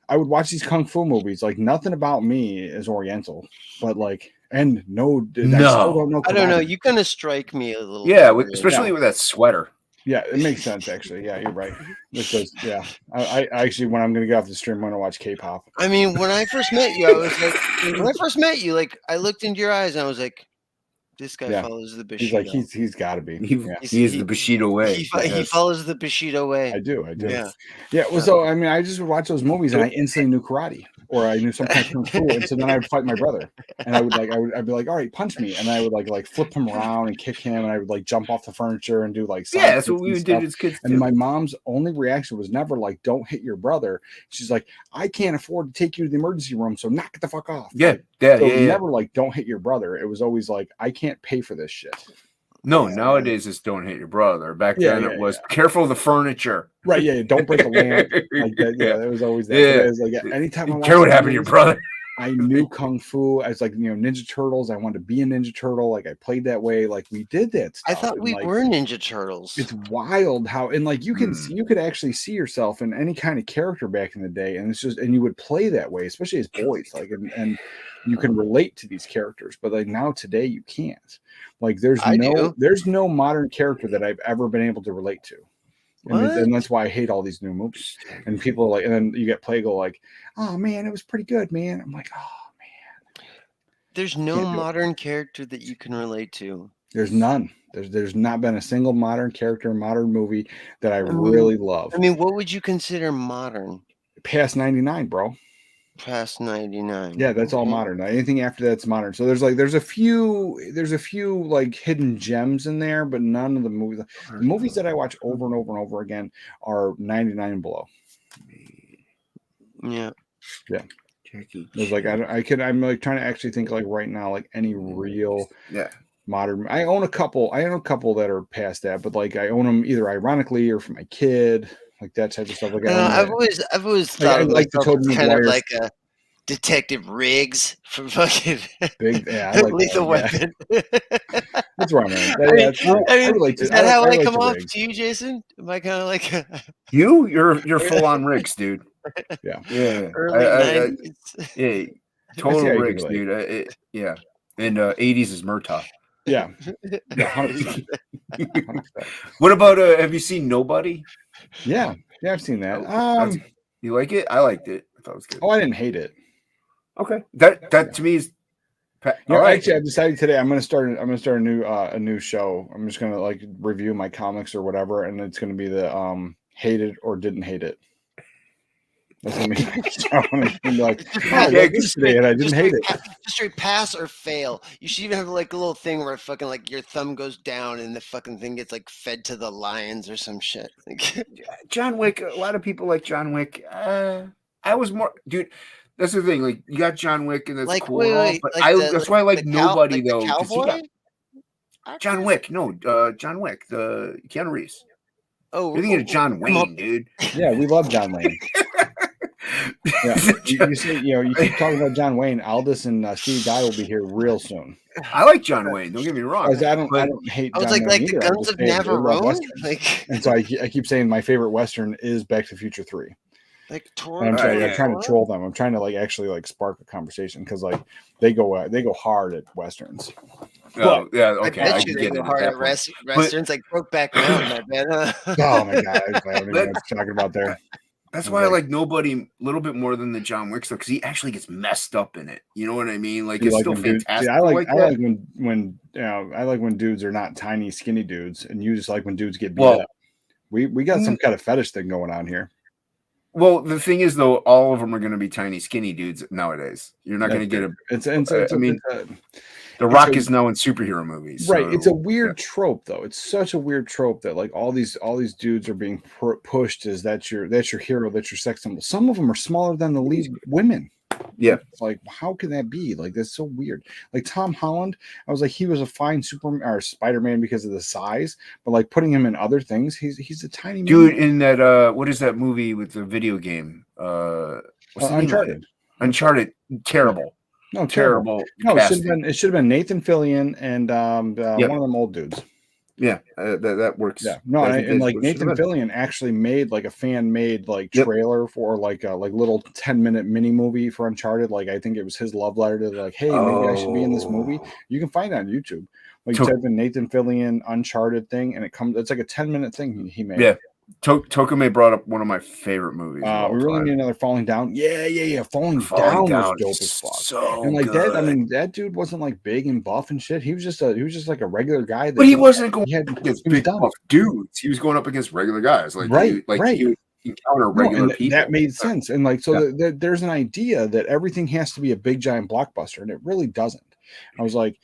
I would watch these kung fu movies. Like nothing about me is Oriental, but like and no, I still don't know. I don't know. You kind of strike me a little. Yeah, bit. especially with that sweater. Yeah, it makes sense actually. Yeah, you're right. Because yeah, I actually when I'm gonna get off the stream, I'm gonna watch K-pop. I mean, when I first met you, I was like, I looked into your eyes and I was like, this guy follows the Bushido. He's like he's got to be. He is the Bushido way. He follows the Bushido way. I do. Yeah. Well, so I mean, I just would watch those movies and I instantly knew karate, or I knew some kind of kung fu, and so then I would fight my brother, and I'd be like, all right, punch me, and I would like flip him around and kick him, and I would like jump off the furniture and do like that's what we did as kids. And my mom's only reaction was never like, don't hit your brother. She's like, I can't afford to take you to the emergency room, so knock it the fuck off. Never like, don't hit your brother. It was always like, I can't pay for this shit. No, nowadays it's don't hit your brother. Back then it was careful of the furniture. Right, don't break a lamp. Like that, it was always that. Yeah. It was like anytime I care what happened to your brother. I knew kung fu. I was like, Ninja Turtles. I wanted to be a Ninja Turtle. Like I played that way. Like we did that stuff. I thought we were Ninja Turtles. It's wild how and like you could actually see yourself in any kind of character back in the day, and it's just and you would play that way, especially as boys. Like and you can relate to these characters, but like now today you can't. Like there's no modern character that I've ever been able to relate to. And that's why I hate all these new movies. And people are like, and then you get Plago like, oh man, it was pretty good, man. I'm like, oh man. There's no modern character that you can relate to. There's none. There's not been a single modern character, modern movie that I really love. I mean, what would you consider modern? Past 99, bro. Past 99. Yeah, that's all modern. Anything after that's modern. So there's a few like hidden gems in there, but none of the movies. The movies that I watch over and over and over again are 99 and below. Yeah. There's like I'm like trying to actually think like right now like any real modern. I own a couple that are past that, but like I own them either ironically or for my kid. Like that type of stuff. Like I've always thought of like kind of like a Detective Riggs from fucking big, Lethal Weapon. That's right, man. Is that how I come off to you, Jason? Am I kind of like you're full on Riggs, dude? Yeah. Early 90s. Total Riggs, dude. And 80s is Murtaugh. Yeah. 100%. What about have you seen Nobody? Yeah, I've seen that. You like it? I liked it. I thought it was good. Oh, I didn't hate it. Okay, that to me is. Actually, I decided today I'm gonna start a new show. I'm just gonna like review my comics or whatever, and it's gonna be the hated or didn't hate it. That's gonna be like, I read this today and I didn't hate it. Just straight pass or fail. You should even have like a little thing where fucking like your thumb goes down and the fucking thing gets like fed to the lions or some shit. Like, John Wick. A lot of people like John Wick. I was more, dude. That's the thing. Like you got John Wick and that's like, cool. Wait, but like that's why I like Nobody though. The cowboy? John Wick. No, John Wick. The Keanu Reeves. Oh, you're thinking of John Wayne, dude. Yeah, we love John Wayne. Yeah, you keep talking about John Wayne. Aldous and Steve Guy will be here real soon. I like John Wayne. Don't get me wrong. I don't hate. I was John like Wayne the either. Guns of Navarone. Like, and so I keep saying my favorite Western is Back to the Future 3. Like I'm trying to troll them. I'm trying to like actually like spark a conversation because like they go hard at Westerns. Oh, yeah, okay. I bet you they go hard at Westerns like Brokeback Mountain. I bet. Oh my god, I don't even know what you're talking about there. That's why I like Nobody a little bit more than the John Wick stuff because he actually gets messed up in it. You know what I mean? Like it's still fantastic. I like when I like when dudes are not tiny, skinny dudes, and you just like when dudes get beat up. We got some kind of fetish thing going on here. Well, the thing is, though, all of them are going to be tiny, skinny dudes nowadays. You're not going to get The Rock is now in superhero movies, right? So, it's a weird trope, though. It's such a weird trope that like all these dudes are being pushed as that's your hero, that's your sex symbol. Some of them are smaller than the lead women. Yeah, it's like how can that be? Like that's so weird. Like Tom Holland, I was like he was a fine Superman or Spider-Man because of the size, but like putting him in other things, he's a tiny dude. man. In that what is that movie with the video game? Uncharted. Uncharted, terrible. No, terrible. No, casting. it should have been Nathan Fillion and Yep. one of them old dudes. Yeah, that works. Yeah, no, I think and that's like what it should Nathan have been. Fillion actually made like a fan made like Yep. trailer for like a little 10-minute mini movie for Uncharted. Like I think it was his love letter to like, hey, maybe I should be in this movie. You can find it on YouTube. Like you type in Nathan Fillion Uncharted thing, and it's like a 10-minute thing he made. Yeah, Tokame brought up one of my favorite movies. of all We really time. need another Falling Down. Yeah. Falling Falling Down was Down dope is as fuck. so and like that, I good. mean, that dude wasn't like big and buff and shit. He was just like a regular guy. But he wasn't going he up against he was big dumb. buff dudes. He was going up against regular guys. Like Right. he would encounter No, regular and people. that made sense. And like, so Yeah. there's an idea that everything has to be a big giant blockbuster, and it really doesn't. I was like,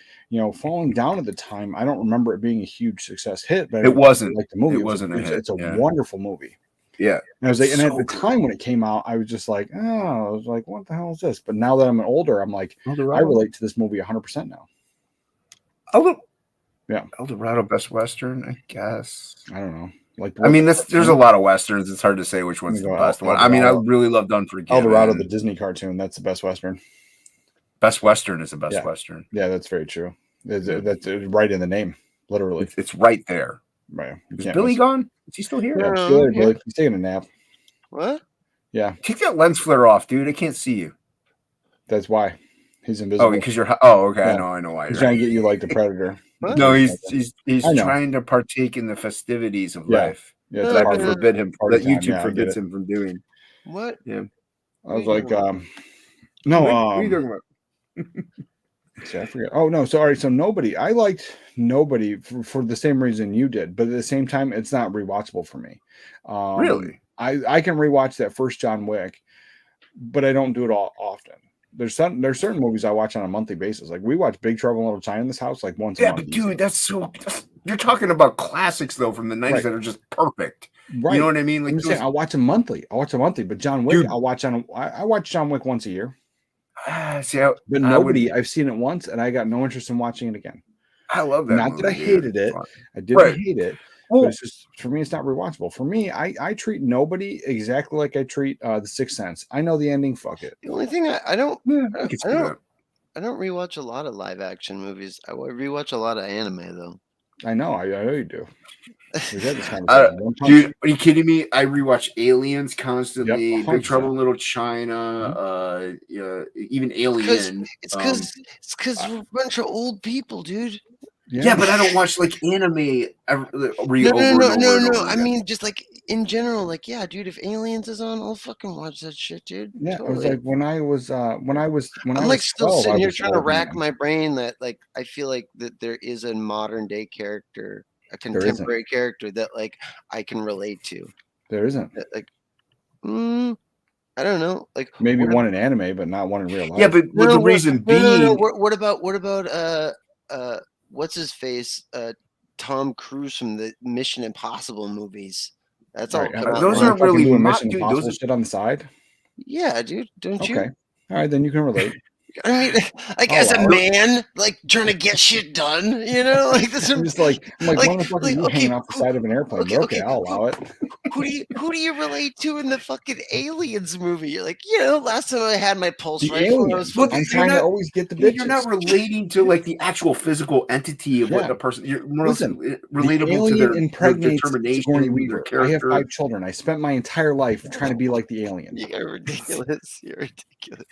Falling Down at the time, I don't remember it being a huge success hit, but It wasn't. like the movie. It wasn't a hit, It's a yeah. wonderful movie. Yeah. And I was like, and So at the time when it came out, I was just like, oh, I was like, what the hell is this? But now that I'm older, I'm like, I relate to this movie 100% now. Eldorado Best Western, I guess. I don't know. Like, I mean, there's a lot of westerns. It's hard to say which one's the best one. I mean, I really loved Unforgiven. Eldorado, the Disney cartoon. That's the best Western. Best Western is the best Yeah. Western. Yeah, that's very true. That's right in the name, literally. It's right there. Right. You Is can't Billy miss it. gone? Is he still here? Yeah, still there, Billy. He's taking a nap. What? Yeah, Take that lens flare off, dude. I can't see you. that's why he's invisible. Oh, because you're. Oh, okay. Yeah. I know why. He's you're trying right. to get you like the Predator. No, he's I know. trying to partake in the festivities of Yeah. life. Yeah, it's that party- forbid him. party That time. YouTube Yeah, I get forbids it. him from doing. What? Yeah. I was like, no, What are you talking about? see, I forget. Oh no, sorry. So Nobody. I liked Nobody for the same reason you did, but at the same time, it's not rewatchable for me. Really? I can rewatch that first John Wick, but I don't do it all often. There's certain movies I watch on a monthly basis. Like we watch Big Trouble in Little China in this house like once a Yeah, month. but dude, you're talking about classics though from the 90s Right. that are just perfect. Right. You know what I mean? Like I'm saying, those- I'll watch them monthly. But John Wick, Dude. I watch John Wick once a year. See, But I Nobody, would- I've seen it once, and I got no interest in watching it again. I love that. Not that I movie, dude. hated it. Fun. I didn't Right. hate it. Well- But it's just for me, it's not rewatchable. For me, I treat Nobody exactly like I treat The Sixth Sense. I know the ending. Fuck it. The only thing I don't I can see that. I don't rewatch a lot of live action movies. I rewatch a lot of anime though. I know. I know you do. We've had this conversation. One Punch- Dude, are you kidding me? I rewatch Aliens constantly. Yep, Big 100%. Trouble in Little China. Even Alien. It's because we're a bunch of old people, dude. Yeah, but I don't watch like anime over No. and over I again. mean, just like in general, like yeah, dude. If Aliens is on, I'll fucking watch that shit, dude. Yeah, it was Totally. like when I was I'm 12, like still I sitting here was trying to old, rack man. my brain that like I feel like that there is a modern day character, a isn't. contemporary character that like I can relate to. There isn't. That, like, I don't know. Like Maybe what one in anime, but not one in real life. Yeah, but No, the what- reason no, no, no. being, What about what's his face? Tom Cruise from the Mission Impossible movies. That's all. Right, come out those now. aren't really doing mo- Mission dude, Impossible those are- shit on the side. Yeah, dude. Don't you? Okay, all right, then you can relate. I mean, like Oh, as a wow. man, like trying to get shit done, you know, like this. I'm just like, what the fuck are you okay, hanging off the side of an airplane? okay, But okay, okay, I'll allow it. who do you relate to in the fucking Aliens movie? You're like, last time I had my pulse The rifle, I aliens. was Look, I'm you're trying to not- always get the dude, bitches. you're not relating to like the actual physical entity of what Yeah. the person. You're more Listen, relatable the alien to their impregnates determination, Sigourney their Weaver. I have character. 5 children. I spent my entire life trying to be like the alien. You're ridiculous. You're ridiculous.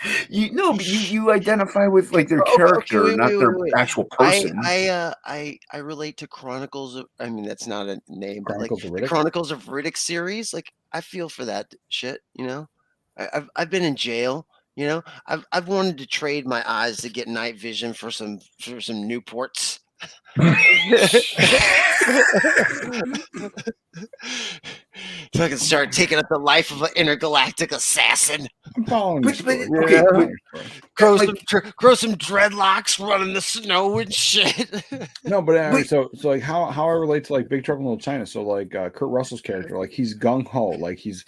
But you identify with like their Okay, character, wait, not wait, their wait, wait. actual person. I relate to Chronicles of. I mean, that's not a name, but like Chronicles of the Riddick? Chronicles of Riddick series. Like, I feel for that shit. You know, I've been in jail. You know, I've wanted to trade my eyes to get night vision for some Newports. So I can start taking up the life of an intergalactic assassin. I'm following But- you. but- Stuart. okay, Yeah. but- Grow like- some dreadlocks, run in the snow and shit. No, but Wait. so like how I relate to like Big Trouble in Little China. So like Kurt Russell's character, like he's gung ho, like he's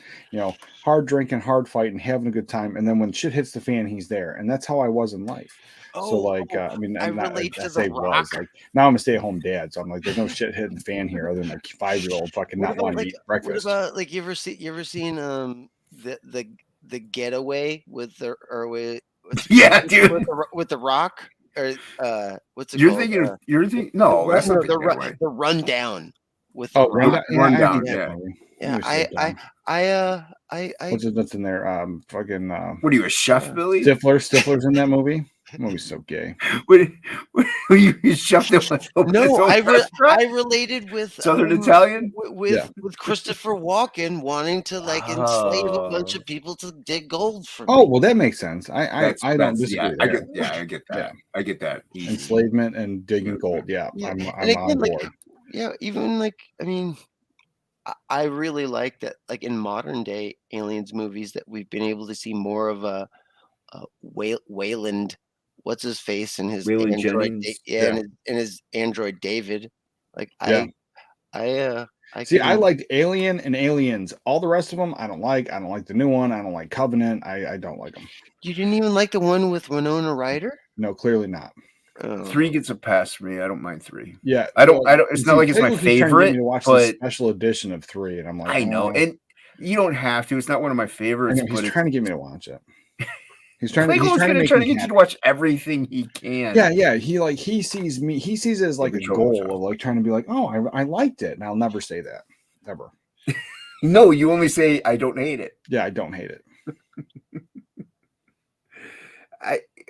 hard drinking, hard fighting, having a good time, and then when shit hits the fan, he's there, and that's how I was in life. So like I mean, I I'm not, relate I to say The was Rock. like now I'm a stay-at-home dad, so I'm like, there's no shit hitting the fan here other than my 5-year-old fucking not wanting to eat breakfast. What about like you ever seen the Getaway with Yeah, dude. With the Rock, or what's it You're called? thinking of you're thinking no, that's not the that way. Rundown. With Oh, the Rock. Rundown. Yeah. Yeah, I What's in there? Fucking. What are you, a chef, Billy? Stifler's in that movie. That movie's so gay. What you shoved it with No, I related with Southern Italian with Christopher Walken wanting to like enslave a bunch of people to dig gold for. Oh well, that makes sense. I don't disagree. Yeah, I get that. Yeah. I get that. Enslavement and digging gold. Yeah, I'm again, on board. Even like I mean, I really like that. Like in modern day aliens movies, that we've been able to see more of a Wayland. What's his face and his Waylon android? Jennings. And his android David. Like I liked Alien and Aliens. All the rest of them, I don't like. I don't like the new one. I don't like Covenant. I don't like them. You didn't even like the one with Winona Ryder? No, clearly not. 3 gets a pass for me. I don't mind 3. Yeah, I don't. It's not like it's my favorite. To watch but the special edition of 3, and I'm like, I know, and you don't have to. It's not one of my favorites. He's trying to get me to watch it. He's trying to get you to watch everything he can. Yeah. He sees me. He sees it as like a goal of like trying to be like, oh, I liked it, and I'll never say that ever. No, you only say I don't hate it. Yeah, I don't hate it.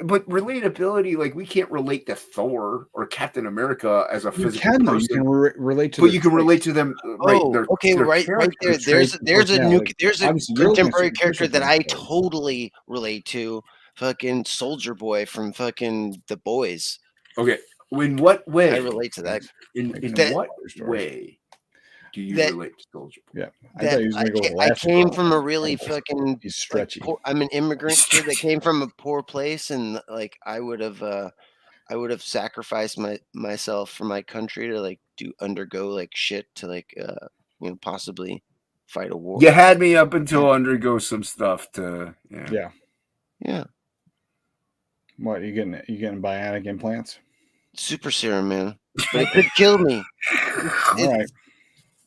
But relatability, like we can't relate to Thor or Captain America as a physical person. You can relate to, but you can relate to them. Right? Right there. There's a contemporary character that I totally relate to. Fucking Soldier Boy from fucking The Boys. Okay, in what way? I relate to that. In what way do you relate to Soldier Boy? Yeah, I came from a really fucking. He's stretchy. I'm an immigrant kid that came from a poor place, and like I would have sacrificed myself for my country to like undergo like shit to like possibly fight a war. You had me up until undergo some stuff to yeah. What you getting bionic implants? Super serum, man. But it could kill me. All right.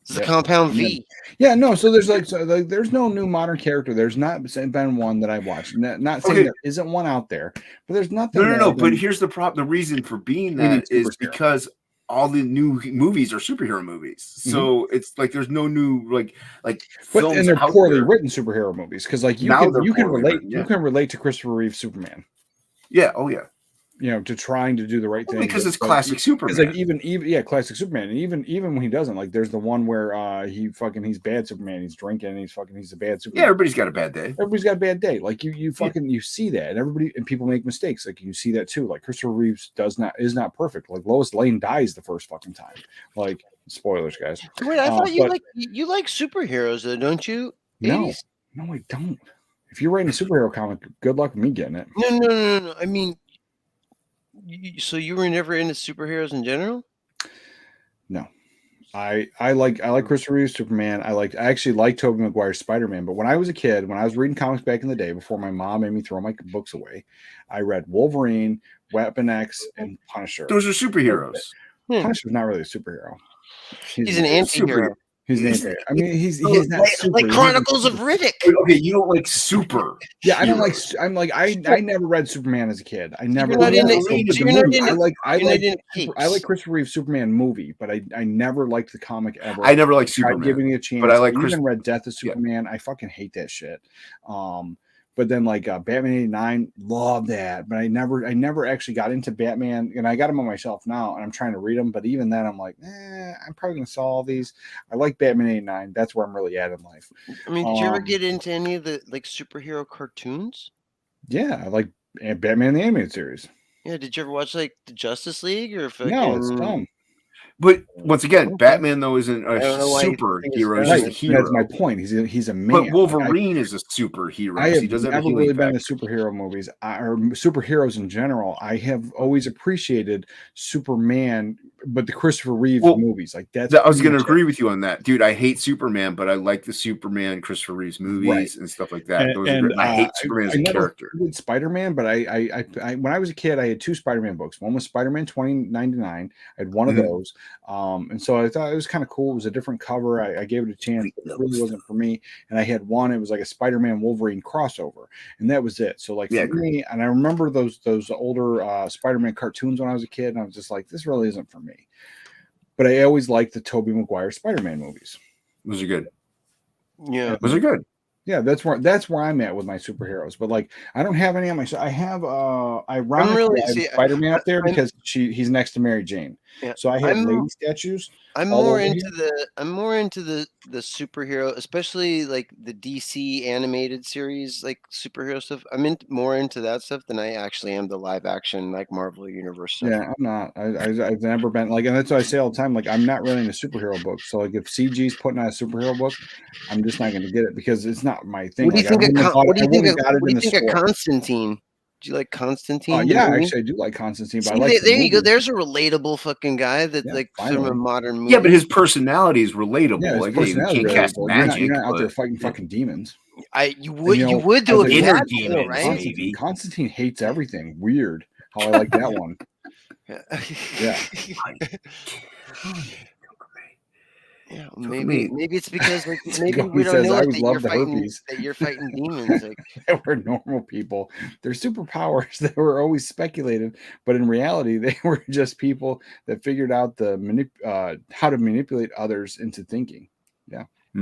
It's a compound V. Yeah, no. So there's there's no new modern character. There's not been one that I've watched. Not saying there isn't one out there, but there's nothing. No. But here's the problem. The reason for being that is because all the new movies are superhero movies. So it's like there's no new like films, and they're poorly written superhero movies because like you can relate to Christopher Reeve Superman. Yeah. Oh yeah. To trying to do the right thing because it's classic Superman. Like even classic Superman, and even when he doesn't, like there's the one where he's bad Superman, he's drinking, and he's a bad Superman. Yeah, everybody's got a bad day. Everybody's got a bad day. Like you see that, and people make mistakes. Like you see that too. Like Christopher Reeves is not perfect. Like Lois Lane dies the first fucking time. Like spoilers, guys. Wait, I thought you like superheroes, though, don't you? No, I don't. If you're writing a superhero comic, good luck with me getting it. No. I mean. So you were never into superheroes in general? No, I like Christopher Reeve Superman. I actually like Tobey Maguire's Spider-Man. But when I was a kid, when I was reading comics back in the day, before my mom made me throw my books away, I read Wolverine, Weapon X, and Punisher. Those are superheroes. Punisher's not really a superhero. He's an anti-hero. He's an anti-hero. I mean, he's not super. Like Chronicles of Riddick. Okay, you don't like super. Yeah, I don't like. I never read Superman as a kid. I never. I like Christopher Reeve Superman movie, but I never liked the comic ever. I never liked Superman. Giving it a chance, but I even read Death of Superman. I fucking hate that shit. But then Batman '89, love that. But I never actually got into Batman, and I got them on my shelf now, and I'm trying to read them. But even then, I'm like, I'm probably gonna sell all these. I like Batman '89. That's where I'm really at in life. I mean, did you ever get into any of the superhero cartoons? Yeah, I like Batman the Animated Series. Yeah, did you ever watch the Justice League or No, it's dumb. But once again, Batman though isn't a superhero; he's just a hero. That's my point. He's a man. But Wolverine is a superhero. He doesn't never really been into superhero movies or superheroes in general. I have always appreciated Superman but the Christopher Reeve movies, like that's. I was pretty going to much agree with you on that, dude. I hate Superman, but I like the Superman Christopher Reeves movies and stuff like that. Those are great. I hate Superman as a character. Spider-Man, but I when I was a kid, I had 2 Spider-Man books. One was Spider-Man 2099. I had one of those, and so I thought it was kind of cool. It was a different cover. I gave it a chance. But it really wasn't for me. And I had one. It was like a Spider-Man Wolverine crossover, and that was it. So like for me, and I remember those older Spider-Man cartoons when I was a kid, and I was just like, this really isn't for me. But I always liked the Tobey Maguire Spider-Man movies. Those are good. Yeah, those are good. Yeah, that's where I'm at with my superheroes. But like, I don't have any on my. I have ironically I have Spider-Man up there because he's next to Mary Jane. Yeah. So I have lady statues. I'm more into the superhero, especially like the DC animated series, like superhero stuff. I'm more into that stuff than I actually am the live action like Marvel Universe stuff. Yeah, I'm not. I've never been like, and that's what I say all the time. Like, I'm not really into superhero books. So like, if CG's putting out a superhero book, I'm just not going to get it because it's not my thing. What do you think of Constantine? Do you like Constantine? Yeah, actually, I do like Constantine. But See, there you go. There's a relatable fucking guy that from a modern movie. Yeah, but his personality is relatable. Yeah, like, hey, you can't cast magic. You're not out there fighting fucking demons. You would do it, right? Constantine hates everything. Weird. How I like that one. Yeah. Yeah, maybe it's because like maybe we don't know that you're fighting demons. Like we're normal people. They're superpowers that were always speculated, but in reality, they were just people that figured out how to manipulate others into thinking. Yeah. I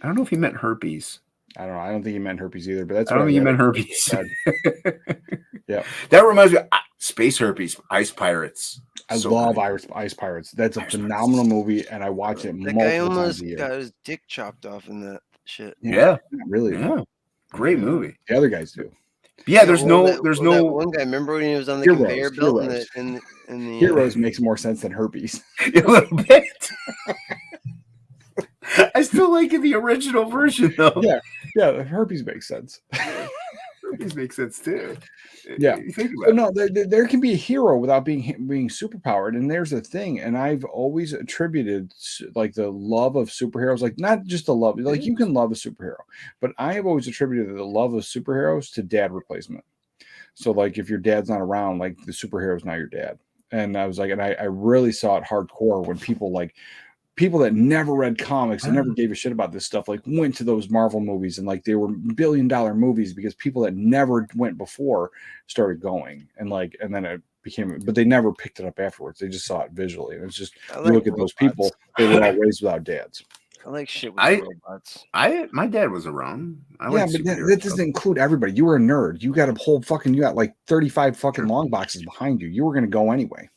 don't know if he meant herpes. I don't know. I don't think he meant herpes either, but that's I don't think he meant herpes. Yeah. That reminds me of Space Herpes, Ice Pirates. I love Ice Pirates. That's a phenomenal movie, and I watch it multiple guy almost times a year. got his dick chopped off in that shit. Yeah. Really. Yeah. Great movie. The other guys do. Yeah, there's no that one guy. Remember when he was on the conveyor belt in the Heroes makes more sense than herpes. A little bit. I still like the original version though. Yeah, herpes makes sense. Herpes makes sense too. Yeah. You think about there can be a hero without being superpowered, and there's a thing. And I've always attributed like the love of superheroes, like not just the love, like you can love a superhero, but I have always attributed the love of superheroes to dad replacement. So like if your dad's not around, like the superhero is now your dad. And I was like, and I really saw it hardcore when people that never read comics and never gave a shit about this stuff, like went to those Marvel movies and like they were $1 billion movies because people that never went before started going and then it became, but they never picked it up afterwards. They just saw it visually. And it's just, you look at those people, they were all raised without dads. I like shit with robots. My dad was around. But that doesn't include everybody. You were a nerd. You got you got like 35 fucking long boxes behind you. You were going to go anyway.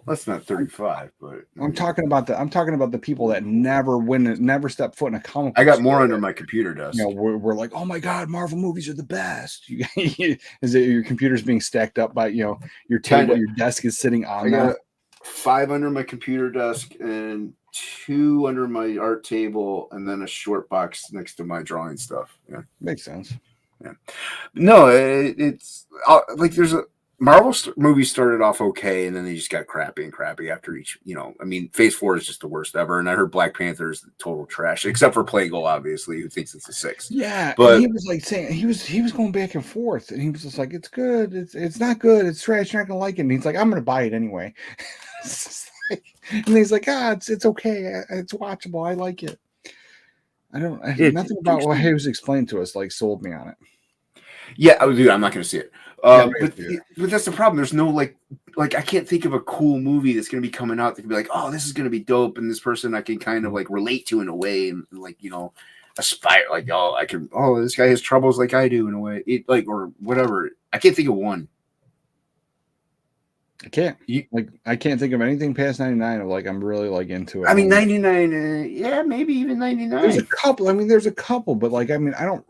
That's not 35, but I'm talking about the people that never stepped foot in a comic book. I got more under my computer desk. You know, we're like, oh my god, Marvel movies are the best. Is it your computer's being stacked up by your table? Your desk is sitting on. I got 5 under my computer desk and 2 under my art table, and then a short box next to my drawing stuff. Yeah, makes sense. Yeah, no, it's like there's a. Marvel movies started off okay, and then they just got crappy after each. I mean, Phase 4 is just the worst ever, and I heard Black Panther is total trash, except for Plague-Ole, obviously, who thinks it's a 6. Yeah, but he was like saying he was going back and forth, and he was just like, "It's good, it's not good, it's trash. You're not gonna like it." And he's like, "I'm gonna buy it anyway." And he's like, it's okay, it's watchable, I like it. Nothing about what he was explained to us like sold me on it. Yeah, I'm not gonna see it. But that's the problem. There's no like I can't think of a cool movie that's going to be coming out that can be like, oh, this is going to be dope, and this person I can kind of like relate to in a way, and like aspire like, this guy has troubles like I do in a way, or whatever. I can't think of one. I can't. I can't think of anything past 99 of like I'm really like into it. I mean, 99, yeah, maybe even 99. There's a couple, but like I mean, I don't,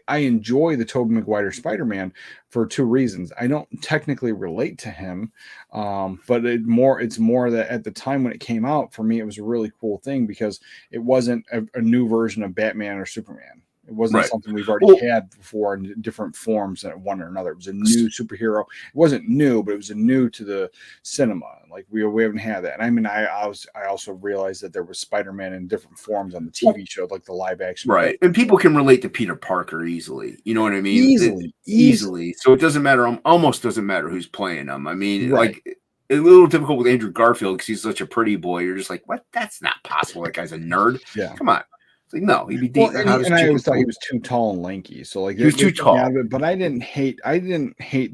I enjoy the Tobey Maguire Spider-Man for 2 reasons. I don't technically relate to him, but it's more that at the time when it came out for me, it was a really cool thing because it wasn't a new version of Batman or Superman. It wasn't Right. something we've already had before in different forms in one or another. It was a new superhero. It wasn't new, but it was a new to the cinema. Like we haven't had that. And I mean, I also realized that there was Spider-Man in different forms on the TV show, like the live action. Right. And people can relate to Peter Parker easily. You know what I mean? Easily. So it doesn't matter. Almost doesn't matter who's playing them. I mean, Right. like a little difficult with Andrew Garfield because he's such a pretty boy. You're just like, what? That's not possible. That guy's a nerd. Yeah. Come on. It's like, no, he'd be Well, dating. and I always thought he was too tall and lanky. So like He was too tall. but I didn't hate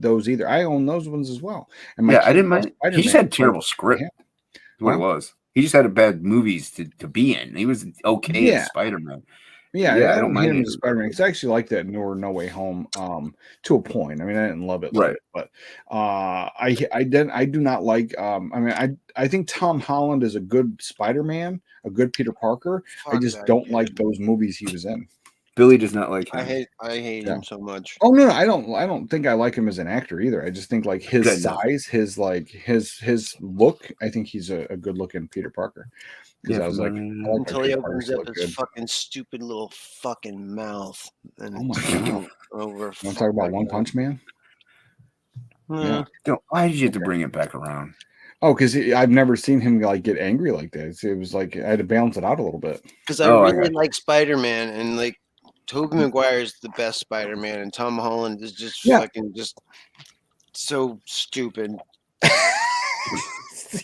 those either. I own those ones as well. And Yeah, I kid didn't loves mind. He Spider-Man. just had terrible script. Yeah. That's what it was. He just had a bad movies to be in. He was okay Yeah. as Spider-Man. Yeah, Yeah, I don't hate him it. as Spider-Man because I actually like that newer No Way Home to a point. I mean, I didn't love it, Right. but I do not like. I mean, I think Tom Holland is a good Spider-Man, a good Peter Parker. I Fuck just that don't kid. like those movies he was in. Billy does not like him. I hate Yeah. him so much. Oh no, I don't think I like him as an actor either. I just think like his Good enough. size, his look. I think he's a good looking Peter Parker. Because I was like, I like my Until he Peter Parker opens to up look his good. fucking stupid little fucking mouth. And Oh my god! over. You want to talk about One Punch Man? Yeah. Why did you have to bring it back around? Oh, because I've never seen him like get angry like that. It was like I had to balance it out a little bit. Because I really like Spider-Man, and like Tobey Maguire is the best Spider-Man, and Tom Holland is just fucking just so stupid.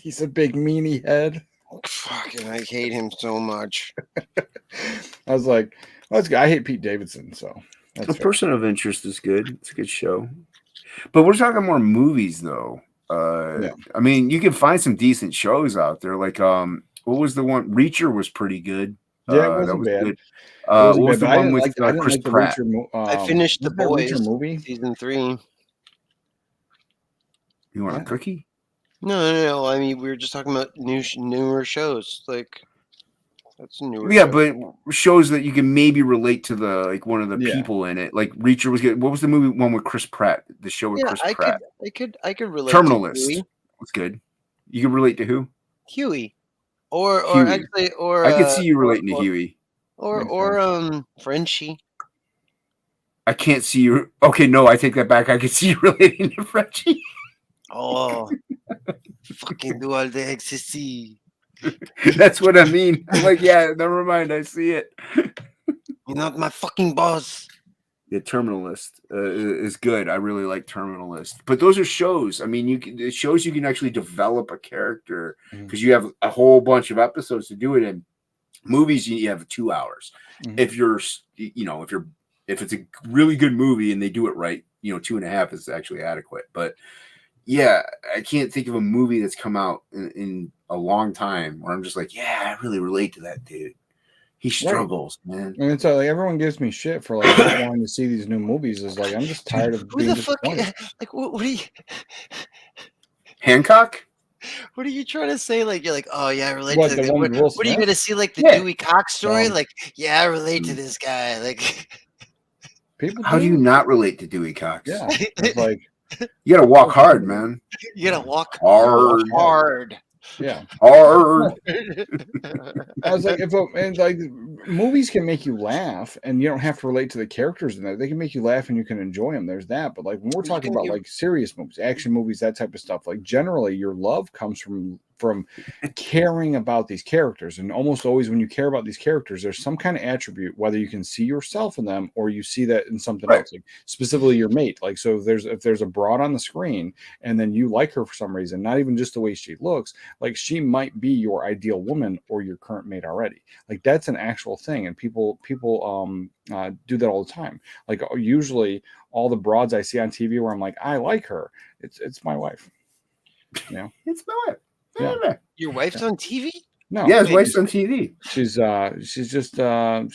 He's a big meanie head. Fucking, I hate him so much. I was like, let's go. I hate Pete Davidson, so A that's fair. Person of Interest is good. It's a good show. But we're talking more movies, though. I mean, you can find some decent shows out there. Like, what was the one? Reacher was pretty good. Yeah, it that wasn't was bad. good. It wasn't What was bad, the but I one didn't with like- I didn't Chris like the Pratt? Reacher I finished The wasn't that Reacher Boys movie? season 3. You want a cookie? No. I mean, we were just talking about newer shows. Like, that's a newer. Yeah, show. but shows that you can maybe relate to the like one of the Yeah. people in it. Like Reacher was good. What was the movie one with Chris Pratt? The show with Yeah, Chris I Pratt. could relate. Terminal to List. Huey. What's good? You can relate to who? Huey, or Huey. actually, or I could see you relating to Huey. or Frenchie. I can't see you. Okay, no, I take that back. I could see you relating to Frenchie. Oh, fucking do all the ecstasy. That's what I mean. I'm like, yeah, never mind. I see it. You're not my fucking boss. Yeah, Terminal List is good. I really like Terminal List. But those are shows. I mean, it shows you can actually develop a character because you have a whole bunch of episodes to do it in. Movies, you have 2 hours. If it's a really good movie and they do it right, 2.5 is actually adequate. But yeah, I can't think of a movie that's come out in a long time where I'm just like, yeah, I really relate to that dude. He struggles, man. And it's like everyone gives me shit for like not wanting to see these new movies. Is like I'm just tired of Who being the fuck? disappointed. Like, what are you? Hancock? What are you trying to say? Like, you're like, oh yeah, I relate What, to the the, one what, with Will what are you Smith? gonna see? Like the Yeah. Dewey Cox story? Um, Like, yeah, I relate to this guy. Like, People How do you not relate to Dewey Cox? Yeah, it's like You gotta walk hard, man. you gotta walk Hard. hard. yeah. Hard. I was like, and like movies can make you laugh, and you don't have to relate to the characters in there. They can make you laugh, and you can enjoy them. There's that. But like when we're talking about like serious movies, action movies, that type of stuff, like generally your love comes from caring about these characters. And almost always when you care about these characters, there's some kind of attribute, whether you can see yourself in them or you see that in something else, like specifically your mate. Like, so if there's a broad on the screen and then you like her for some reason, not even just the way she looks, like she might be your ideal woman or your current mate already. Like that's an actual thing. And people do that all the time. Like usually all the broads I see on TV where I'm like, I like her. It's my wife. You know? It's my wife. Yeah. Your wife's on TV? No. Yeah, his wife's on TV. She's just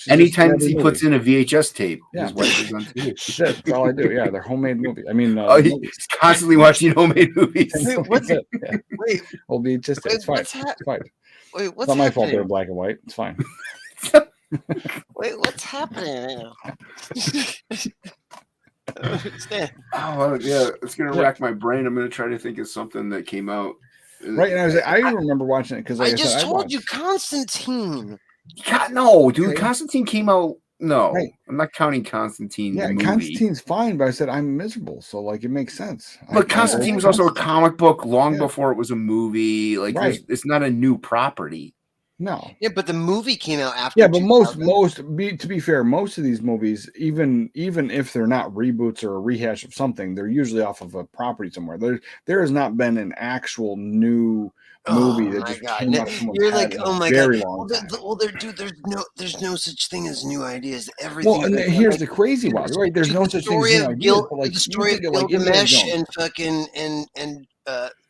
Anytime just he puts in a VHS tape, Yeah. his wife is on TV. That's all I do. Yeah, they're homemade movies. I mean, He's constantly watching homemade movies. What's it? Yeah. Wait, Well, it's fine. what's It's fine. wait, It's what's not my fault they're happening? black and white. It's fine. Wait, what's happening? I don't understand. Oh, well, yeah, it's gonna Yeah. rack my brain. I'm gonna try to think of something that came out. Right, and I remember watching it because I like just said, told you, Constantine. God, no, dude. Constantine came out No, Right. I'm not counting Constantine. Yeah, the movie. Constantine's fine, but I said I'm miserable, so like it makes sense. But Constantine was also a comic book long Yeah. before it was a movie. Like, Right. it's not a new property. No. Yeah, but the movie came out after. Yeah, but 2000. to be fair, most of these movies, even if they're not reboots or a rehash of something, they're usually off of a property somewhere. There has not been an actual new movie that just came out of someone's You're head like, in oh a my very god. long time. Dude, there's no such thing as new ideas. Everything. Well, and here's the crazy one, right? There's no such thing as new ideas, but like the story of Gilgamesh and fucking and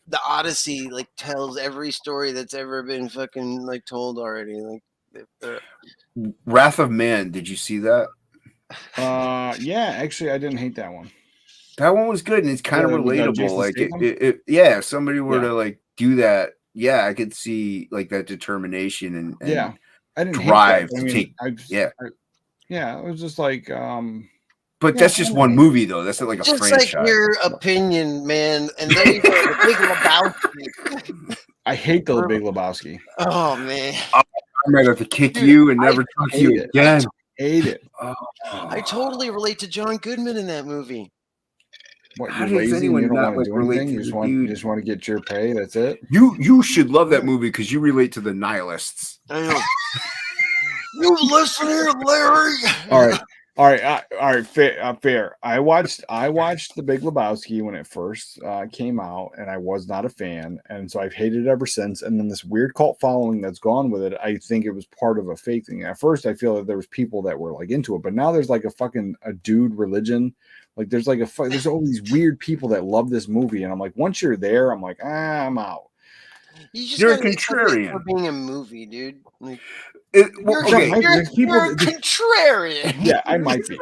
the Odyssey like tells every story that's ever been fucking like told already. Like Wrath of Man. Did you see that? Yeah, actually, I didn't hate that one. That one was good, and it's kind of relatable. Jason Like, Statham? yeah, if somebody were Yeah. to like do that, yeah, I could see like that determination and Yeah, I didn't drive hate that. to I mean, take. yeah, it was just like But yeah, that's just I one mean, movie, though. That's not like a just franchise. like your opinion, man. And then you go the Big Lebowski. I hate the Big Lebowski. Oh man, I might have to kick you and never talk to you hate it. again. Hate it. I totally relate to John Goodman in that movie. What, How you're does lazy and anyone you don't not want to like do relate anything? to You the just want to get your pay. That's it. You should love that movie because you relate to the nihilists. I know. You listen here, Larry. All right. Fair. I watched The Big Lebowski when it first came out, and I was not a fan, and so I've hated it ever since. And then this weird cult following that's gone with it. I think it was part of a fake thing. At first, I feel that there was people that were like into it, but now there's like a dude religion. Like there's there's all these weird people that love this movie, and I'm like, once you're there, I'm like, I'm out. You're a contrarian for being a movie, dude. Like, you're you're a contrarian. Yeah, I might be.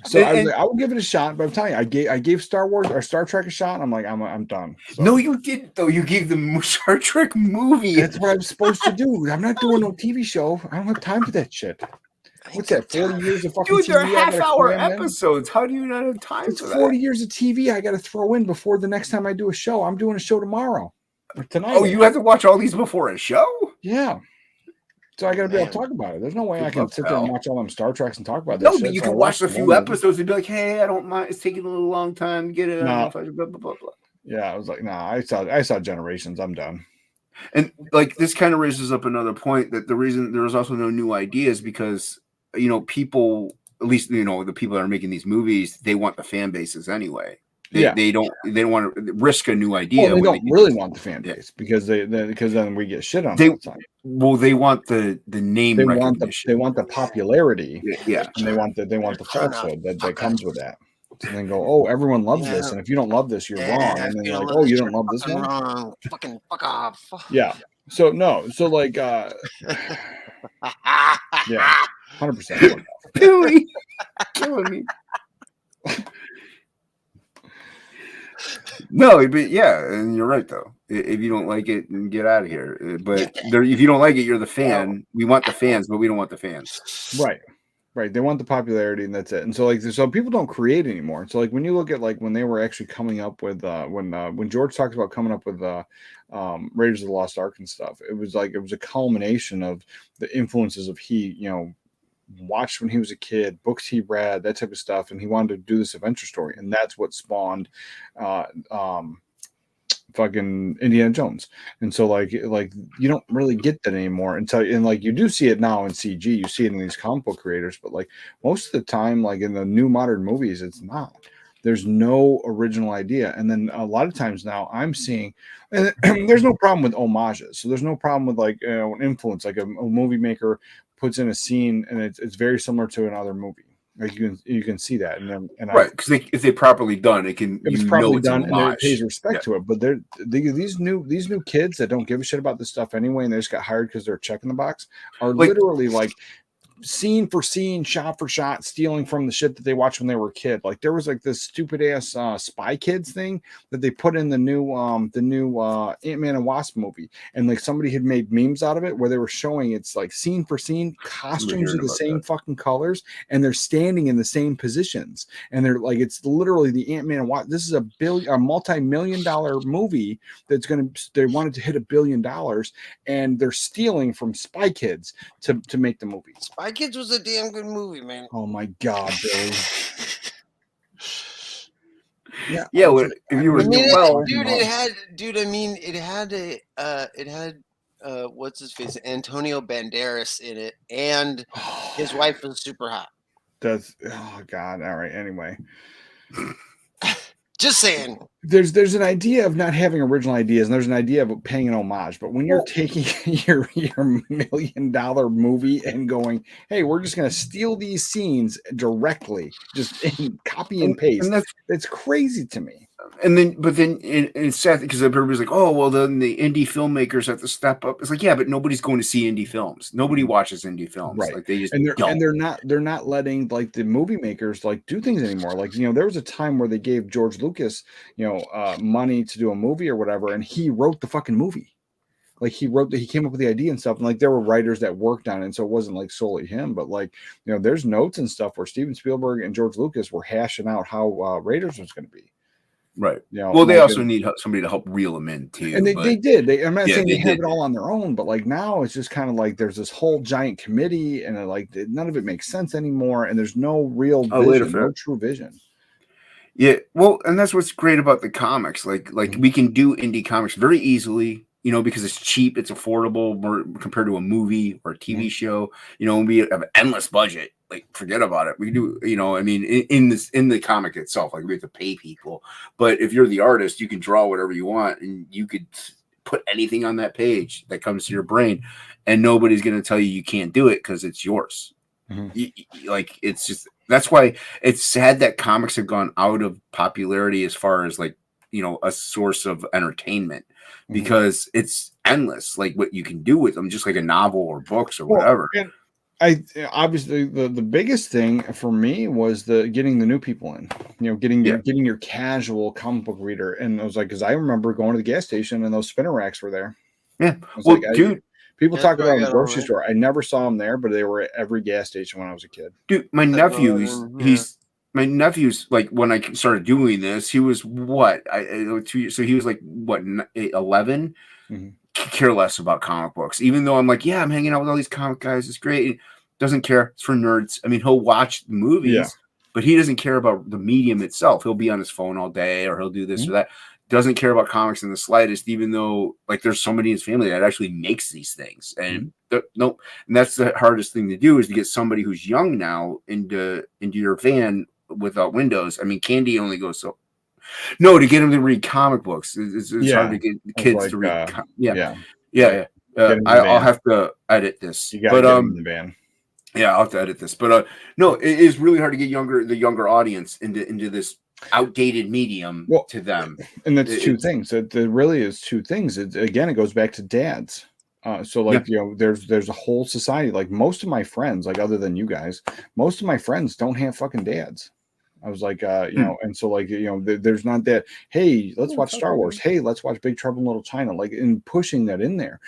So I was like, I will give it a shot, but I'm telling you, I gave Star Wars or Star Trek a shot. And I'm like, I'm done. So. No, you didn't though. You gave the Star Trek movie. That's what I'm supposed to do. I'm not doing no TV show. I don't have time for that shit. What's that? 40 years of fucking Dude, TV. they're I gotta half-hour cram in? episodes. How do you not have time It's for 40 that? years of TV I got to throw in before the next time I do a show. I'm doing a show tomorrow or tonight. Oh, you have to watch all these before a show? Yeah. So I got to be able to talk about it. There's no way I can sit there and watch all them Star Treks and talk about that. No, shit. but you So I can watch watched a the few one. episodes and be like, hey, I don't mind. It's taking a little long time to get it. No. Blah, blah, blah, blah. Yeah, I was like, nah, I saw Generations. I'm done. And like this kind of raises up another point that the reason there was also no new ideas because people, at least the people that are making these movies, they want the fan bases anyway. They don't want to risk a new idea. Well, they don't really want the fan base because because then we get shit on the side. Well, they want the name. They want the popularity. Yeah, and they want the falsehood that comes with that. And then go, oh, everyone loves this, and if you don't love this, you're wrong. And then you're like, oh, you don't love this one? Wrong. Fucking fuck off. Yeah. So no. So like, yeah, 100%. Billy, killing me. No, but yeah, and you're right though. If you don't like it, then get out of here. But if you don't like it, you're the fan. We want the fans, but we don't want the fans. Right. They want the popularity, and that's it. And so so people don't create anymore. So like when you look at like when they were actually coming up with when George talks about coming up with Raiders of the Lost Ark and stuff, it was a culmination of the influences of watched when he was a kid, books he read, that type of stuff, and he wanted to do this adventure story, and that's what spawned fucking Indiana Jones. And so like you don't really get that anymore and like you do see it now in CG, you see it in these comic book creators, but like most of the time, like in the new modern movies, it's not. There's no original idea. And then a lot of times now I'm seeing, and there's no problem with homages. So there's no problem with like an influence, like a movie maker puts in a scene and it's very similar to another movie. Like you can see that, and right, because if they're properly done, it was properly done, and it pays respect to it. But these new kids that don't give a shit about this stuff anyway, and they just got hired because they're checking the box, are literally like scene for scene, shot for shot, stealing from the shit that they watched when they were a kid. Like there was like this stupid ass Spy Kids thing that they put in the new Ant-Man and Wasp movie, and like somebody had made memes out of it where they were showing it's like scene for scene, costumes are the same fucking colors, and they're standing in the same positions, and they're like it's literally the Ant-Man and Wasp. This is a multi-million-dollar movie that's they wanted to hit $1 billion, and they're stealing from Spy Kids to make the movie. Spy Spy Kids was a damn good movie, man. Oh my god, Billy. Yeah, well, if you were I mean, 12, dude, I mean, it had what's his face, Antonio Banderas in it, and his wife was super hot. That's oh god. All right. Anyway, just saying. There's an idea of not having original ideas, and there's an idea of paying an homage. But when you're taking your $1 million movie and going, hey, we're just going to steal these scenes directly, just copy and paste, that's crazy to me. And then, but then it's sad because everybody's like, oh, well, then the indie filmmakers have to step up. It's like, yeah, but nobody's going to see indie films. Nobody watches indie films. Right. Like they just and don't. they're not letting like the movie makers like do things anymore. Like, you know, there was a time where they gave George Lucas, you know, money to do a movie or whatever, and he wrote the fucking movie. Like he came up with the idea and stuff, and like there were writers that worked on it, and so it wasn't like solely him, but like, you know, there's notes and stuff where Steven Spielberg and George Lucas were hashing out how Raiders was going to be. Right. You know, well, they like also need somebody to help reel them in too. And they did. I'm not saying they have did. it all on their own, but like now it's just kind of like there's this whole giant committee, and like none of it makes sense anymore, and there's no real vision, no true vision. Yeah, well, and that's what's great about the comics. Like we can do indie comics very easily, you know, because it's cheap, it's affordable compared to a movie or a TV show. You know, and we have an endless budget. Like, forget about it. We do, you know, I mean, in the comic itself, like we have to pay people. But if you're the artist, you can draw whatever you want, and you could put anything on that page that comes to your brain, and nobody's going to tell you can't do it because it's yours. Like, it's just, that's why it's sad that comics have gone out of popularity as far as like, you know, a source of entertainment, because it's endless, like what you can do with them, just like a novel or books or whatever. And I obviously the biggest thing for me was getting the new people in, you know, getting your casual comic book reader. And I was like, because I remember going to the gas station and those spinner racks were there. Yeah, well, like, dude, people talk about it in the grocery store. I never saw them there, but they were at every gas station when I was a kid. Dude, my nephew's like, when I started doing this, he was what? 2 years. So he was like, what, 11? Care less about comic books, even though I'm like, yeah, I'm hanging out with all these comic guys. It's great. He doesn't care. It's for nerds. I mean, he'll watch the movies, but he doesn't care about the medium itself. He'll be on his phone all day, or he'll do this or that. Doesn't care about comics in the slightest, even though like there's somebody in his family that actually makes these things. And nope. And that's the hardest thing to do, is to get somebody who's young now into your van without windows. I mean, Candy only goes so. No, to get him to read comic books, it's hard to get kids like, to read. I'll I'll have to edit this. You gotta get him in the van. Yeah, I'll have to edit this. But no, it is really hard to get the younger audience into this outdated medium to them. And that's two things. It really is two things. It goes back to dads. So like, you know, there's a whole society. Like most of my friends, like other than you guys, most of my friends don't have fucking dads. I was like, you know, and so like, you know, there's not that, hey, let's watch Star Wars. Hey, let's watch Big Trouble in Little China, like in pushing that in there.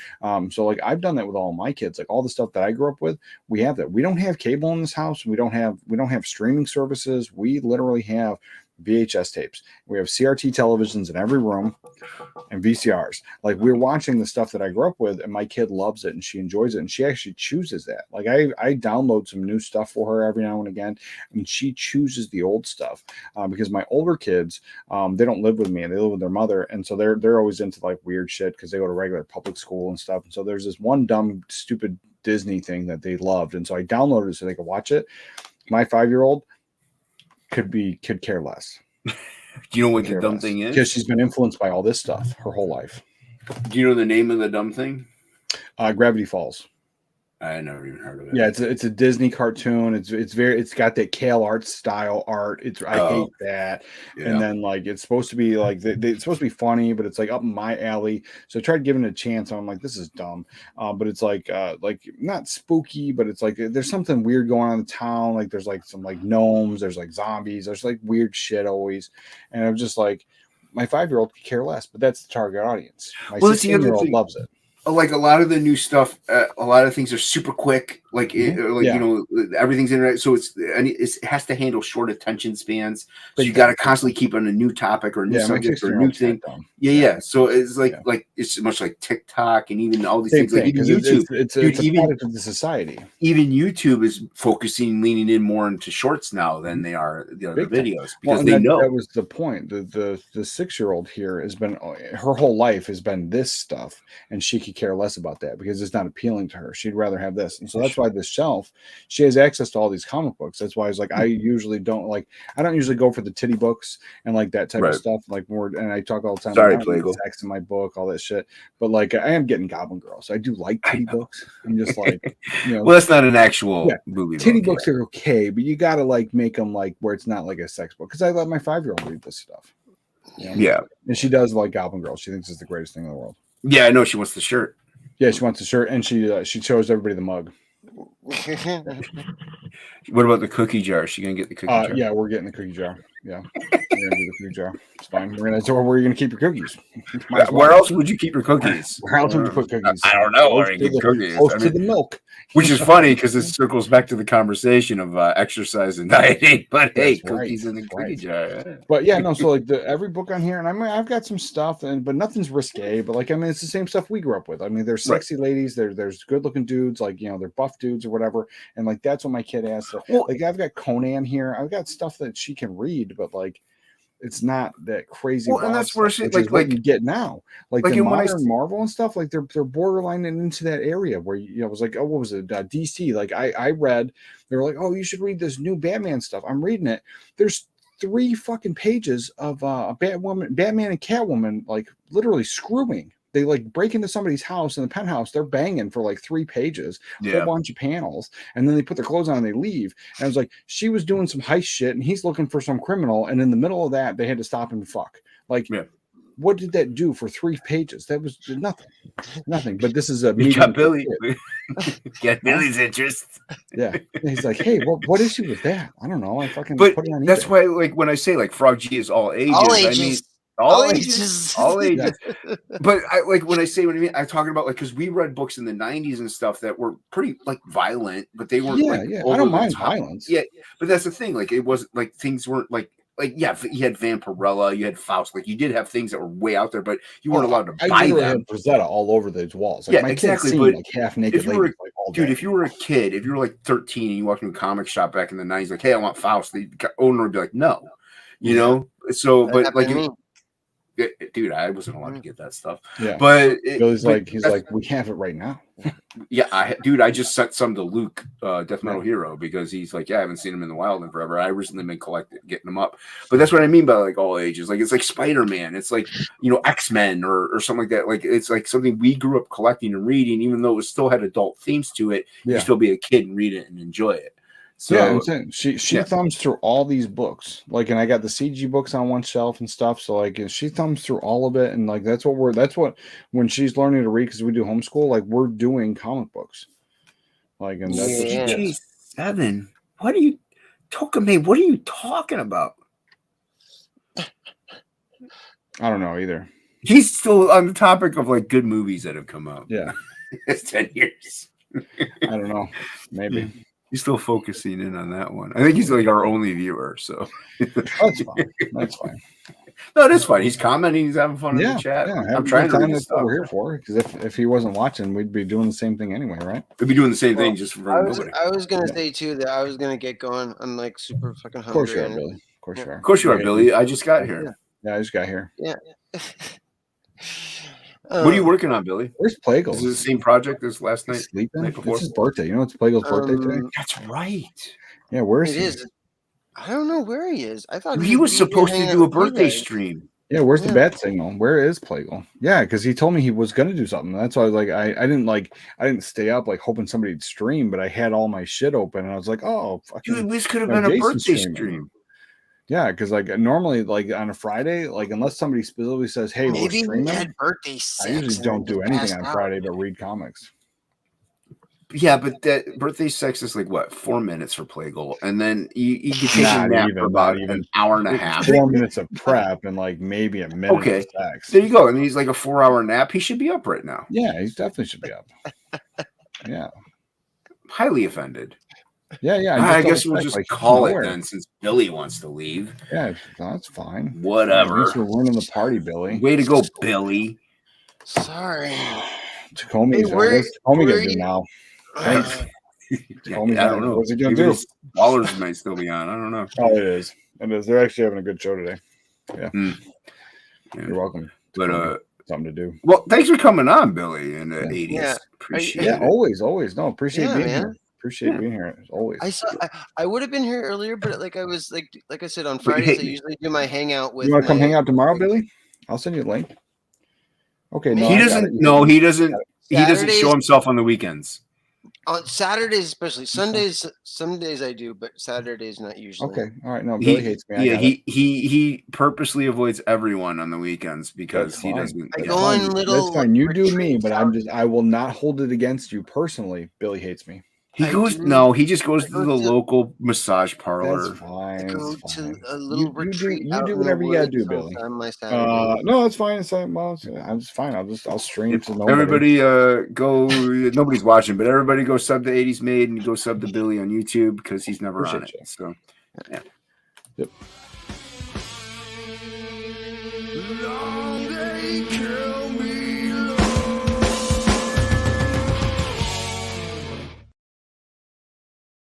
So like I've done that with all my kids, like all the stuff that I grew up with, we have that. We don't have cable in this house. We don't have streaming services. We literally have VHS tapes. We have CRT televisions in every room and VCRs. Like we're watching the stuff that I grew up with, and my kid loves it and she enjoys it, and she actually chooses that. Like I download some new stuff for her every now and again, and she chooses the old stuff because my older kids, they don't live with me, and they live with their mother, and so they're always into like weird shit because they go to regular public school and stuff. And so there's this one dumb stupid Disney thing that they loved, and so I downloaded it so they could watch it. My 5-year-old could care less. Do you know what the dumb thing is? Because she's been influenced by all this stuff her whole life. Do you know the name of the dumb thing? Gravity Falls. I never even heard of it. Yeah, it's a Disney cartoon. It's got that Kale art style art. I hate that. Yeah. And then like it's supposed to be like it's supposed to be funny, but it's like up my alley. So I tried giving it a chance. And I'm like, this is dumb. But it's like not spooky, but it's like there's something weird going on in the town. Like there's like some like gnomes. There's like zombies. There's like weird shit always. And I'm just like, my 5-year-old could care less, but that's the target audience. My 16-year-old loves it. Like a lot of the new stuff, a lot of things are super quick. Like, Yeah. you know, everything's internet, so it has to handle short attention spans. So you got to constantly keep on a new topic or a new Yeah, my subject or a new 16-year-old's thing. dumb. Yeah. So it's like it's much like TikTok and even all these Same things. Like thing, even 'cause YouTube, it's dude, a product of the society. Even YouTube is leaning in more into shorts now than they are the Big time. videos Well, because and they that, know. that was the point. The 6-year-old here has been her whole life has been this stuff, and she could care less about that because it's not appealing to her. She'd rather have this, and so that's why this shelf, she has access to all these comic books. That's why it's like I don't usually go for the titty books and like that type of stuff. Like more, and I talk all the time. Sorry, like, I don't need Plagle. sex in my book, all that shit. But like I am getting Goblin Girl, so I do like titty books. I'm just like, you know, Well, that's not an actual movie. Titty book, books are okay, but you gotta like make them like where it's not like a sex book. Because I let my 5-year-old read this stuff. You know? Yeah. And she does like Goblin Girl. She thinks it's the greatest thing in the world. Yeah, I know she wants the shirt. Yeah, she wants the shirt, and she shows everybody the mug. What about the cookie jar? Is she gonna get the cookie jar? Yeah, we're getting the cookie jar. Yeah, we're gonna do the cookie jar. It's fine. Where are you gonna keep your cookies? Where else would you keep your cookies? Where else would you put cookies? I don't know. Close to the- Cookies. close I to mean, the milk. Which is funny because this circles back to the conversation of exercise and dieting. But hey, That's right. cookies in the cookie jar. But yeah, no. So like every book on here, and I've got some stuff, but nothing's risque. But like it's the same stuff we grew up with. I mean, there's sexy ladies, there's good looking dudes, like they're buff dudes or whatever, and like that's what my kid has. So, like I've got Conan here. I've got stuff that she can read, but like it's not that crazy. Well, and that's where stuff, it's which is what you get now, like the when I modern Marvel and stuff. Like they're borderline into that area where it was like, oh, what was it? DC. Like I read, they were like, oh, you should read this new Batman stuff. I'm reading it. There's 3 fucking pages of Batman and Catwoman like literally screwing. They like break into somebody's house in the penthouse. They're banging for like 3 pages, a whole bunch of panels, and then they put their clothes on and they leave. And I was like, she was doing some heist shit, and he's looking for some criminal. And in the middle of that, they had to stop and fuck. Like, what did that do for 3 pages? That was nothing. But this is a You medium got Billy. Get Billy's interest. Yeah, and he's like, hey, what issue was that? I don't know. I fucking But put it on that's eBay. why, like, when I say like Frog G is all ages, All I mean ages. all All ages, ages. all ages. But I like when I say what I mean, I'm talking about like because we read books in the '90s and stuff that were pretty like violent, but they weren't. Yeah, like, yeah. I over don't the mind top. violence. Yeah, but that's the thing. Like it wasn't like things weren't like yeah. You had Vampirella, you had Faust. Like you did have things that were way out there, but you weren't allowed to I buy literally them. had Rosetta all over those walls. Like Yeah, my exactly. kids But seen like half naked if you were, ladies like all dude, day. if you were a kid, if you were like 13 and you walked into a comic shop back in the 90s, like, hey, I want Faust, the owner would be like, no, you know. So, That but happened like, to me. dude, I wasn't allowed to get that stuff. Yeah, but Billy's but like, he's that's- like, we have it right now. yeah, I just sent some to Luke, Death Metal Hero, because he's like, yeah, I haven't seen him in the wild in forever. I recently been getting them up, but that's what I mean by like all ages. Like it's like Spider-Man, it's like X-Men or something like that. Like it's like something we grew up collecting and reading, even though it still had adult themes to it. You Yeah. still be a kid and read it and enjoy it. So yeah, I'm saying she yeah. thumbs through all these books, like, and I got the CG books on one shelf and stuff. So like, she thumbs through all of it, and like that's what when she's learning to read, because we do homeschool, like we're doing comic books, like, and that's what she gets. CG7. What are you talking? What are you talking about? I don't know either. He's still on the topic of like good movies that have come out. Yeah, it's 10 years. I don't know. Maybe. He's still focusing in on that one. I think he's like our only viewer, so that's fine. That's fine. No, that's fine. He's commenting. He's having fun in the chat. Yeah, I'm trying to read his That's what stuff. we're here for. Because if he wasn't watching, we'd be doing the same thing anyway, right? We'd be doing the same thing just for I was, nobody. I was gonna say too that I was gonna get going. I'm like super fucking hungry. Of course you are, and- Billy. Of course you are. Of course you are, Billy. I just got here. Yeah, I just got here. Yeah. What are you working on, Billy? Where's Plagle? Is it the same project as last night? Sleeping? Night before? It's his birthday. You know it's Plagle's birthday today? That's right. Yeah, where is It he? is. I don't know where he is. I thought He he'd was be supposed to hanging do a out with you birthday guys. stream. Yeah, where's the Yeah. bat signal? Where is Plagle? Yeah, because he told me he was gonna do something. That's why I was like, I didn't stay up like hoping somebody'd stream, but I had all my shit open and I was like, oh, fucking, Dude, this could have now been a Jason's birthday streaming. stream. Yeah, because like normally, like on a Friday, like unless somebody specifically says, "Hey, Maybe we're we streaming," had birthday I sex usually and don't then do we anything passed on out. Friday but read comics. Yeah, but that birthday sex is like what 4 minutes for Plagle, and then you can take a Not nap even, for about not even. an hour and a It's half. 4 minutes of prep and like maybe a minute Okay, of sex. there you go. And he's like a 4 hour nap. He should be up right now. Yeah, he definitely should be up. Yeah. highly offended. Yeah, yeah. I just don't guess we'll expect, just like, call it nowhere. then, since Billy wants to leave. Yeah, that's fine. Whatever. Thanks for ruining the party, Billy. Way to go, Billy. Sorry. Tacomy's Hey, where- what's Tacomy where gonna do you- now? I don't know. What's he gonna Maybe do? the Ballers might still be on. I don't know. Oh, it is. It is. They're actually having a good show today. Yeah. Yeah. You're welcome. But something to do. well, thanks for coming on, Billy, in the 80s. Yeah. Appreciate Yeah, it. always. No, appreciate Yeah, being man. here. Appreciate being here as always. I would have been here earlier, but like I was like I said on Wait, Fridays, hey, I usually do my hangout with. You want to come my- hang out tomorrow, Billy? I'll send you a link. Okay. No, He I got doesn't. it. No, he doesn't. He doesn't Saturdays- show himself on the weekends. On Saturdays, especially Sundays. Some days I do, but Saturdays not usually. Okay. All right. No, Billy hates me. I Yeah, got it. he purposely avoids everyone on the weekends because That's he fine. doesn't. I yeah. go on little. That's fine. You do me, retreats but I will not hold it against you personally. Billy hates me. He goes. No, he just goes to the local massage parlor. That's fine. Go It's to fine. a little You retreat. do out in the whatever you gotta woods do, Billy. on my Saturday. No, it's fine. It's fine. Well, I'm just fine. I'll stream to nobody. Everybody, go. Nobody's watching, but everybody go sub to 80s Made and go sub to Billy on YouTube because he's never on Appreciate it. So, yeah. Yep.